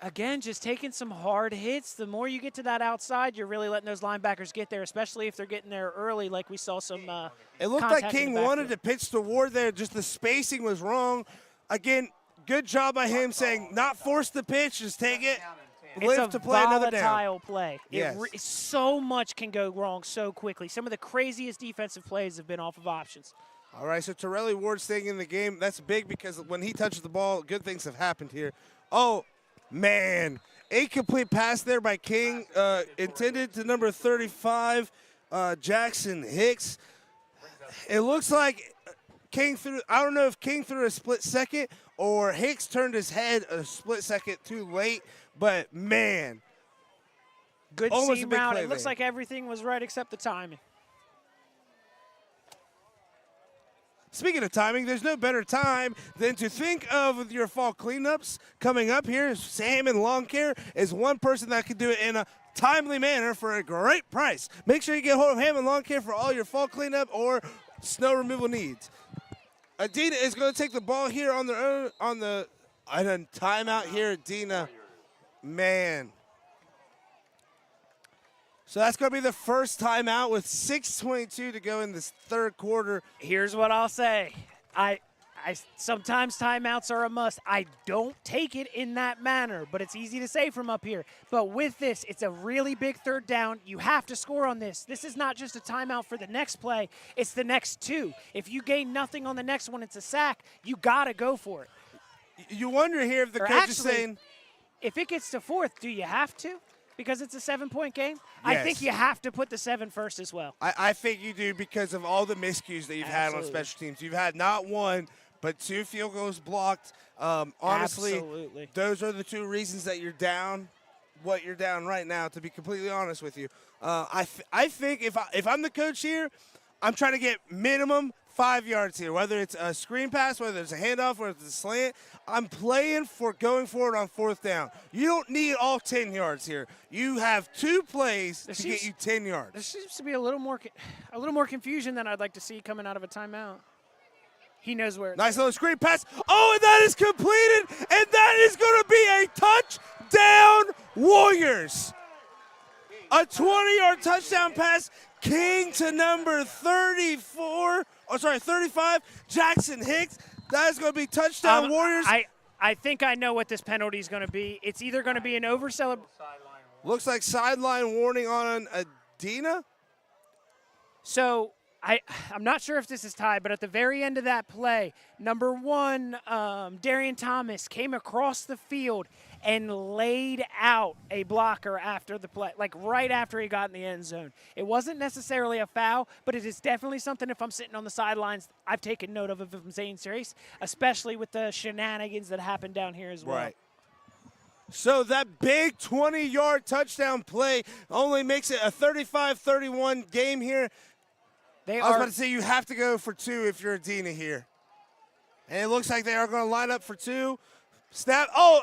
again, just taking some hard hits. The more you get to that outside, you're really letting those linebackers get there, especially if they're getting there early, like we saw some It looked like King wanted to pitch to Ward there. Just the spacing was wrong. Again, good job by him saying not force the pitch, just take it. It's a volatile play. Yes. So much can go wrong so quickly. Some of the craziest defensive plays have been off of options. All right, so Torelli Ward staying in the game. That's big because when he touches the ball, good things have happened here. Oh, man. Incomplete pass there by King, intended to number 35, Jackson Hicks. It looks like King threw, I don't know if King threw a split second or Hicks turned his head a split second too late, but man. Good almost seam a big route. play It looks there. like everything was right except the timing. Speaking of timing, there's no better time than to think of your fall cleanups coming up here. Sam in Lawn Care is one person that can do it in a timely manner for a great price. Make sure you get hold of Hammond Lawn Care for all your fall cleanup or snow removal needs. Adena is going to take the ball here on the timeout here. Adena, man. So that's going to be the first timeout with 6:22 to go in this third quarter. Here's what I'll say. I sometimes timeouts are a must. I don't take it in that manner, but it's easy to say from up here. But with this, it's a really big third down. You have to score on this. This is not just a timeout for the next play. It's the next two. If you gain nothing on the next one, it's a sack. You got to go for it. You wonder here if the Or coach is actually, saying, if it gets to fourth, do you have to? Because it's a 7-point game? I think Yes. you have to put the 7 first as well. I think you do because of all the miscues that you've had on Absolutely. special teams. You've had not one, but 2 field goals blocked. Honestly, Absolutely. those are the 2 reasons that you're down what you're down right now, to be completely honest with you. I think if I'm the coach here, I'm trying to get minimum 5 yards here, whether it's a screen pass, whether it's a handoff, whether it's a slant. I'm playing for going forward on 4th down. You don't need all 10 yards here. You have 2 plays to get you 10 yards. There seems to be a little more confusion than I'd like to see coming out of a timeout. He knows where. Nice little screen pass. Oh, and that is completed, and that is going to be a touchdown, Warriors. A 20-yard touchdown pass. King to number 35, Jackson Hicks. That is going to be touchdown, Warriors. I think I know what this penalty is going to be. It's either going to be an over-celebration. Looks like sideline warning on Adena. So I'm not sure if this is tied, but at the very end of that play, number 1, Darian Thomas came across the field and laid out a blocker after the play, like right after he got in the end zone. It wasn't necessarily a foul, but it is definitely something, if I'm sitting on the sidelines, I've taken note of from Zane's race, especially with the shenanigans that happened down here as well. Right. So that big 20-yard touchdown play only makes it a 35-31 game here. I was about to say you have to go for 2 if you're Adena here. And it looks like they are going to line up for 2. Snap. Oh,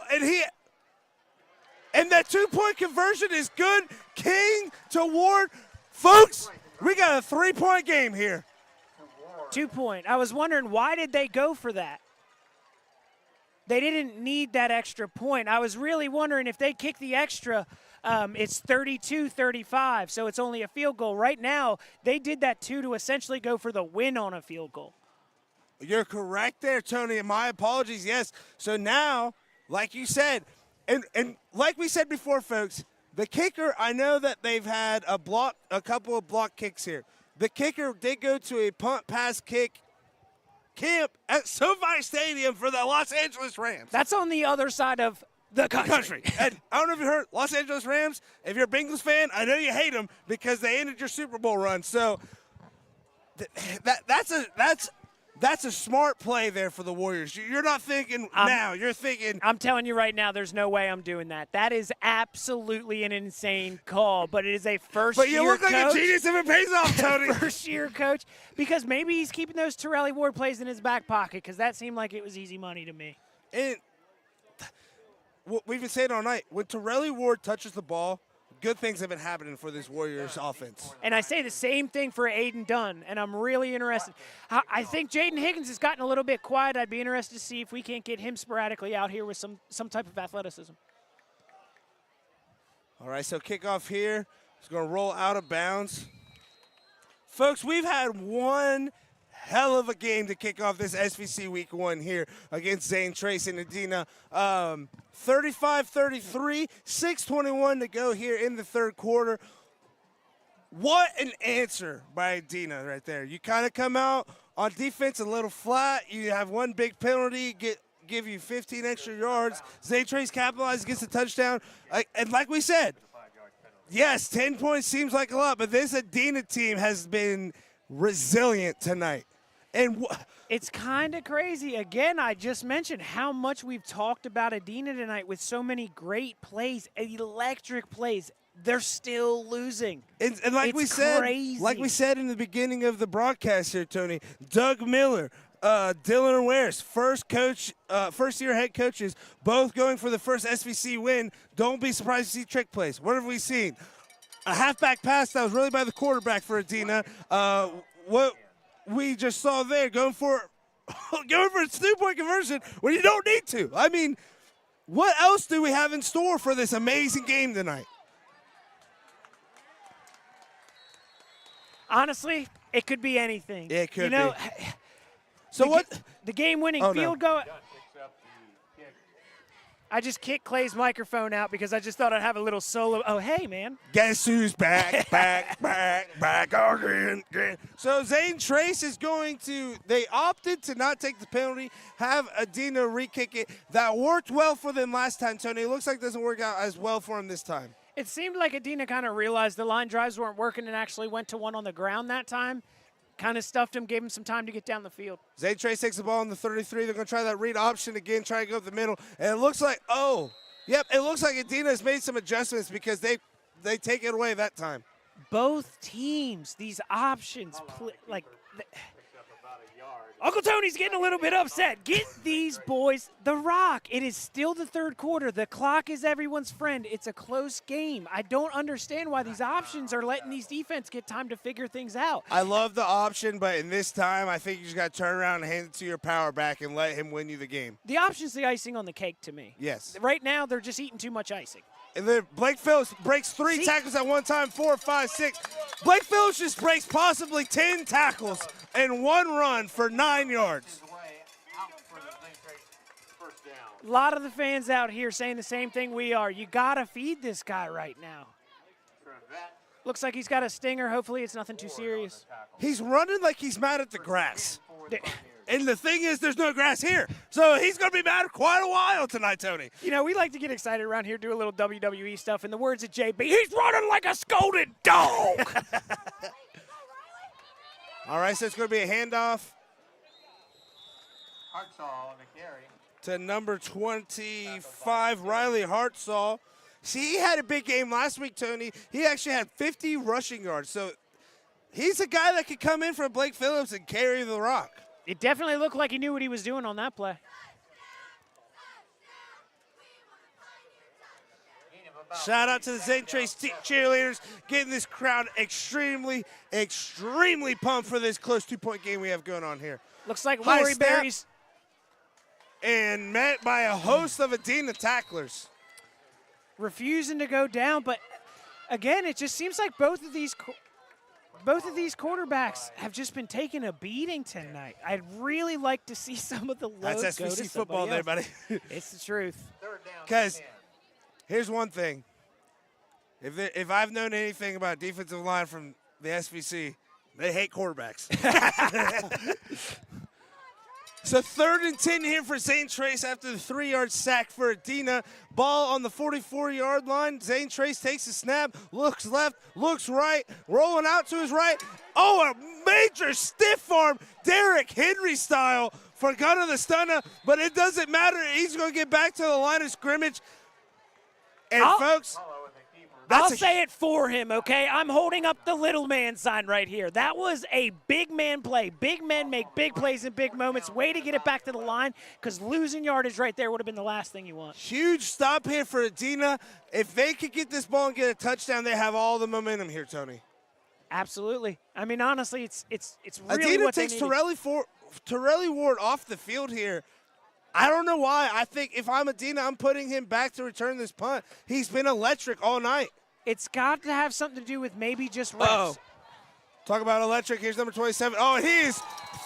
and that 2-point conversion is good. King to Ward. Folks, we got a 3-point game here. 2-point. I was wondering, why did they go for that? They didn't need that extra point. I was really wondering if they kick the extra, it's 32-35, so it's only a field goal. Right now, they did that 2 to essentially go for the win on a field goal. You're correct there, Tony, and my apologies, yes. So now, like you said, and like we said before, folks, the kicker, I know that they've had a couple of block kicks here. The kicker did go to a punt pass kick camp at SoFi Stadium for the Los Angeles Rams. That's on the other side of the country. And I don't know if you heard, Los Angeles Rams, if you're a Bengals fan, I know you hate them because they ended your Super Bowl run. So that's That's a smart play there for the Warriors. You're not thinking now. You're thinking. I'm telling you right now, there's no way I'm doing that. That is absolutely an insane call, but it is a first-year coach. But you look like a genius if it pays off, Tony. First-year coach, because maybe he's keeping those Torelli Ward plays in his back pocket, because that seemed like it was easy money to me. And we've been saying all night, when Torelli Ward touches the ball, good things have been happening for this Warriors offense. And I say the same thing for Aiden Dunn, and I'm really interested. I think Jaden Higgins has gotten a little bit quiet. I'd be interested to see if we can't get him sporadically out here with some type of athleticism. All right, so kickoff here. It's going to roll out of bounds. Folks, we've had one hell of a game to kick off this SVC Week 1 here against Zane, Trace, and Adena. 35-33, 6:21 to go here in the third quarter. What an answer by Adena right there. You kind of come out on defense a little flat. You have one big penalty, give you 15 extra yards. Zane Trace capitalizes, gets a touchdown. And like we said, yes, 10 points seems like a lot, but this Adena team has been resilient tonight. And it's kind of crazy. Again, I just mentioned how much we've talked about Adena tonight with so many great plays, electric plays. They're still losing. And like we said, crazy. Like we said in the beginning of the broadcast here, Tony, Doug Miller, Dylan Wares, first-year head coaches, both going for the first SVC win. Don't be surprised to see trick plays. What have we seen? A halfback pass that was really by the quarterback for Adena. What we just saw there, going for a 2-point conversion when you don't need to. I mean, what else do we have in store for this amazing game tonight? Honestly, it could be anything. It could be. So what? The game-winning field goal. I just kicked Clay's microphone out because I just thought I'd have a little solo. Oh, hey, man. Guess who's back again. So Zane Trace is going to, they opted to not take the penalty, have Adena re-kick it. That worked well for them last time, Tony. It looks like it doesn't work out as well for him this time. It seemed like Adena kind of realized the line drives weren't working and actually went to one on the ground that time. Kind of stuffed him, gave him some time to get down the field. Zane Trace takes the ball in the 33. They're going to try that read option again, try to go up the middle. And it looks like, it looks like Adena has made some adjustments because they take it away that time. Both teams, these options, Uncle Tony's getting a little bit upset. Get these boys the rock. It is still the third quarter. The clock is everyone's friend. It's a close game. I don't understand why these options are letting these defense get time to figure things out. I love the option, but in this time, I think you just got to turn around and hand it to your power back and let him win you the game. The option's the icing on the cake to me. Yes. Right now, they're just eating too much icing. And then Blake Phillips breaks 3 tackles at one time, 4, 5, 6. Blake Phillips just breaks possibly 10 tackles and 1 run for 9 yards. A lot of the fans out here saying the same thing we are. You got to feed this guy right now. Looks like he's got a stinger. Hopefully it's nothing too serious. He's running like he's mad at the grass. And the thing is, there's no grass here. So he's going to be mad quite a while tonight, Tony. You know, we like to get excited around here, do a little WWE stuff. In the words of JB, he's running like a scolded dog. All right, so it's going to be a handoff Hartzall on the carry. to number 25, Riley Hartzall. See, he had a big game last week, Tony. He actually had 50 rushing yards. So he's a guy that could come in for Blake Phillips and carry the rock. It definitely looked like he knew what he was doing on that play. Shout out to the Zane Trace cheerleaders, getting this crowd extremely, extremely pumped for this close 2-point game we have going on here. Looks like High Lori snap, Berry's. And met by a host of Adena tacklers. Refusing to go down, but again, it just seems like both of these quarterbacks have just been taking a beating tonight. I'd really like to see some of the load That's go to SVC football somebody there, else. buddy. It's the truth. Because here's one thing. If I've known anything about defensive line from the SVC, they hate quarterbacks. So 3rd and 10 here for Zane Trace after the 3-yard sack for Adena. Ball on the 44-yard line. Zane Trace takes a snap, looks left, looks right, rolling out to his right. Oh, a major stiff arm, Derrick Henry style for Gunner the Stunner, but it doesn't matter. He's going to get back to the line of scrimmage. And, folks, I'll say it for him, okay? I'm holding up the little man sign right here. That was a big man play. Big men make big plays in big moments. Way to get it back to the line, because losing yardage right there would have been the last thing you want. huge stop here for Adena. If they could get this ball and get a touchdown, they have all the momentum here, Tony. Absolutely. I mean, honestly, it's really Adena what takes they needed. Torelli Ward off the field here. I don't know why. I think if I'm Adena, I'm putting him back to return this punt. He's been electric all night. It's got to have something to do with maybe just reps. Uh-oh. Talk about electric. Here's number 27. Oh, and he's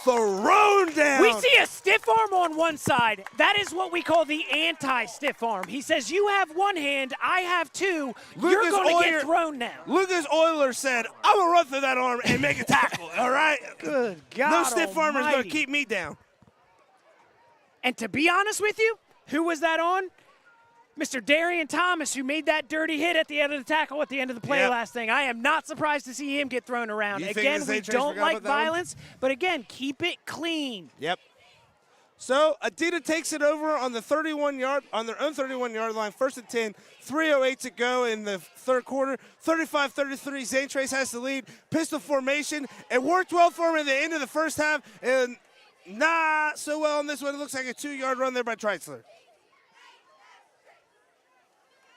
thrown down. We see a stiff arm on one side. That is what we call the anti-stiff arm. He says, you have one hand, I have two. You're going to get thrown now. Lucas Euler said, I'm going to run through that arm and make a tackle, all right? Good God No stiff arm is going almighty. to keep me down. And to be honest with you, who was that on? Mr. Darian Thomas, who made that dirty hit at the end of the tackle at the end of the play last thing. I am not surprised to see him get thrown around. Again, we don't like violence, but again, keep it clean. Yep. So Adena takes it over on their own 31-yard line, 1st and 10, 3:08 to go in the third quarter. 35-33, Zane Trace has the lead. Pistol formation. It worked well for him at the end of the first half, and not so well on this one. It looks like a 2-yard run there by Treitzler.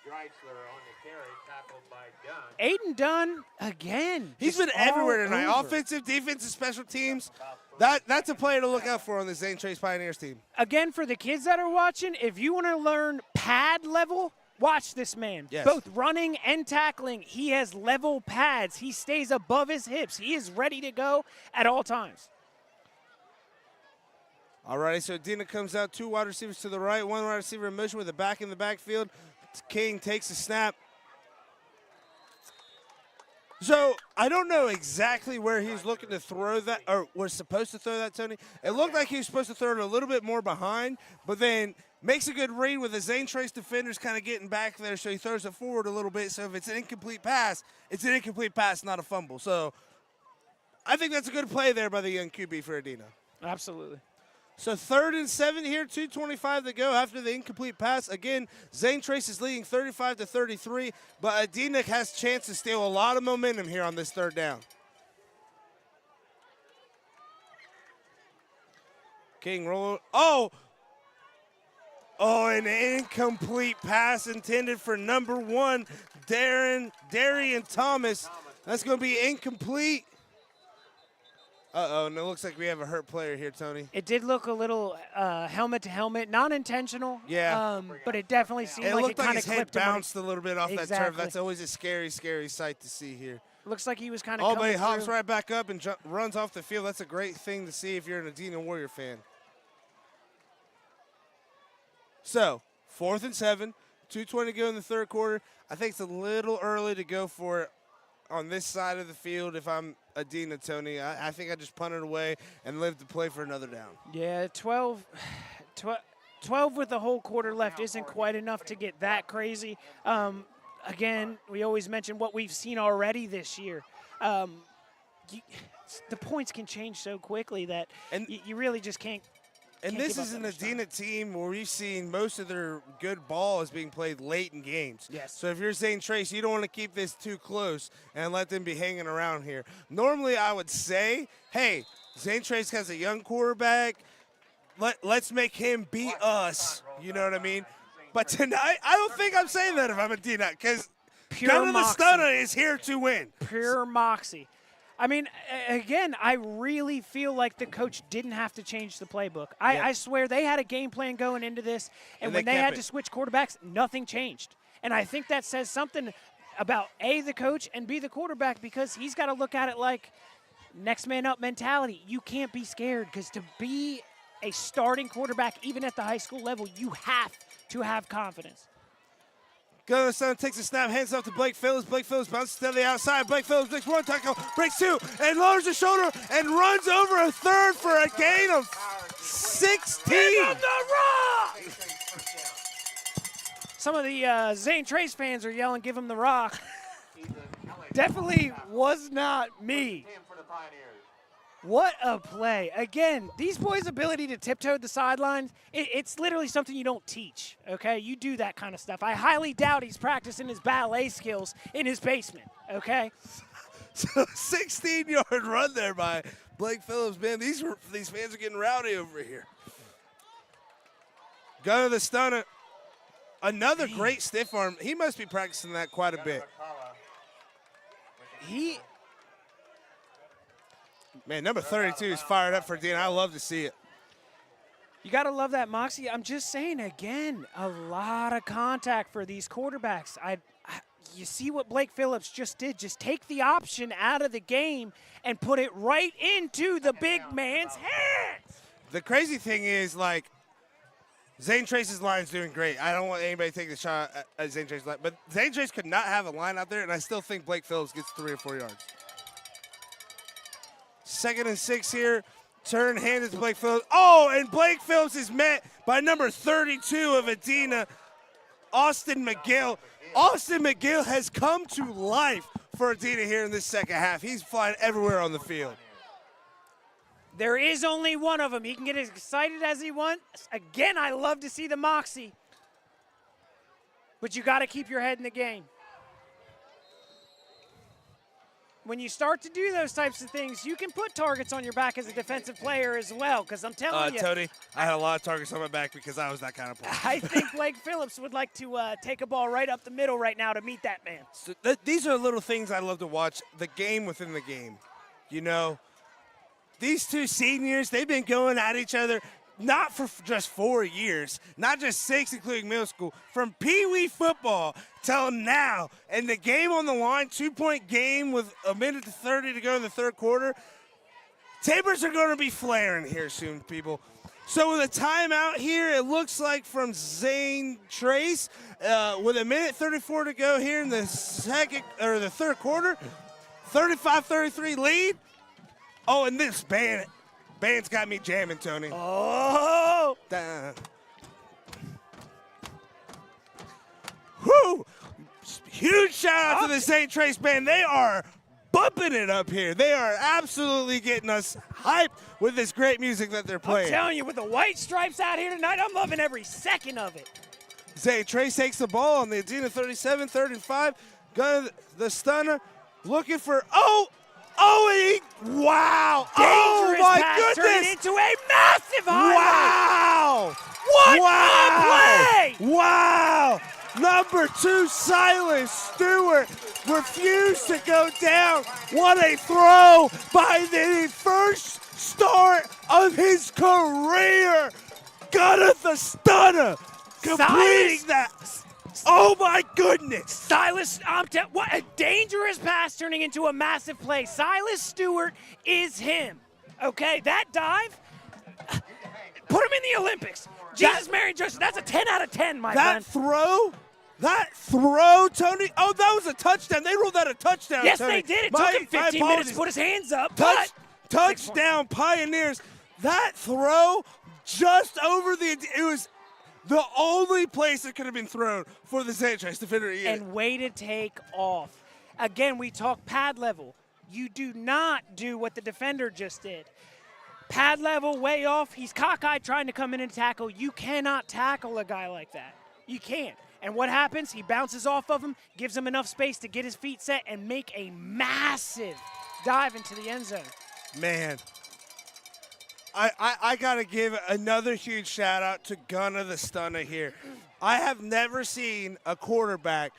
Dreitzler on the carry, tackled by Dunn. Aiden Dunn, again. He's just been everywhere all tonight. over. Offensive, defensive, special teams. That's a player to look out for on the Zane Trace Pioneers team. Again, for the kids that are watching, if you want to learn pad level, watch this man. Yes. Both running and tackling, he has level pads. He stays above his hips. He is ready to go at all times. All right, so Adena comes out, 2 wide receivers to the right, 1 wide receiver in motion with a back in the backfield. King takes a snap. So I don't know exactly where he's looking to throw that, or was supposed to throw that, Tony. It looked like he was supposed to throw it a little bit more behind, but then makes a good read with the Zane Trace defenders kind of getting back there, so he throws it forward a little bit. So if it's an incomplete pass, it's an incomplete pass, not a fumble. So I think that's a good play there by the young QB for Adena. Absolutely. So 3rd and 7 here, 2:25 to go after the incomplete pass. Again, Zane Trace is leading 35-33, but Adena has a chance to steal a lot of momentum here on this 3rd down. King roll. Oh, an incomplete pass intended for number 1, Darian Thomas. That's going to be incomplete. Uh-oh, and it looks like we have a hurt player here, Tony. It did look a little helmet to helmet, not intentional. Yeah. But it definitely seemed like looked it kind his of head clipped him. bounced a little bit off that turf. Exactly. That's always a scary, scary sight to see here. Looks like he was kind of Oh, but coming he hops through. right back up and runs off the field. That's a great thing to see if you're an Adena Warrior fan. So, 4th and 7, 2:20 to go in the 3rd quarter. I think it's a little early to go for it on this side of the field if I'm Adena, Tony. I think I just punt it away and live to play for another down. Yeah, 12 with the whole quarter left isn't quite enough to get that crazy. Again, we always mention what we've seen already this year. The points can change so quickly that you really just can't. And this is an Adena team where we've seen most of their good ball is being played late in games. Yes. So if you're Zane Trace, you don't want to keep this too close and let them be hanging around here. Normally I would say, hey, Zane Trace has a young quarterback. Let's make him beat us. You know what I mean? But tonight, I don't think I'm saying that if I'm Adena, because Gunner the Stunner is here to win. Pure moxie. I mean, again, I really feel like the coach didn't have to change the playbook. I swear they had a game plan going into this, and when they had to switch quarterbacks, nothing changed. And I think that says something about, A, the coach, and B, the quarterback, because he's got to look at it like next man up mentality. You can't be scared, because to be a starting quarterback, even at the high school level, you have to have confidence. Gunner the Stunner takes a snap, hands off to Blake Phillips. Blake Phillips bounces to the outside. Blake Phillips makes 1 tackle, breaks 2, and lowers the shoulder and runs over a 3rd for a gain of 16. Some of the Zane Trace fans are yelling, give him the rock. Definitely was not me. Pioneers. What a play. Again, these boys' ability to tiptoe the sidelines, it's literally something you don't teach, okay? You do that kind of stuff. I highly doubt he's practicing his ballet skills in his basement, okay? So 16-yard run there by Blake Phillips. Man, these fans are getting rowdy over here. Go to the stunner. Another great stiff arm. He must be practicing that quite a bit. Man, number 32 is fired up for Adena. I love to see it. You got to love that moxie. I'm just saying, again, a lot of contact for these quarterbacks. You see what Blake Phillips just did. Just take the option out of the game and put it right into the big man's hands. The crazy thing is, like, Zane Trace's line's doing great. I don't want anybody to take the shot at Zane Trace's line. But Zane Trace could not have a line out there, and I still think Blake Phillips gets 3 or 4 yards. 2nd and 6 here. Turn handed to Blake Phillips. Oh, and Blake Phillips is met by number 32 of Adena, Austin McGill. Austin McGill has come to life for Adena here in this second half. He's flying everywhere on the field. There is only one of them. He can get as excited as he wants. Again, I love to see the moxie. But you got to keep your head in the game. When you start to do those types of things, you can put targets on your back as a defensive player as well, because I'm telling you. Tony, I had a lot of targets on my back because I was that kind of player. I think Blake Phillips would like to take a ball right up the middle right now to meet that man. So these are little things I love to watch, the game within the game. You know, these two seniors, they've been going at each other not for just 4 years, not just 6, including middle school, from Pee Wee football till now. And the game on the line, 2-point game with 1:30 to go in the third quarter. Sabres are going to be flaring here soon, people. So with a timeout here, it looks like from Zane Trace, with 1:34 to go here in the third quarter, 35-33 lead. Oh, and this band's got me jamming, Tony. Oh! Whoo! Huge shout out to the St. Trace band. They are bumping it up here. They are absolutely getting us hyped with this great music that they're playing. I'm telling you, with the white stripes out here tonight, I'm loving every second of it. St. Trace takes the ball on the Adena 37, 3rd and 5. Gun the stunner, looking for, wow. Dangerous my pass goodness. turned into a massive highlight. Wow. What a play. Wow. Number 2, Silas Stewart refused to go down. What a throw by the first start of his career. Gunneth the stunner completing that. Oh, my goodness. Silas, what a dangerous pass turning into a massive play. Silas Stewart is him. Okay, that dive, put him in the Olympics. Jesus, Mary, and Joseph, that's a 10 out of 10, my friend. That throw, Tony. Oh, that was a touchdown. They ruled that a touchdown, Yes, Tony. they did. It took him 15 minutes to put his hands up. Touchdown, Pioneers. That throw just over it was the only place that could have been thrown for the St. Trace defender. And way to take off. Again, we talk pad level. You do not do what the defender just did. Pad level, way off. He's cockeyed trying to come in and tackle. You cannot tackle a guy like that. You can't. And what happens? He bounces off of him, gives him enough space to get his feet set and make a massive dive into the end zone. Man, I got to give another huge shout out to Gunna the Stunner here. I have never seen a quarterback.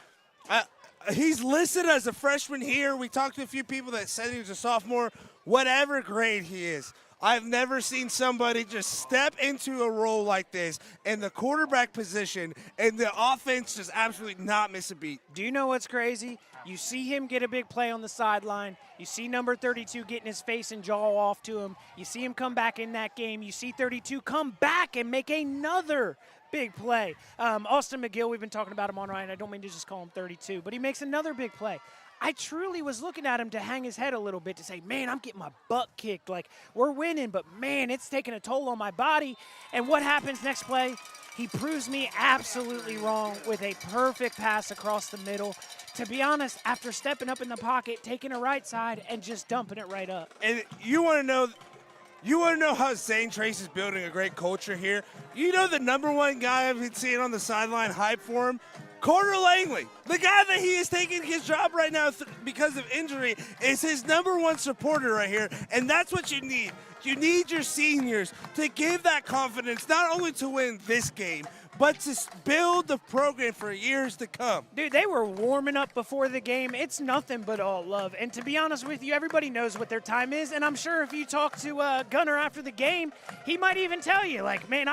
He's listed as a freshman here. We talked to a few people that said he was a sophomore. Whatever grade he is, I've never seen somebody just step into a role like this in the quarterback position and the offense just absolutely not miss a beat. Do you know what's crazy? You see him get a big play on the sideline. You see number 32 getting his face and jaw off to him. You see him come back in that game. You see 32 come back and make another big play. Austin McGill, we've been talking about him on Ryan. I don't mean to just call him 32, but he makes another big play. I truly was looking at him to hang his head a little bit to say, man, I'm getting my butt kicked. Like, we're winning, but, man, it's taking a toll on my body. And what happens next play? He proves me absolutely wrong with a perfect pass across the middle. To be honest, after stepping up in the pocket, taking a right side, and just dumping it right up. And you want to know how Zane Trace is building a great culture here? You know the number one guy I've been seeing on the sideline hype for him? Carter Langley, the guy that he is taking his job right now because of injury, is his number one supporter right here, and that's what you need. You need your seniors to give that confidence, not only to win this game, but to build the program for years to come. Dude, they were warming up before the game. It's nothing but all love. And to be honest with you, everybody knows what their time is, and I'm sure if you talk to Gunner after the game, he might even tell you, like, man,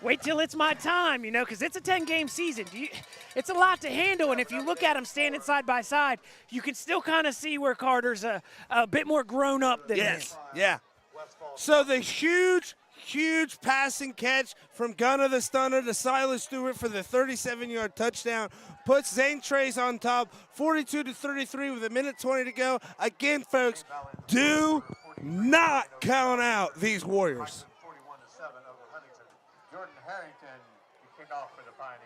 wait till it's my time, you know, because it's a 10-game season. It's a lot to handle, and if you look at them standing side by side, you can still kind of see where Carter's a bit more grown up than him. Yeah. So the huge passing catch from Gunner the Stunner to Silas Stewart for the 37-yard touchdown puts Zane Trace on top, 42-33 with 1:20 to go. Again, folks, do not count out these Warriors. 41-7 over Huntington. Jordan Harrington to kick off for the Pioneers.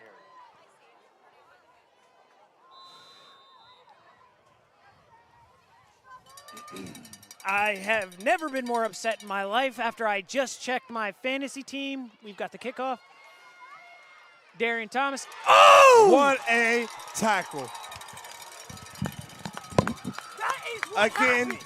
I have never been more upset in my life after I just checked my fantasy team. We've got the kickoff. Darian Thomas. Oh! What a tackle. That is what happened.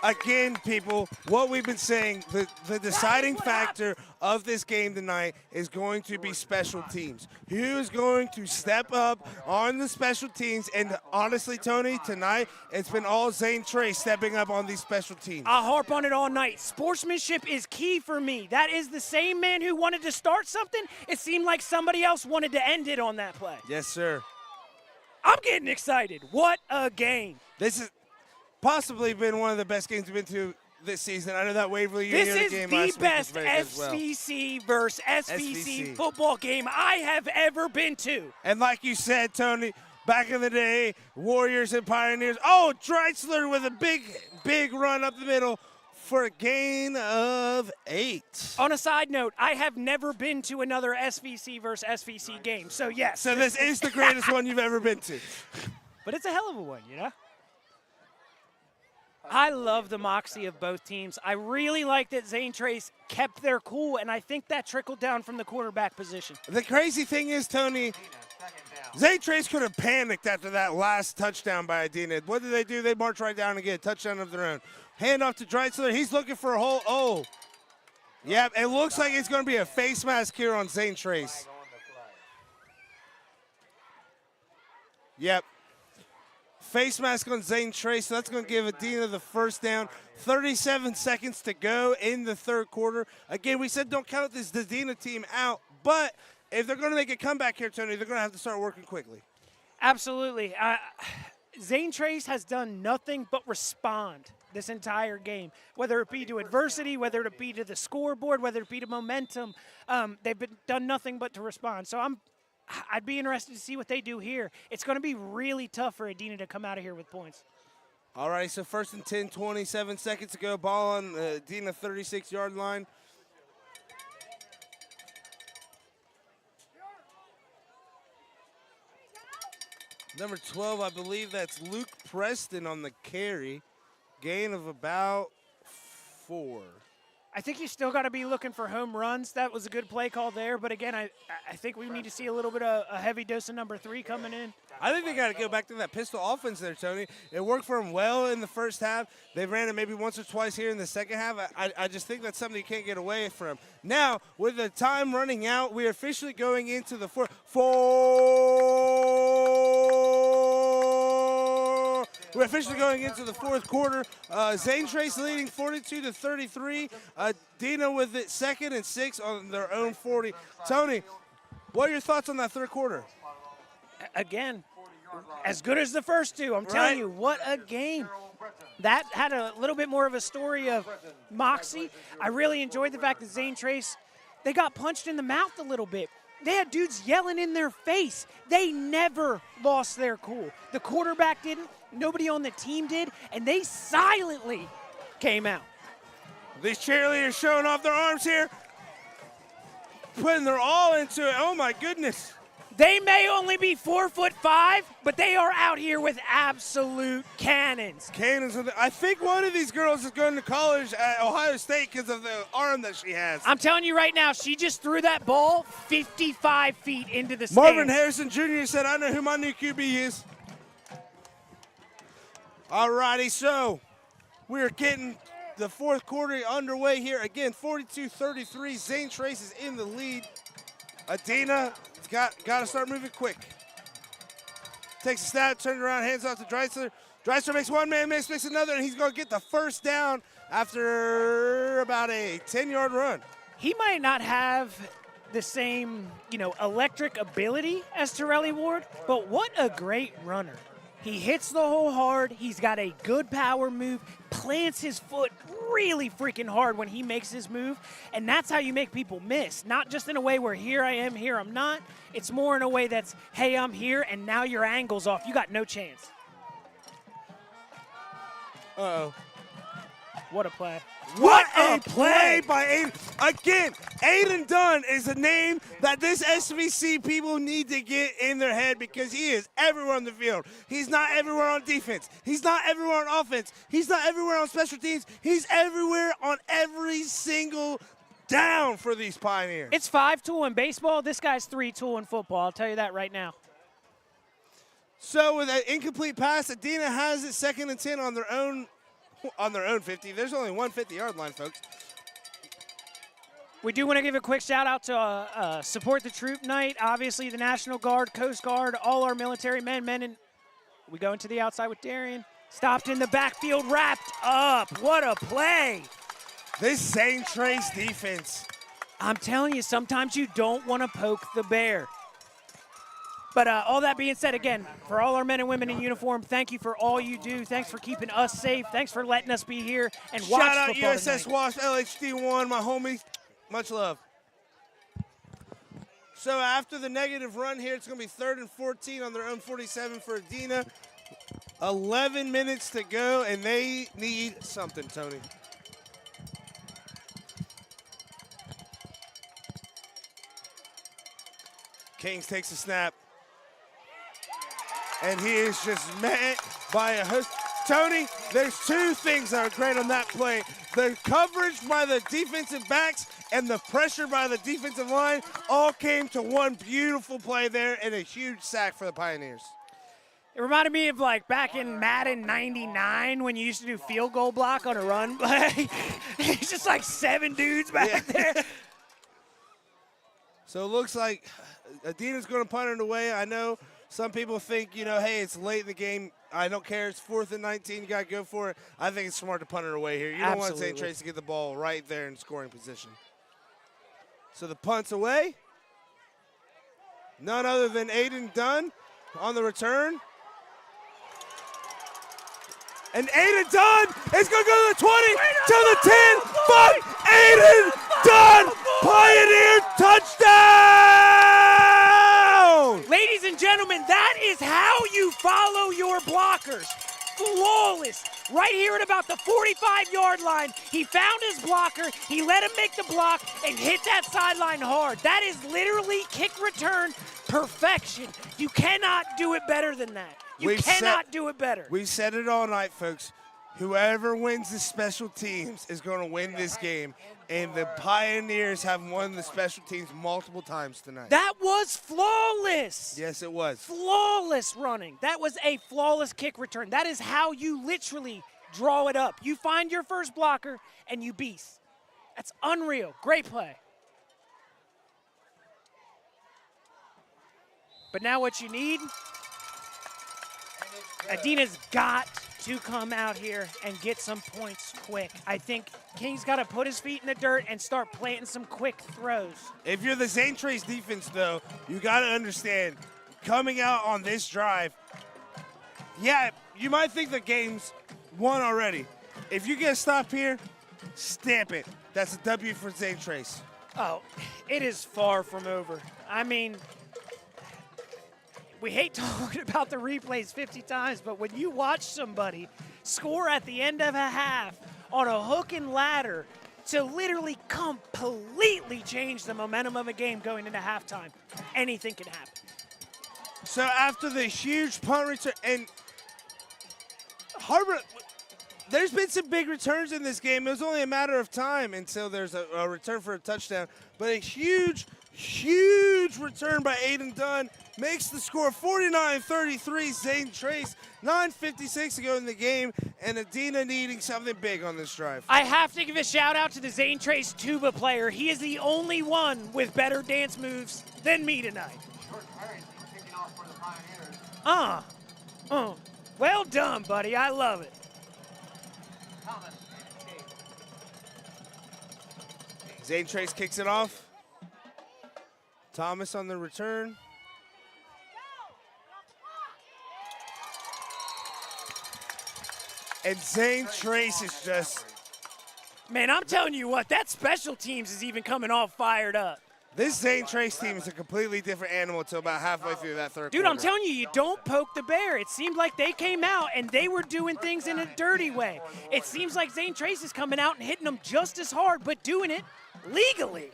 Again, people, what we've been saying, the deciding factor of this game tonight is going to be special teams. Who is going to step up on the special teams? And honestly, Tony, tonight, it's been all Zane Trace stepping up on these special teams. I'll harp on it all night. Sportsmanship is key for me. That is the same man who wanted to start something. It seemed like somebody else wanted to end it on that play. Yes, sir. I'm getting excited. What a game. This is possibly been one of the best games we've been to this season. I know that Waverly Union This is game the last best week was very good as well. SVC versus SVC SVC football game I have ever been to. And like you said, Tony, back in the day, Warriors and Pioneers. Oh, Dreitzler with a big run up the middle for a gain of 8. On a side note, I have never been to another SVC versus SVC game. So, yes. So this is the greatest one you've ever been to. But it's a hell of a one, you know? I love the moxie of both teams. I really like that Zane Trace kept their cool, and I think that trickled down from the quarterback position. The crazy thing is, Tony, Zane Trace could have panicked after that last touchdown by Adena. What did they do? They marched right down and get a touchdown of their own. Hand off to Dreitzler. He's looking for a hole. Oh. Yep, it looks like it's going to be a face mask here on Zane Trace. Yep. Face mask on Zane Trace, so that's going to give Adena the first down. 37 seconds to go in the third quarter. Again, we said don't count this Adena team out, but if they're going to make a comeback here, Tony, they're going to have to start working quickly. Absolutely. Zane Trace has done nothing but respond this entire game, whether it be to adversity, whether it be to the scoreboard, whether it be to momentum. They've done nothing but to respond. So I'd be interested to see what they do here. It's going to be really tough for Adena to come out of here with points. All right, so 1st and 10, 27 seconds to go. Ball on Adena 36-yard line. Number 12, I believe that's Luke Preston on the carry. Gain of about 4. I think you still got to be looking for home runs. That was a good play call there. But, again, I think we need to see a little bit of a heavy dose of number 3 coming in. I think they got to go back to that pistol offense there, Tony. It worked for them well in the first half. They ran it maybe once or twice here in the second half. I just think that's something you can't get away from. Now, with the time running out, we are officially going into the We're officially going into the fourth quarter. Zane Trace leading 42-33. Adena with it 2nd and 6 on their own 40. Tony, what are your thoughts on that third quarter? Again, as good as the first two. I'm telling you, what a game. That had a little bit more of a story of moxie. I really enjoyed the fact that Zane Trace, they got punched in the mouth a little bit. They had dudes yelling in their face. They never lost their cool. The quarterback didn't. Nobody on the team did. And they silently came out. These cheerleaders showing off their arms here. putting their all into it. Oh, my goodness. They may only be 4'5", but they are out here with absolute cannons. Cannons. I think one of these girls is going to college at Ohio State because of the arm that she has. I'm telling you right now, she just threw that ball 55 feet into the stands. Marvin Harrison Jr. said, I know who my new QB is. All righty, so we're getting the fourth quarter underway here. Again, 42-33. Zane Trace is in the lead. Adena got to start moving quick. Takes a snap, turns around, hands off to Dreisler. Dreisler makes one man miss, makes another, and he's going to get the first down after about a 10-yard run. He might not have the same, electric ability as Torelli Ward, but what a great runner. He hits the hole hard. He's got a good power move, plants his foot really freaking hard when he makes his move, and that's how you make people miss. Not just in a way where here I am, here I'm not. It's more in a way that's, hey, I'm here, and now your angle's off. You got no chance. Uh-oh. What a play. What a play by Aiden. Again, Aiden Dunn is a name that this SVC people need to get in their head because he is everywhere on the field. He's not everywhere on defense. He's not everywhere on offense. He's not everywhere on special teams. He's everywhere on every single down for these Pioneers. It's 5-tool in baseball. This guy's 3-tool in football. I'll tell you that right now. So with an incomplete pass, Adena has it 2nd and 10 on their own 50. There's only one 50-yard line, folks. We do want to give a quick shout-out to Support the Troop Night. Obviously, the National Guard, Coast Guard, all our military men, and we go into the outside with Darian. Stopped in the backfield, wrapped up. What a play. This Zane Trace defense. I'm telling you, sometimes you don't want to poke the bear. But all that being said, again, for all our men and women in uniform, thank you for all you do. Thanks for keeping us safe. Thanks for letting us be here and watch Shout out football USS tonight. Wasp, LHD1, my homies. Much love. So after the negative run here, it's going to be 3rd and 14 on their own 47 for Adena. 11 minutes to go, and they need something, Tony. Kings takes a snap. And he is just met by a host. Tony, there's two things that are great on that play. The coverage by the defensive backs and the pressure by the defensive line all came to one beautiful play there and a huge sack for the Pioneers. It reminded me of like back in Madden 99 when you used to do field goal block on a run play. It's just like 7 dudes back there. So it looks like Adena's going to punt it away. I know some people think, hey, it's late in the game. I don't care. It's 4th and 19. You got to go for it. I think it's smart to punt it away here. You don't want Zane Trace to get the ball right there in scoring position. So the punt's away. None other than Aiden Dunn on the return. And Aiden Dunn is going to go to the 20, to the 10, 5. Aiden Dunn, Pioneer touchdown! Ladies and gentlemen, that is how you follow your blockers. Flawless. Right here at about the 45-yard line, he found his blocker, he let him make the block, and hit that sideline hard. That is literally kick return perfection. You cannot do it better than that. You cannot do it better. We've said it all night, folks. Whoever wins the special teams is going to win this game. And the Pioneers have won the special teams multiple times tonight. That was flawless. Yes, it was. Flawless running. That was a flawless kick return. That is how you literally draw it up. You find your first blocker and you beast. That's unreal. Great play. But now what you need, Adena's got to come out here and get some points quick. I think King's got to put his feet in the dirt and start planting some quick throws. If you're the Zane Trace defense, though, you got to understand, coming out on this drive, yeah, you might think the game's won already. If you get a stop here, stamp it. That's a W for Zane Trace. Oh, it is far from over. I mean, we hate talking about the replays 50 times, but when you watch somebody score at the end of a half on a hook and ladder to literally completely change the momentum of a game going into halftime. Anything can happen. So after the huge punt return, and Harbor, there's been some big returns in this game. It was only a matter of time until there's a return for a touchdown. But a huge, huge return by Aiden Dunn makes the score 49-33. Zane Trace, 9:56 to go in the game, and Adena needing something big on this drive. I have to give a shout out to the Zane Trace tuba player. He is the only one with better dance moves than me tonight. George Perry's kicking off for the Pioneers. Well done, buddy. I love it. Thomas. Zane Trace kicks it off. Thomas on the return. And Zane Trace is just, Man, I'm telling you what, that special teams is even coming all fired up. this Zane Trace team is a completely different animal until about halfway through that third Dude, quarter. I'm telling you, you don't poke the bear. It seemed like they came out and they were doing things in a dirty way. It seems like Zane Trace is coming out and hitting them just as hard, but doing it legally.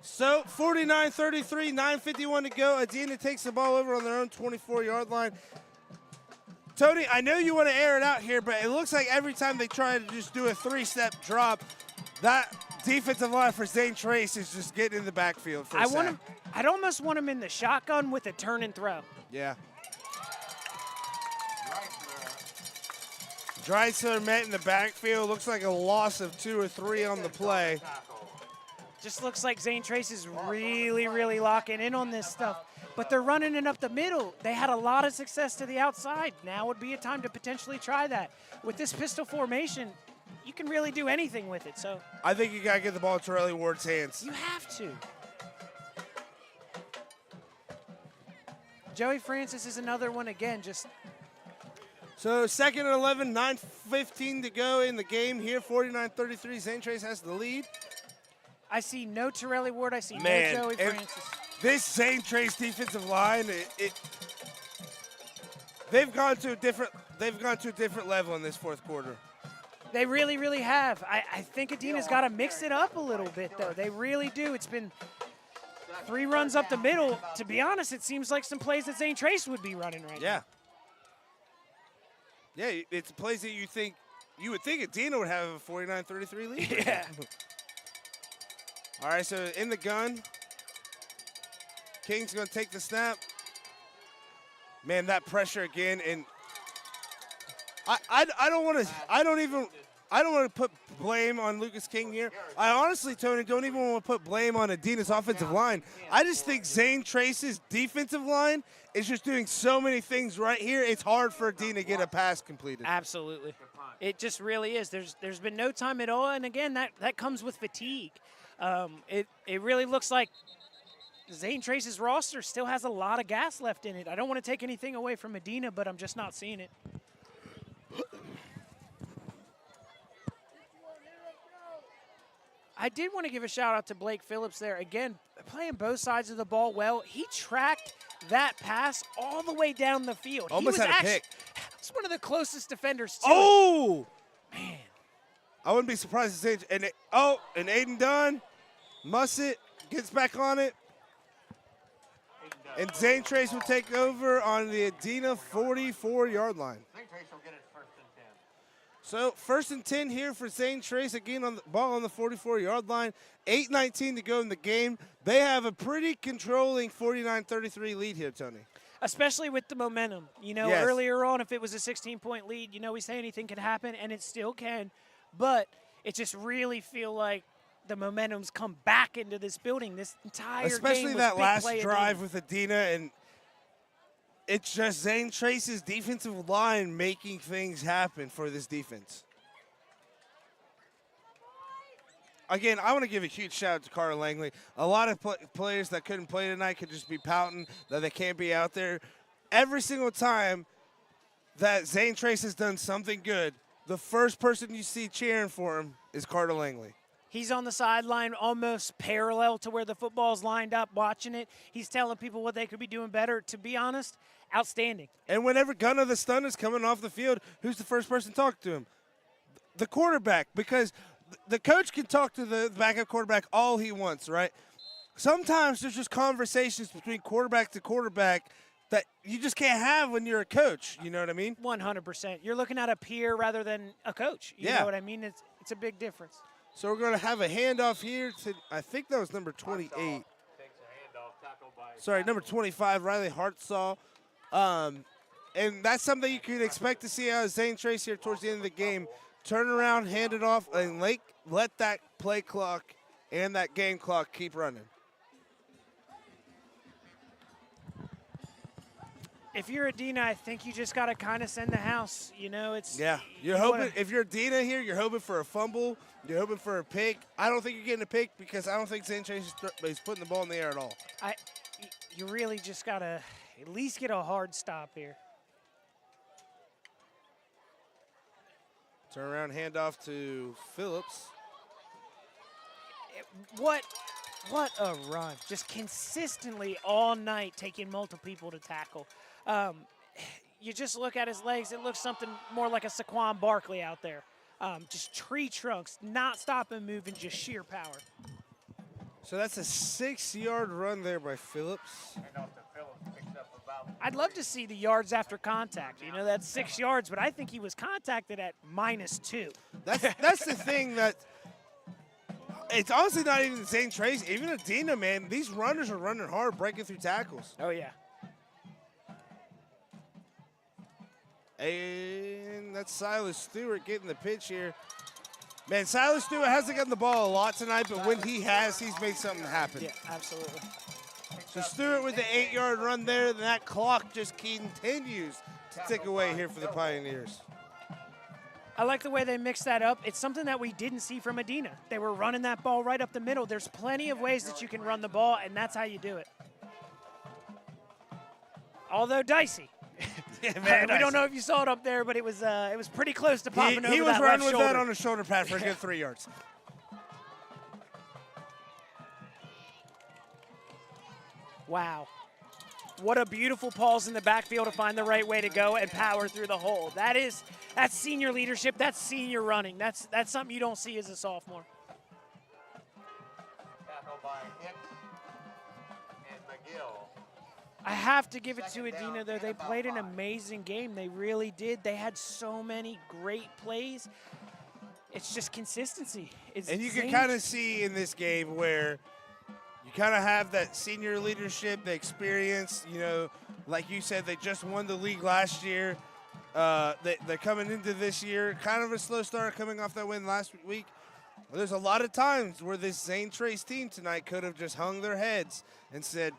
So 49-33, 9:51 to go. Adena takes the ball over on their own 24-yard line. Tony, I know you want to air it out here, but it looks like every time they try to just do a three-step drop, that defensive line for Zane Trace is just getting in the backfield for a sack. I'd almost want him in the shotgun with a turn and throw. Yeah. Dreisler met in the backfield. Looks like a loss of 2 or 3 on the play. Just looks like Zane Trace is really, really locking in on this stuff. But they're running it up the middle. They had a lot of success to the outside. Now would be a time to potentially try that. With this pistol formation, you can really do anything with it. So I think you got to get the ball in Torelli Ward's hands. you have to. Joey Francis is another one again. Just So 2nd and 11, 9:15 to go in the game here. 49-33. Zane Trace has the lead. I see no Torelli Ward. I see Man, no Joey and Francis. this Zane Trace defensive line, they've gone to a different level in this fourth quarter. They really, really have. I think Adena's got to mix it up a little bit, though. They really do. It's been 3 runs up the middle. To be honest, it seems like some plays that Zane Trace would be running right now. Yeah, it's plays that you would think Adena would have a 49-33 lead. Yeah. All right, so in the gun. King's going to take the snap. Man, that pressure again, and I don't want to put blame on Lucas King here. I honestly, Tony, don't even want to put blame on Adena's offensive line. I just think Zane Trace's defensive line is just doing so many things right here. It's hard for Adena to get a pass completed. Absolutely. It just really is. There's been no time at all, and again, that comes with fatigue. It really looks like Zane Trace's roster still has a lot of gas left in it. I don't want to take anything away from Adena, but I'm just not seeing it. I did want to give a shout out to Blake Phillips there. Again, playing both sides of the ball well. He tracked that pass all the way down the field. Almost he was had a pick. He's one of the closest defenders to Oh! it. Man. I wouldn't be surprised if Zane, and Aiden Dunn, Musset gets back on it. And Zane Trace will take over on the Adena 44-yard line. Zane Trace will get it 1st and 10. So 1st and 10 here for Zane Trace, again on the ball on the 44-yard line. 8:19 to go in the game. They have a pretty controlling 49-33 lead here, Tony. Especially with the momentum. You know, Yes. earlier on, if it was a 16-point lead, you know, we say anything can happen, and it still can. But it just really feel like the momentum's come back into this building. This entire Especially game was that big last play drive Adena. with Adena, and it's just Zane Trace's defensive line making things happen for this defense. Again, I want to give a huge shout out to Carter Langley. A lot of players that couldn't play tonight could just be pouting that they can't be out there. Every single time that Zane Trace has done something good, the first person you see cheering for him is Carter Langley. He's on the sideline almost parallel to where the football's lined up, watching it. He's telling people what they could be doing better. To be honest, outstanding. And whenever Gunner the Stunner's coming off the field, who's the first person talking to him? The quarterback, because the coach can talk to the backup quarterback all he wants, right? Sometimes there's just conversations between quarterback to quarterback that you just can't have when you're a coach. You know what I mean? 100%. You're looking at a peer rather than a coach. You know what I mean? It's a big difference. So we're going to have a handoff here to, I think that was number 28. Takes a handoff, tackled by Sorry, number 25, Riley Hartsaw. And that's something you could expect to see out of Zane Trace here towards the end of the game. Turn around, hand it off, and let that play clock and that game clock keep running. If you're Adena, I think you just got to kind of send the house. You know, it's You're hoping if you're Adena here, you're hoping for a fumble, you're hoping for a pick. I don't think you're getting a pick because I don't think Zane Trace is putting the ball in the air at all. You really just got to at least get a hard stop here. Turn around, handoff to Phillips. What a run. Just consistently all night taking multiple people to tackle. You just look at his legs, it looks something more like a Saquon Barkley out there. Just tree trunks, not stopping moving, just sheer power. So that's a 6-yard run there by Phillips. I'd love to see the yards after contact. You know, that's 6 yards, but I think he was contacted at -2. That's the thing that it's honestly not even Zane Trace. Even Adena, man, these runners are running hard, breaking through tackles. Oh, yeah. And that's Silas Stewart getting the pitch here. Man, Silas Stewart hasn't gotten the ball a lot tonight, but when he has, he's made something happen. Yeah, absolutely. So Stewart with the 8-yard run there, and that clock just continues to tick away here for the Pioneers. I like the way they mixed that up. It's something that we didn't see from Adena. They were running that ball right up the middle. There's plenty of ways that you can run the ball, and that's how you do it. Although dicey. Yeah, man, we don't know if you saw it up there, but it was pretty close to popping over he was that running left with shoulder. that on a shoulder pad for a good 3 yards. Wow. What a beautiful pause in the backfield to find the right way to go and power through the hole. That's senior leadership. That's senior running. That's something you don't see as a sophomore. tackled by Hicks and McGill. I have to give it to Adena, though. They played an amazing game. They really did. They had so many great plays. It's just consistency. And you can kind of see in this game where you kind of have that senior leadership, the experience. You know, like you said, they just won the league last year. They're coming into this year, kind of a slow start coming off that win last week. Well, there's a lot of times where this Zane Trace team tonight could have just hung their heads and said,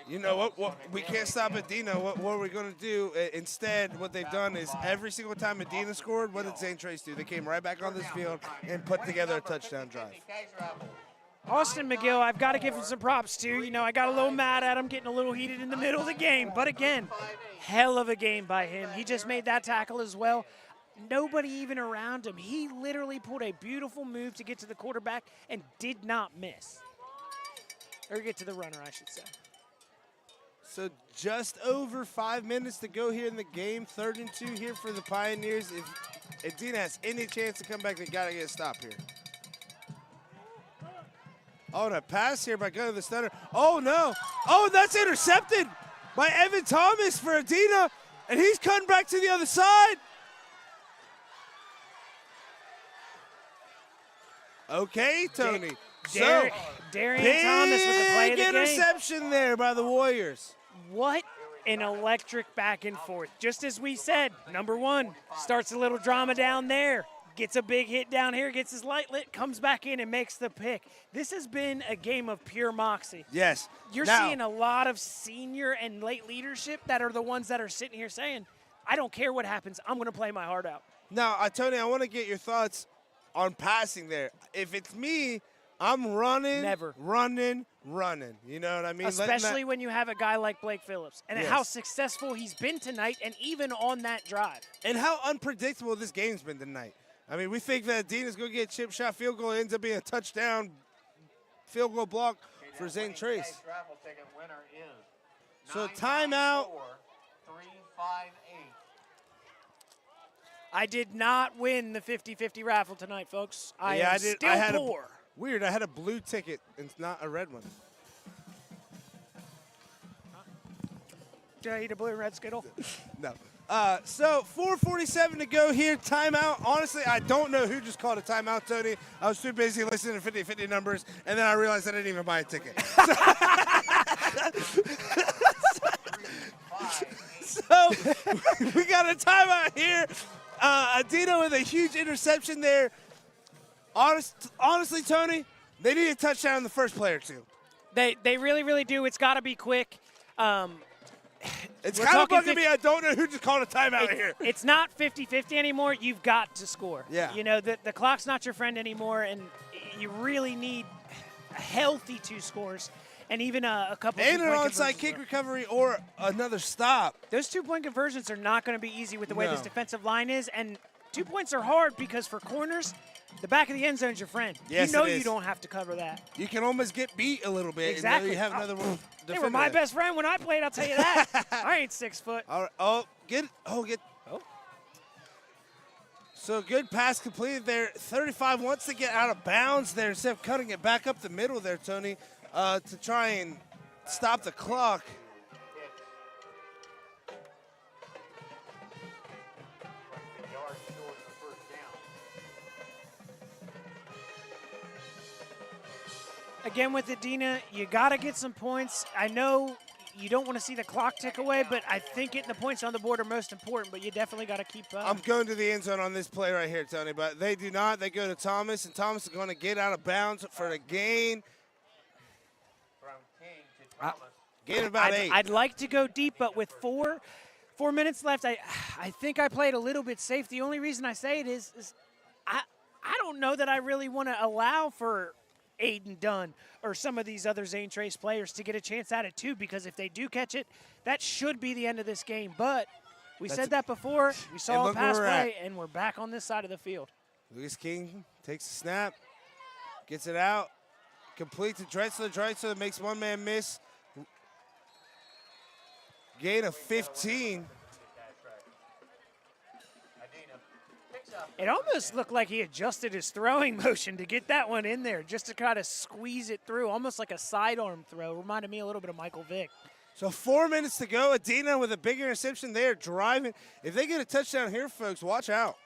you know what we can't stop Adena. What are we going to do? Instead, what they've done is every single time Adena scored, what did Zane Trace do? They came right back on this field and put together a touchdown drive. Austin McGill, I've got to give him some props, too. You know, I got a little mad at him, getting a little heated in the middle of the game. But again, hell of a game by him. He just made that tackle as well. Nobody even around him. He literally pulled a beautiful move to get to the quarterback and did not miss. Or get to the runner, I should say. So just over 5 minutes to go here in the game. 3rd and 2 here for the Pioneers. If Adena has any chance to come back, they got to get a stop here. Oh, and a pass here by Gunnar the Stunner. Oh, no. Oh, that's intercepted by Evan Thomas for Adena, and he's cutting back to the other side. Okay, Tony. Darian Thomas with the play of the game. Big interception there by the Warriors. What an electric back and forth. Just as we said, number one, starts a little drama down there, gets a big hit down here, gets his light lit, comes back in and makes the pick. This has been a game of pure moxie. Yes. You're seeing a lot of senior and late leadership that are the ones that are sitting here saying, I don't care what happens, I'm going to play my heart out. Now, Tony, I want to get your thoughts on passing there. If it's me, I'm running, running. You know what I mean? Especially when you have a guy like Blake Phillips and how successful he's been tonight and even on that drive. And how unpredictable this game's been tonight. I mean, we think that Adena's going to get a chip shot field goal. It ends up being a touchdown field goal block for Zane Trace. So timeout. I did not win the 50-50 raffle tonight, folks. I Yeah, am I did. still I had poor. Weird. I had a blue ticket and not a red one. Did I eat a blue and red Skittle? No. So 4:47 to go here. Timeout. Honestly, I don't know who just called a timeout, Tony. I was too busy listening to 50-50 numbers, and then I realized I didn't even buy a ticket. So we got a timeout here. Adena with a huge interception there. Honestly, Tony, they need a touchdown in the first play or two. They really, really do. It's got to be quick. It's We're kind of talking bugging me. I don't know who just called a timeout here. It's not 50-50 anymore. You've got to score. Yeah. You know, the clock's not your friend anymore, and you really need a healthy 2 scores and even a couple And an two-point onside conversions. kick recovery or another stop. Those 2-point conversions are not going to be easy with the way No. this defensive line is, and 2 points are hard because for corners, the back of the end zone's your friend. Yes, you know it is. you don't have to cover that. You can almost get beat a little bit. Exactly. And you have another one. They were my best friend when I played, I'll tell you that. I ain't 6 foot. All right. Oh, get. So good pass completed there. 35 wants to get out of bounds there instead of cutting it back up the middle there, Tony, to try and stop the clock. Yards short of the first down. Again, with Adena, you got to get some points. I know you don't want to see the clock tick away, but I think getting the points on the board are most important, but you definitely got to keep I'm going to the end zone on this play right here, Tony, but they do not. They go to Thomas, and Thomas is going to get out of bounds for the gain. From King to Thomas. Gain of about 8. I'd like to go deep, but with 4 minutes left, I think I played a little bit safe. The only reason I say it is I don't know that I really want to allow for Aiden Dunn or some of these other Zane Trace players to get a chance at it too, because if they do catch it, that should be the end of this game. But we said that before. We saw a look where pass we're play, and we're back on this side of the field. Lucas King takes the snap, gets it out, completes to Drexler. Drexler makes one man miss. Gain of 15. It almost looked like he adjusted his throwing motion to get that one in there, just to try to squeeze it through, almost like a sidearm throw. Reminded me a little bit of Michael Vick. So 4 minutes to go. Adena with a big interception there, driving. If they get a touchdown here, folks, watch out.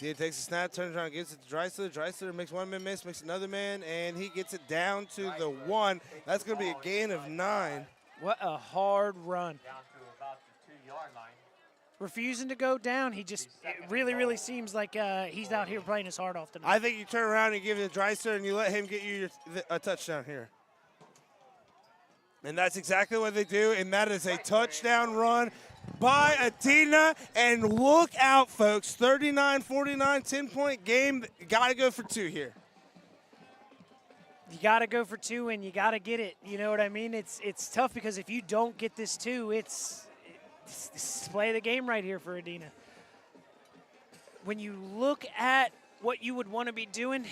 Dia takes a snap, turns around, gives it to Drexler. Drexler makes one man miss, makes another man, and he gets it down to the 1. That's going to be a gain of 9. What a hard run. Down to about the 2-yard line. Refusing to go down. It really, really seems like he's out here playing his heart off tonight. I think you turn around and give it to Drexler, and you let him get you a touchdown here. And that's exactly what they do, and that is a touchdown run by Adena. And look out, folks. 39-49, 10-point game. Got to go for 2 here. You got to go for 2, and you got to get it. You know what I mean? It's tough because if you don't get this 2, it's play the game right here for Adena. When you look at what you would want to be doing,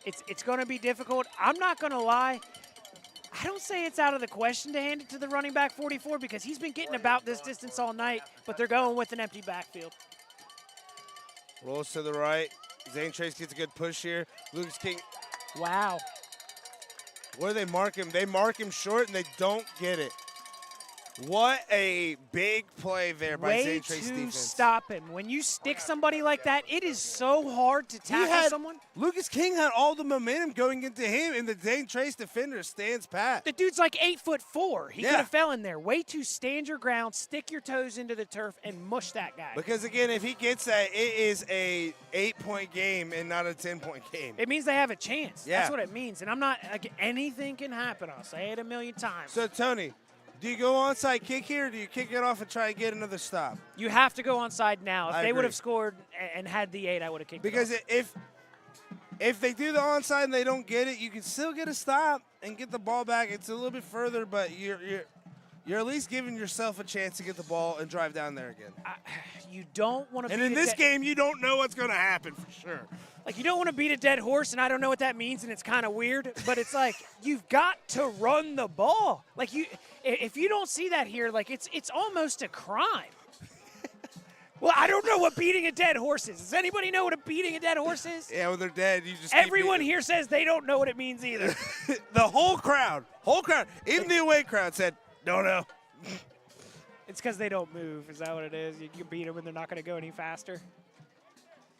it's going to be difficult. I'm not going to lie. I don't say it's out of the question to hand it to the running back 44 because he's been getting about this distance all night, but they're going with an empty backfield. Rolls to the right. Zane Trace gets a good push here. Lucas King. Wow. Where do they mark him? They mark him short, and they don't get it. What a big play there by Way Zane Trace to defense. stop him. When you stick somebody like that, it is so hard to tackle someone. Lucas King had all the momentum going into him, and the Zane Trace defender stands pat. The dude's like 8'4". He Yeah. could have fell in there. Way to stand your ground, stick your toes into the turf, and mush that guy. Because, again, if he gets that, it is a 8-point game and not a 10-point game. It means they have a chance. Yeah. That's what it means. And I'm not, like, anything can happen. I'll say it a million times. So, Tony, do you go onside kick here, or do you kick it off and try to get another stop? You have to go onside now. If I they would agree. have scored and had the 8, I would have kicked Because it off. if they do the onside and they don't get it, you can still get a stop and get the ball back. It's a little bit further, but you're at least giving yourself a chance to get the ball and drive down there again. You don't want to. And in this game, you don't know what's going to happen for sure. Like, you don't want to beat a dead horse, and I don't know what that means, and it's kind of weird, but it's like you've got to run the ball. Like, if you don't see that here, like, it's almost a crime. Well, I don't know what beating a dead horse is. Does anybody know what a beating a dead horse is? Yeah, when they're dead, you just Everyone here says they don't know what it means either. The whole crowd, even the away crowd said, don't know. It's because they don't move. Is that what it is? You can beat them, and they're not going to go any faster.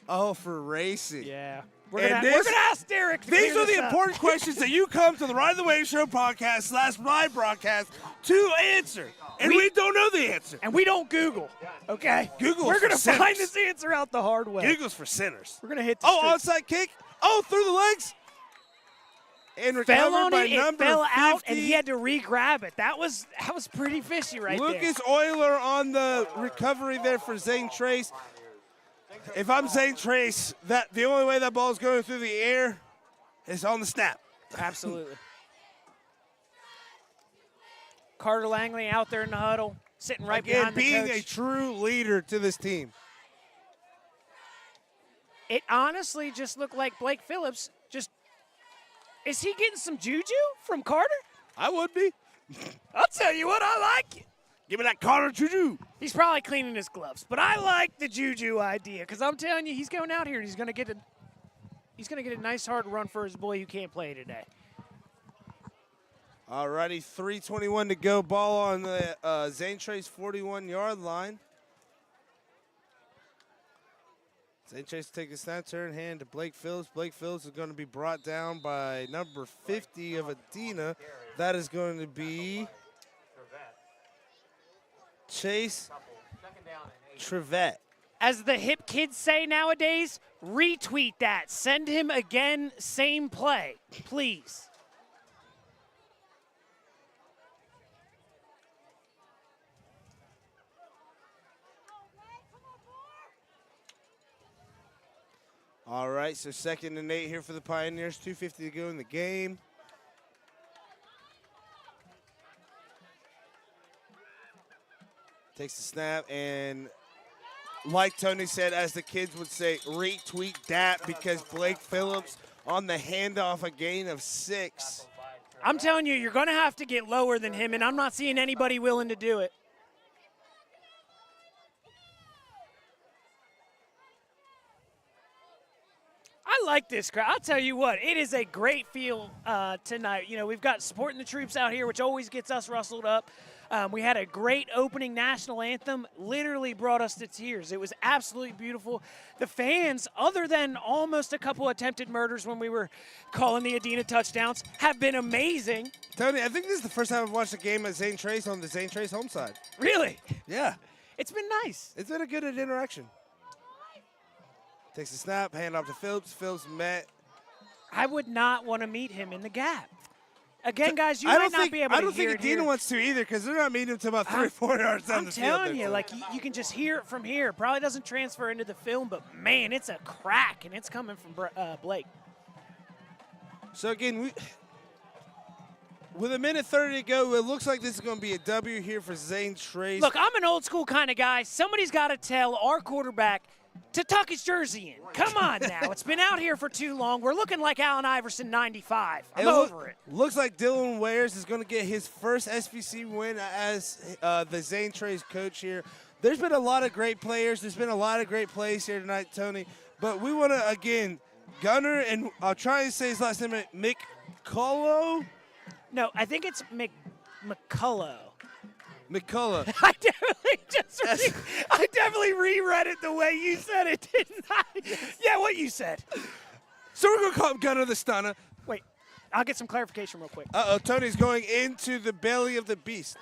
Oh, for racing. Yeah. We're going to ask Derek to These clear are this the up. important questions that you come to the Ride the Wave Show podcast / live broadcast to answer. And we don't know the answer. And we don't Google, okay? Google's We're going to for sinners. find this answer out the hard way. Google's for sinners. We're going to hit the street. Onside kick. Oh, through the legs. And recovered Fell on by it, number it fell 50. out, and he had to re-grab it. That was pretty fishy right there. Lucas Euler on the recovery there for Zane Trace. If I'm Zane Trace, the only way that ball's going through the air is on the snap. Absolutely. Carter Langley out there in the huddle, sitting right Again, behind the being coach. a true leader to this team. It honestly just looked like Blake Phillips is he getting some juju from Carter? I would be. I'll tell you what, I like it. Give me that Carter juju. He's probably cleaning his gloves, but I like the juju idea because I'm telling you, he's going out here and he's going to get a nice hard run for his boy who can't play today. All righty, 3:21 to go. Ball on the Zane Trace 41-yard line. Zane Trace take a snap, turn hand to Blake Phillips. Blake Phillips is going to be brought down by number 50 of Adena. That is going to be Chase Trevette. As the hip kids say nowadays, retweet that. Send him again, same play, please. All right, so 2nd and 8 here for the Pioneers. 2:50 to go in the game. Takes the snap, and like Tony said, as the kids would say, retweet that because Blake Phillips on the handoff, a gain of 6. I'm telling you, you're going to have to get lower than him, and I'm not seeing anybody willing to do it. I like this crowd. I'll tell you what, it is a great feel tonight. You know, we've got supporting the troops out here, which always gets us rustled up. We had a great opening national anthem, literally brought us to tears. It was absolutely beautiful. The fans, other than almost a couple attempted murders when we were calling the Adena touchdowns, have been amazing. Tony, I think this is the first time I've watched a game at Zane Trace on the Zane Trace home side. Really? Yeah. It's been nice. It's been a good interaction. Takes the snap, hand off to Phillips. Phillips met. I would not want to meet him in the gap. Again, guys, you might not be able to hear it I don't think Adena wants to either because they're not meeting him to about 3 or 4 yards down the field. I'm telling you, like, you can just hear it from here. Probably doesn't transfer into the film, but, man, it's a crack, and it's coming from Blake. So, again, with 1:30 to go, it looks like this is going to be a W here for Zane Trace. Look, I'm an old-school kind of guy. Somebody's got to tell our quarterback to tuck his jersey in. Come on now. It's been out here for too long. We're looking like Allen Iverson 95. I'm over it. Looks like Dylan Wares is going to get his first SBC win as the Zane Trace coach here. There's been a lot of great players. There's been a lot of great plays here tonight, Tony. But we want to, again, Gunner, and I'll try and say his last name, McCullough? No, I think it's McCullough. McCullough. I definitely reread it the way you said it, didn't I? Yeah, what you said. So we're going to call him Gunner the Stunner. Wait, I'll get some clarification real quick. Uh-oh, Tony's going into the belly of the beast.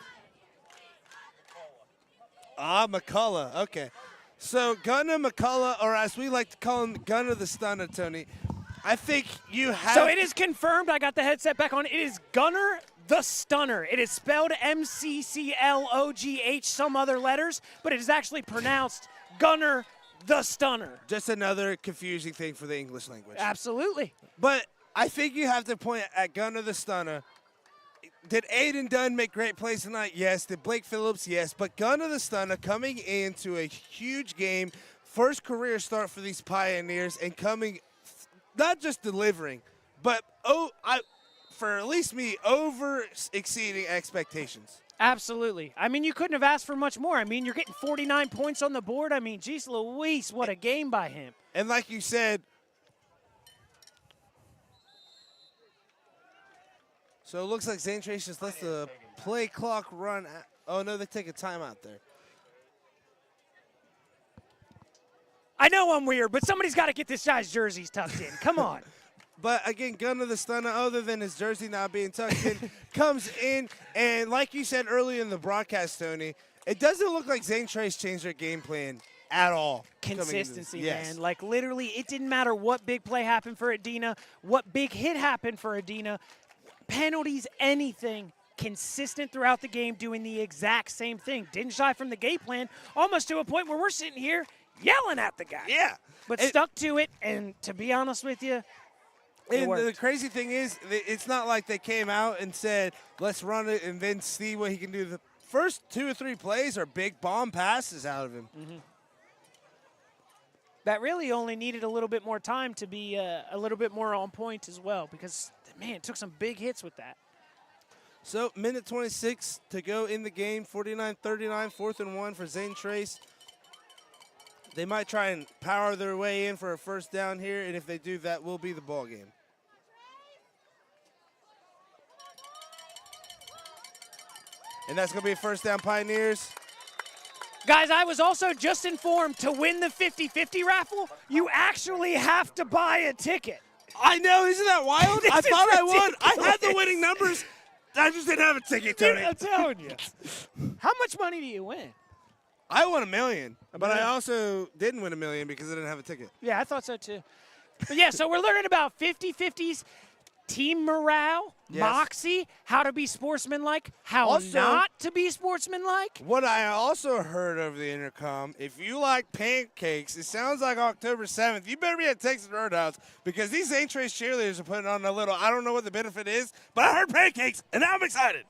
McCullough. Okay. So Gunner McCullough, or as we like to call him, Gunner the Stunner, Tony. I think you have. So it is confirmed. I got the headset back on. It is Gunner the Stunner. It is spelled MCCLOGH, some other letters, but it is actually pronounced Gunner the Stunner. Just another confusing thing for the English language. Absolutely. But I think you have to point at Gunner the Stunner. did Aiden Dunn make great plays tonight? Yes. Did Blake Phillips? Yes. But Gun of the Stunner coming into a huge game, first career start for these Pioneers, and coming, not just delivering, but for at least me, over exceeding expectations. Absolutely. I mean, you couldn't have asked for much more. I mean, you're getting 49 points on the board. I mean, geez Louise, what a game by him. And like you said, so it looks like Zane Trace just lets the play clock run. Oh, no, they take a timeout there. I know I'm weird, but somebody's got to get this guy's jerseys tucked in. Come on. But again, Gun of the Stunner, other than his jersey not being tucked in, comes in. And like you said earlier in the broadcast, Tony, it doesn't look like Zane Trace changed their game plan at all. Consistency, yes. man. Like, literally, it didn't matter what big play happened for Adena, what big hit happened for Adena, penalties, anything. Consistent throughout the game, doing the exact same thing. Didn't shy from the game plan, almost to a point where we're sitting here yelling at the guy. Yeah. But stuck to it, and to be honest with you, and the crazy thing is, it's not like they came out and said, let's run it and then see what he can do. The first 2 or 3 plays are big bomb passes out of him. Mm-hmm. That really only needed a little bit more time to be a little bit more on point as well, because, man, it took some big hits with that. So, minute 26 to go in the game, 49-39, 4th and 1 for Zane Trace. They might try and power their way in for a first down here, and if they do, that will be the ball game. And that's going to be a first down, Pioneers. Guys, I was also just informed to win the 50-50 raffle, you actually have to buy a ticket. I know, isn't that wild? I thought I won. I had the winning numbers. I just didn't have a ticket, Tony. Dude, I'm telling you. How much money do you win? I won $1 million, but I also didn't win $1 million because I didn't have a ticket. Yeah, I thought so too. But yeah, so we're learning about 50-50s, team morale, moxie, how to be sportsmanlike, how Also, not to be sportsmanlike. What I also heard over the intercom, if you like pancakes, it sounds like October 7th. You better be at Texas Roadhouse because these Zane Trace cheerleaders are putting on a little, I don't know what the benefit is, but I heard pancakes, and now I'm excited.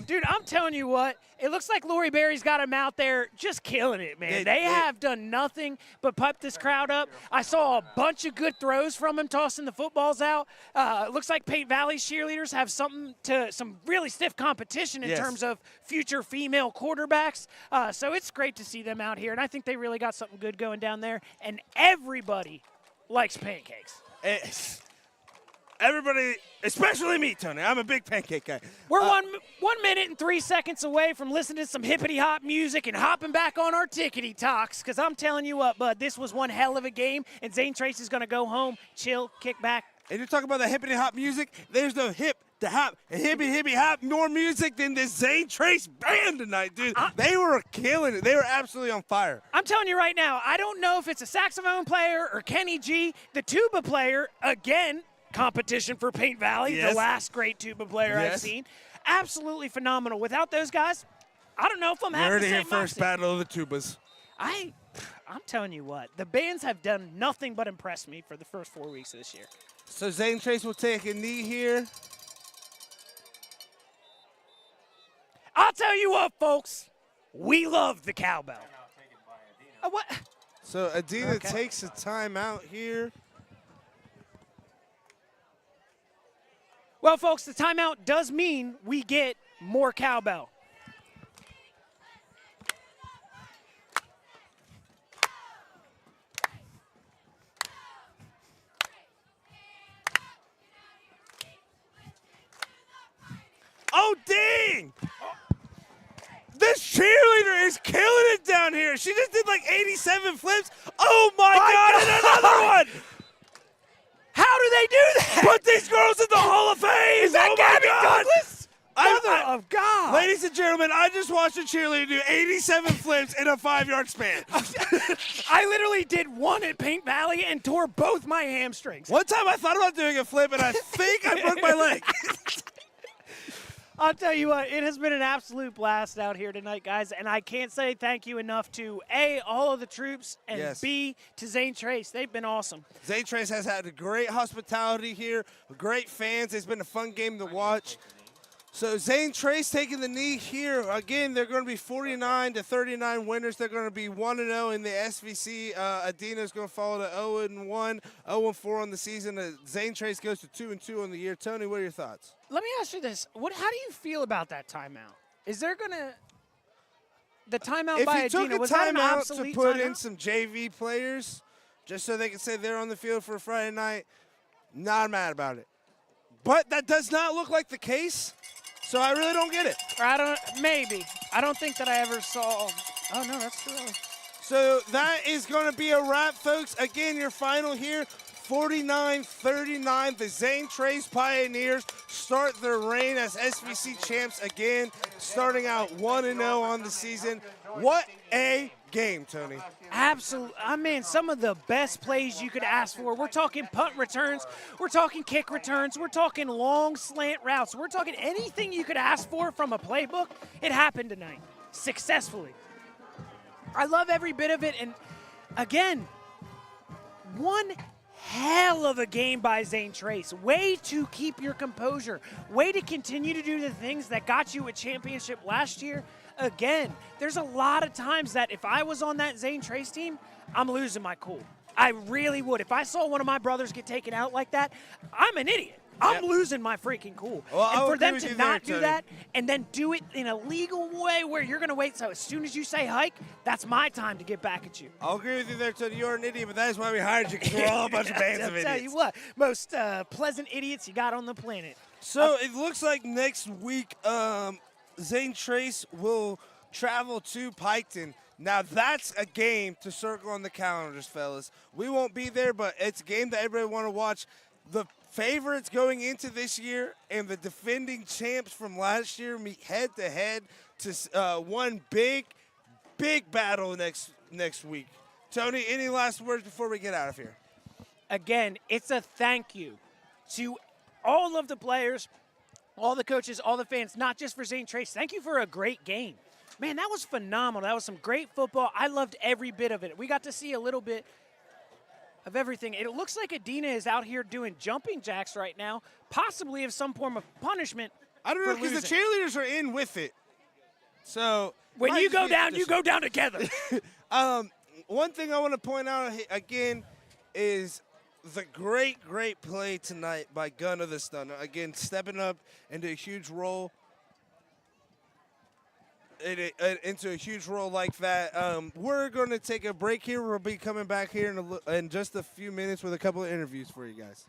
Dude, I'm telling you what, it looks like Lori Berry's got him out there just killing it, man. They have done nothing but pump this crowd up. I saw a bunch of good throws from him, tossing the footballs out. It looks like Paint Valley's cheerleaders have some really stiff competition in terms of future female quarterbacks. So it's great to see them out here, and I think they really got something good going down there, and everybody likes pancakes. Everybody, especially me, Tony. I'm a big pancake guy. We're 1 minute and 3 seconds away from listening to some hippity-hop music and hopping back on our tickety talks, because I'm telling you what, bud, this was one hell of a game, and Zane Trace is going to go home, chill, kick back. And you're talking about the hippity-hop music. There's no hip to hop and hippity-hop more music than this Zane Trace band tonight, dude. They were killing it. They were absolutely on fire. I'm telling you right now, I don't know if it's a saxophone player or Kenny G, the tuba player, again, competition for Paint Valley, the last great tuba player I've seen. Absolutely phenomenal. Without those guys, I don't know if I'm having the same We're first battle of the tubas. I'm telling you what, the bands have done nothing but impress me for the first 4 weeks of this year. So Zane Trace will take a knee here. I'll tell you what, folks, we love the cowbell. What? So Adena takes a timeout here. Well, folks, the timeout does mean we get more cowbell. Oh, dang! This cheerleader is killing it down here. She just did like 87 flips. Oh, my God, and another one! How do they do that? Put these girls in the Hall of Fame! Is that Gabby Douglas? Mother of God! Ladies and gentlemen, I just watched a cheerleader do 87 flips in a 5-yard span. I literally did one at Paint Valley and tore both my hamstrings. One time I thought about doing a flip, and I think I broke my leg. I'll tell you what, it has been an absolute blast out here tonight, guys, and I can't say thank you enough to, A, all of the troops, and B, to Zane Trace. They've been awesome. Zane Trace has had a great hospitality here, great fans. It's been a fun game to watch. So Zane Trace taking the knee here. Again, they're going to be 49-39 winners. They're going to be 1-0 in the SVC. Adena is going to fall to 0-1, 0-4 on the season. Zane Trace goes to 2-2 on the year. Tony, what are your thoughts? Let me ask you this. How do you feel about that timeout? Is there going to – the timeout by If you Adena, took a was that an timeout obsolete to put timeout? in some JV players just so they can say they're on the field for a Friday night, not mad about it. But that does not look like the case, so I really don't get it. Maybe. I don't think that I ever saw – oh, no, that's too early. So that is going to be a wrap, folks. Again, your final here, 49-39. The Zane Trace Pioneers start their reign as SVC champs again, starting out 1-0 on the season. What a game, Tony. Absolutely. I mean, some of the best plays you could ask for. We're talking punt returns. We're talking kick returns. We're talking long slant routes. We're talking anything you could ask for from a playbook. It happened tonight successfully. I love every bit of it. And, again, one hell of a game by Zane Trace. Way to keep your composure. Way to continue to do the things that got you a championship last year. Again, there's a lot of times that if I was on that Zane Trace team, I'm losing my cool. I really would. If I saw one of my brothers get taken out like that, I'm an idiot. I'm losing my freaking cool. Well, and I'll for agree them with to you not there, do Tony. that and then do it in a legal way where you're going to wait. So as soon as you say hike, that's my time to get back at you. I'll agree with you there, Tony. You're an idiot, but that is why we hired you, because we're all a bunch of bands of I'll idiots. tell you what, most pleasant idiots you got on the planet. So it looks like next week Zane Trace will travel to Piketon. Now that's a game to circle on the calendars, fellas. We won't be there, but it's a game that everybody want to watch. The favorites going into this year and the defending champs from last year meet head-to-head to one big battle next week. Tony, any last words before we get out of here? Again, it's a thank you to all of the players, all the coaches, all the fans, not just for Zane Trace. Thank you for a great game. Man, that was phenomenal. That was some great football. I loved every bit of it. We got to see a little bit of everything. It looks like Adena is out here doing jumping jacks right now, possibly of some form of punishment. I don't know, because the cheerleaders are in with it. So when you go down, you go down together. One thing I want to point out again is the great play tonight by Gunner the Stunner. Again, stepping up into a huge role. Into a huge role like that. We're going to take a break here. We'll be coming back here in just a few minutes with a couple of interviews for you guys.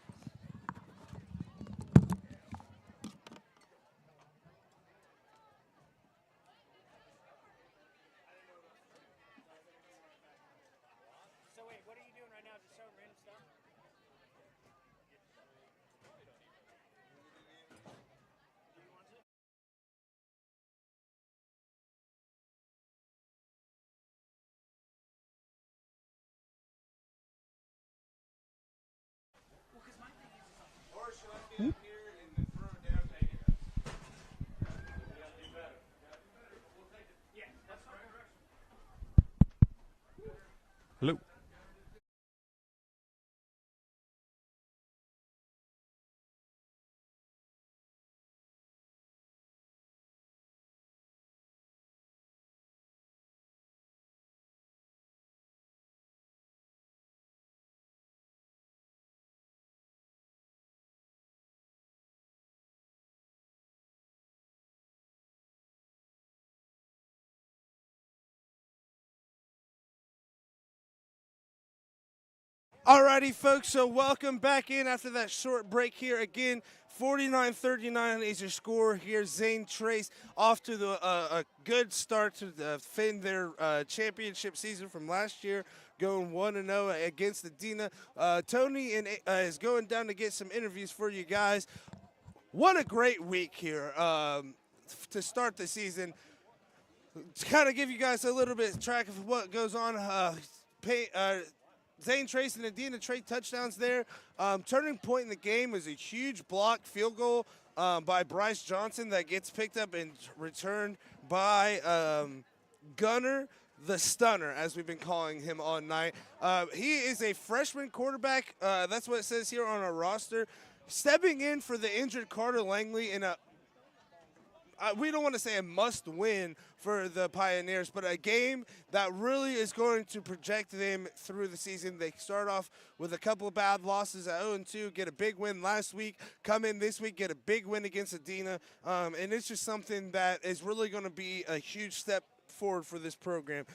So wait, what are you doing right now? Just showing random stuff? Hello. Alrighty, folks, so welcome back in after that short break here. Again, 49-39 is your score here. Zane Trace off to a good start to defend their championship season from last year, going 1-0 against Adena. Tony is going down to get some interviews for you guys. What a great week here to start the season. To kind of give you guys a little bit of track of what goes on, Zane Trace and Adena trade touchdowns there. Turning point in the game was a huge block field goal by Bryce Johnson that gets picked up and returned by Gunner the Stunner, as we've been calling him all night. He is a freshman quarterback. That's what it says here on our roster. Stepping in for the injured Carter Langley in a we don't want to say a must win for the Pioneers, but a game that really is going to project them through the season. They start off with a couple of bad losses at 0-2, get a big win last week, come in this week, get a big win against Adena, and it's just something that is really going to be a huge step forward for this program.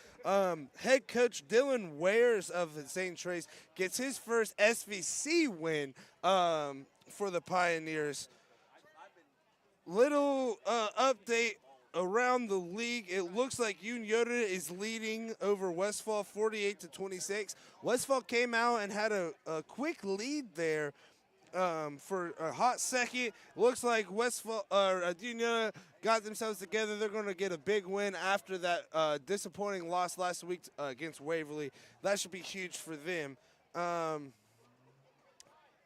Head coach Dylan Wares of Zane Trace gets his first SVC win for the Pioneers. Little update around the league. It looks like Yoda is leading over Westfall 48-26. Westfall came out and had a quick lead there for a hot second. Looks like Westfall or Adena got themselves together. They're going to get a big win after that disappointing loss last week against Waverly. That should be huge for them.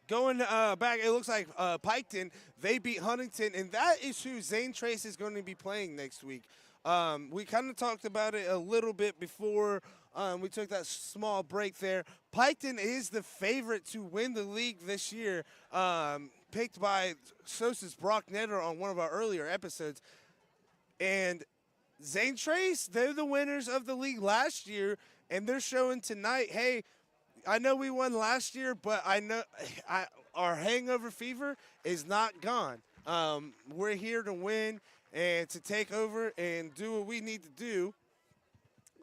Going back, it looks like Piketon, they beat Huntington, and that is who Zane Trace is going to be playing next week. We kind of talked about it a little bit before we took that small break there. Piketon is the favorite to win the league this year, picked by Sosa's Brock Netter on one of our earlier episodes. And Zane Trace, they're the winners of the league last year, and they're showing tonight, hey, I know we won last year, but I know our hangover fever is not gone. We're here to win and to take over and do what we need to do.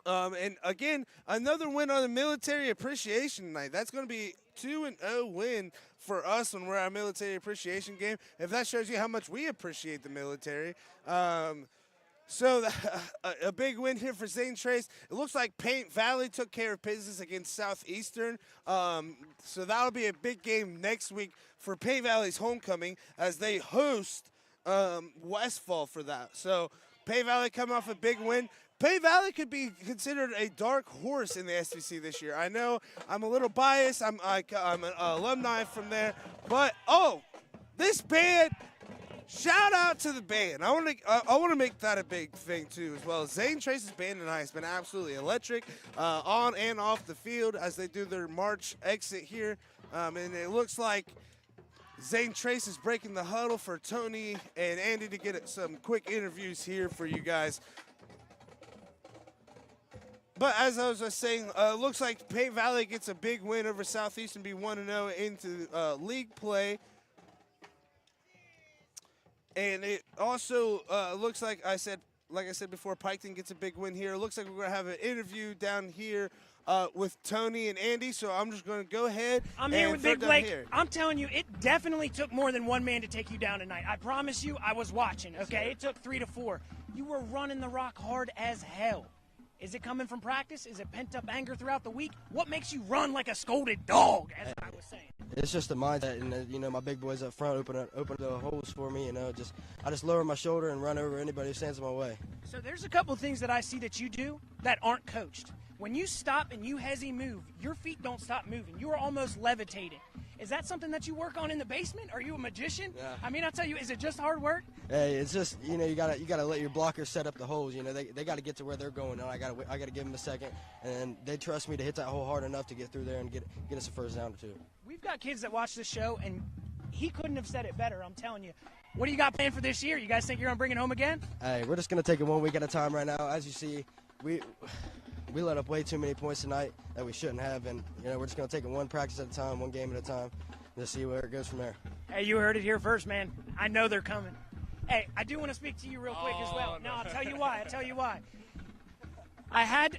And again, another win on the military appreciation night. That's going to be 2-0 win for us when we're at a military appreciation game. If that shows you how much we appreciate the military. So a big win here for Zane Trace. It looks like Paint Valley took care of business against Southeastern. So that'll be a big game next week for Paint Valley's homecoming as they host Westfall for that. So Paint Valley coming off a big win. Paint Valley could be considered a dark horse in the SVC this year. I know I'm a little biased. I'm an alumni from there. But, this band – shout out to the band. I want to make that a big thing too as well. Zane Trace's band tonight has been absolutely electric on and off the field as they do their march exit here. And it looks like Zane Trace is breaking the huddle for Tony and Andy to get some quick interviews here for you guys. But as I was just saying, looks like Paint Valley gets a big win over Southeastern, be 1-0 into league play. And it also looks like I said before, Piketon gets a big win here. It looks like we're going to have an interview down here with Tony and Andy. So I'm just going to go ahead. I'm here with Big Blake. I'm telling you, it definitely took more than one man to take you down tonight. I promise you, I was watching, okay? It took 3 to 4. You were running the rock hard as hell. Is it coming from practice? Is it pent-up anger throughout the week? What makes you run like a scolded dog, as I was saying? It's just the mindset, and my big boys up front open the holes for me. I just lower my shoulder and run over anybody who stands in my way. So there's a couple things that I see that you do that aren't coached. When you stop and you hezzy move, your feet don't stop moving. You are almost levitating. Is that something that you work on in the basement? Are you a magician? Yeah. I mean, I'll tell you, is it just hard work? Hey, it's just you gotta let your blockers set up the holes. They got to get to where they're going. And I gotta give them a second, and they trust me to hit that hole hard enough to get through there and get us a first down or two. We've got kids that watch this show, and he couldn't have said it better. I'm telling you. What do you got planned for this year? You guys think you're gonna bring it home again? Hey, we're just gonna take it 1 week at a time right now. As you see, we let up way too many points tonight that we shouldn't have, and we're just gonna take it one practice at a time, one game at a time. Just see where it goes from there. Hey, you heard it here first, man. I know they're coming. Hey, I do want to speak to you real quick as well. No, I'll tell you why. I had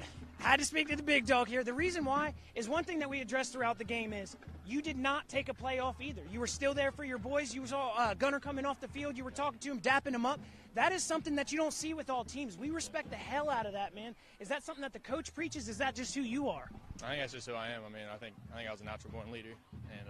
to speak to the big dog here. The reason why is one thing that we addressed throughout the game is you did not take a play off either. You were still there for your boys. You saw Gunner coming off the field. You were talking to him, dapping him up. That is something that you don't see with all teams. We respect the hell out of that, man. Is that something that the coach preaches? Is that just who you are? I think that's just who I am. I mean, I think I was a natural born leader, and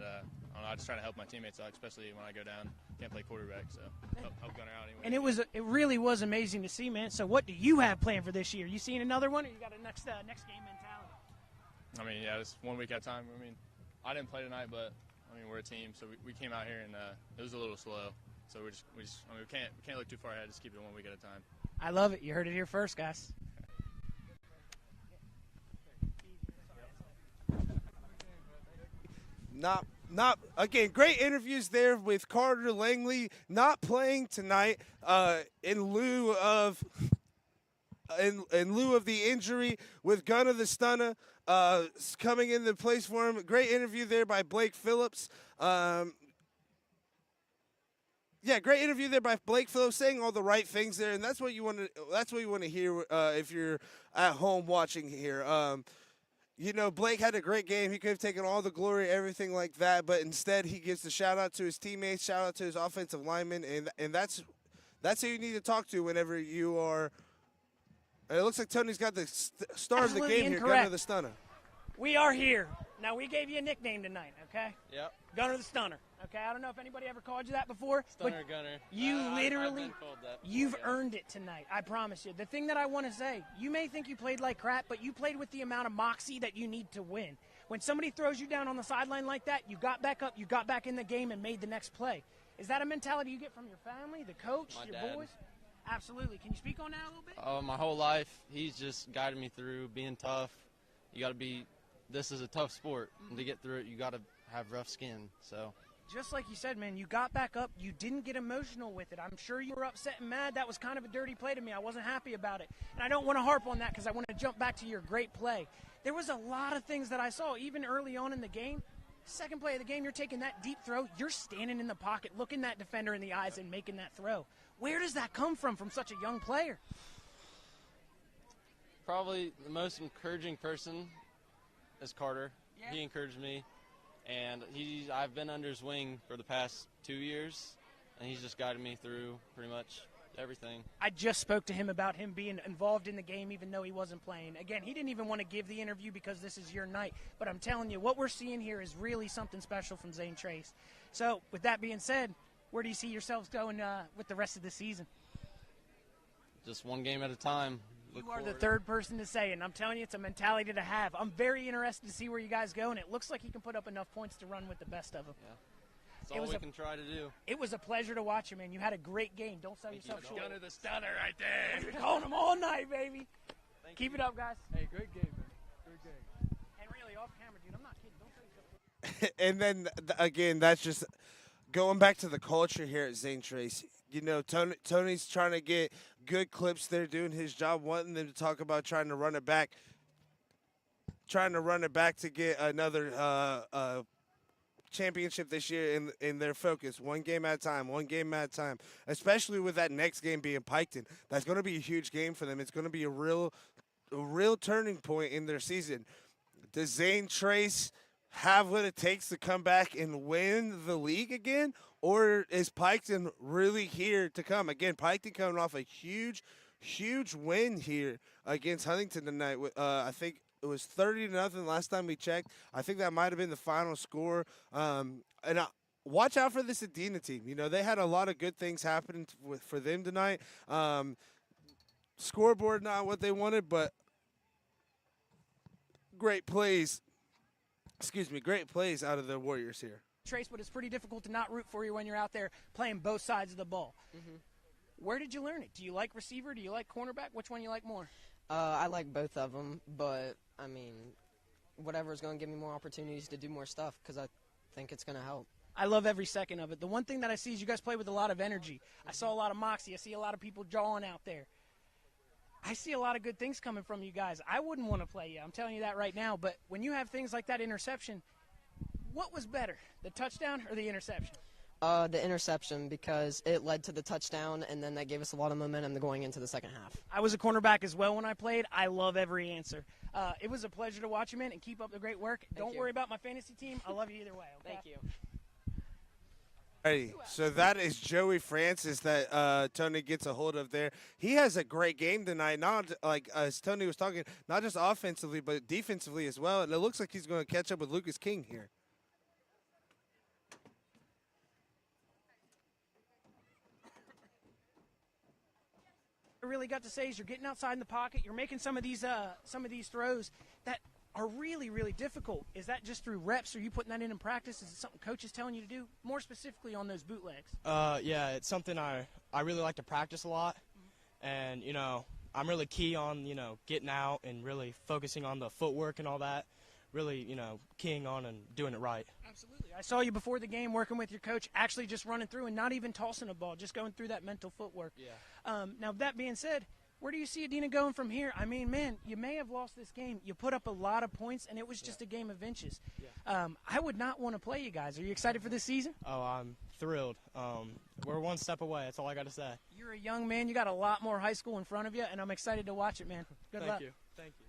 I just try to help my teammates out, especially when I go down. Can't play quarterback, so help Gunner out anyway. And it really was amazing to see, man. So what do you have planned for this year? You seeing another one, or you got a next game mentality? I mean, yeah, just 1 week at a time. I mean, I didn't play tonight, but we're a team, so we came out here and it was a little slow. So we can't look too far ahead. Just keep it 1 week at a time. I love it. You heard it here first, guys. Not Great interviews there with Carter Langley, not playing tonight in lieu of the injury with Gunna the Stunner coming into place for him. Great interview there by Blake Phillips. Great interview there by Blake Phillips, saying all the right things there, and that's what you want to. That's what you want to hear if you're at home watching here. Blake had a great game. He could have taken all the glory, everything like that, but instead he gives the shout out to his teammates, shout out to his offensive linemen, and that's who you need to talk to whenever you are. It looks like Tony's got the star of the game here, Gunner the Stunner. We are here. Now, we gave you a nickname tonight, okay? Yep. Gunner the Stunner, okay? I don't know if anybody ever called you that before. Stunner Gunner. You literally, I've been called that before, you've earned it tonight. I promise you. The thing that I want to say, you may think you played like crap, but you played with the amount of moxie that you need to win. When somebody throws you down on the sideline like that, you got back up, you got back in the game, and made the next play. Is that a mentality you get from your family, the coach, My your dad. boys? Absolutely. Can you speak on that a little bit? My whole life, he's just guided me through being tough. You got to be. This is a tough sport. And to get through it, you got to have rough skin. So. Just like you said, man, you got back up. You didn't get emotional with it. I'm sure you were upset and mad. That was kind of a dirty play to me. I wasn't happy about it. And I don't want to harp on that because I want to jump back to your great play. There was a lot of things that I saw, even early on in the game. Second play of the game, you're taking that deep throw. You're standing in the pocket, looking that defender in the eyes and making that throw. Where does that come from such a young player? Probably the most encouraging person is Carter. Yeah. He encouraged me. And I've been under his wing for the past 2 years, and he's just guided me through pretty much everything. I just spoke to him about him being involved in the game even though he wasn't playing. Again, he didn't even want to give the interview because this is your night. But I'm telling you, what we're seeing here is really something special from Zane Trace. So, with that being said, where do you see yourselves going with the rest of the season? Just one game at a time. You are the third person to say it, and I'm telling you, it's a mentality to have. I'm very interested to see where you guys go, and it looks like he can put up enough points to run with the best of them. Yeah. That's all we can try to do. It was a pleasure to watch you, man. You had a great game. Don't sell yourself short. Gunner the Stunner right there. We've been calling him all night, baby. Keep it up, guys. Hey, great game, man. Great game. And really, off camera, dude, I'm not kidding. Don't sell yourself short. And then, again, that's just going back to the culture here at Zane Trace. Tony's trying to get good clips there, doing his job, wanting them to talk about trying to run it back to get another championship this year in their focus. One game at a time, especially with that next game being Piketon. That's going to be a huge game for them. It's going to be a real turning point in their season. Does Zane Trace have what it takes to come back and win the league again? Or is Piketon really here to come? Again, Piketon coming off a huge win here against Huntington tonight. I think it was 30-0 last time we checked. I think that might have been the final score. Watch out for this Adena team. They had a lot of good things happening for them tonight. Scoreboard not what they wanted, but great plays out of the Warriors here. Trace, but it's pretty difficult to not root for you when you're out there playing both sides of the ball. Mm-hmm. Where did you learn it? Do you like receiver? Do you like cornerback? Which one you like more? I like both of them, but, I mean, whatever is going to give me more opportunities to do more stuff because I think it's going to help. I love every second of it. The one thing that I see is you guys play with a lot of energy. I saw a lot of moxie. I see a lot of people jawing out there. I see a lot of good things coming from you guys. I wouldn't want to play you. I'm telling you that right now. But when you have things like that interception, what was better, the touchdown or the interception? The interception, because it led to the touchdown, and then that gave us a lot of momentum going into the second half. I was a cornerback as well when I played. I love every answer. It was a pleasure to watch you, man, and keep up the great work. Don't worry about my fantasy team. I love you either way. Okay? Thank you. Alrighty, so that is Joey Francis that Tony gets a hold of there. He has a great game tonight, not like as Tony was talking, not just offensively, but defensively as well. And it looks like he's going to catch up with Lucas King here. I really got to say is you're getting outside in the pocket. You're making some of these throws that are really, really difficult. Is that just through reps? Or are you putting that in practice? Is it something coach is telling you to do? More specifically on those bootlegs. Yeah, it's something I really like to practice a lot. And, I'm really key on, getting out and really focusing on the footwork and all that. really, keying on and doing it right. Absolutely. I saw you before the game working with your coach, actually just running through and not even tossing a ball, just going through that mental footwork. Yeah. Now, that being said, where do you see Adena going from here? I mean, man, you may have lost this game. You put up a lot of points, and it was just a game of inches. Yeah. I would not want to play you guys. Are you excited for this season? Oh, I'm thrilled. We're one step away. That's all I got to say. You're a young man. You got a lot more high school in front of you, and I'm excited to watch it, man. Good luck. Thank you. Thank you.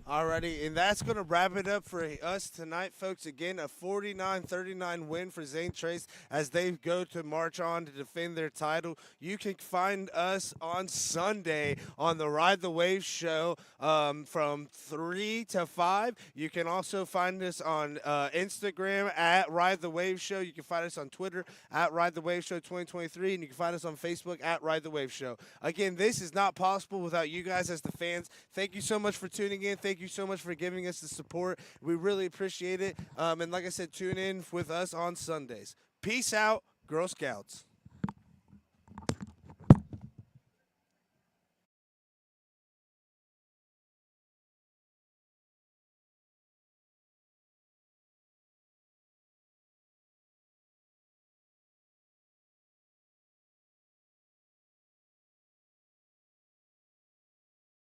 Alrighty, and that's going to wrap it up for us tonight, folks. Again, a 49-39 win for Zane Trace as they go to march on to defend their title. You can find us on Sunday on the Ride the Wave show from 3 to 5. You can also find us on Instagram at Ride the Wave Show. You can find us on Twitter at Ride the Wave Show 2023, and you can find us on Facebook at Ride the Wave Show. Again, this is not possible without you guys as the fans. Thank you so much for tuning in. Thank you so much for giving us the support. We really appreciate it. And like I said, tune in with us on Sundays. Peace out, Girl Scouts.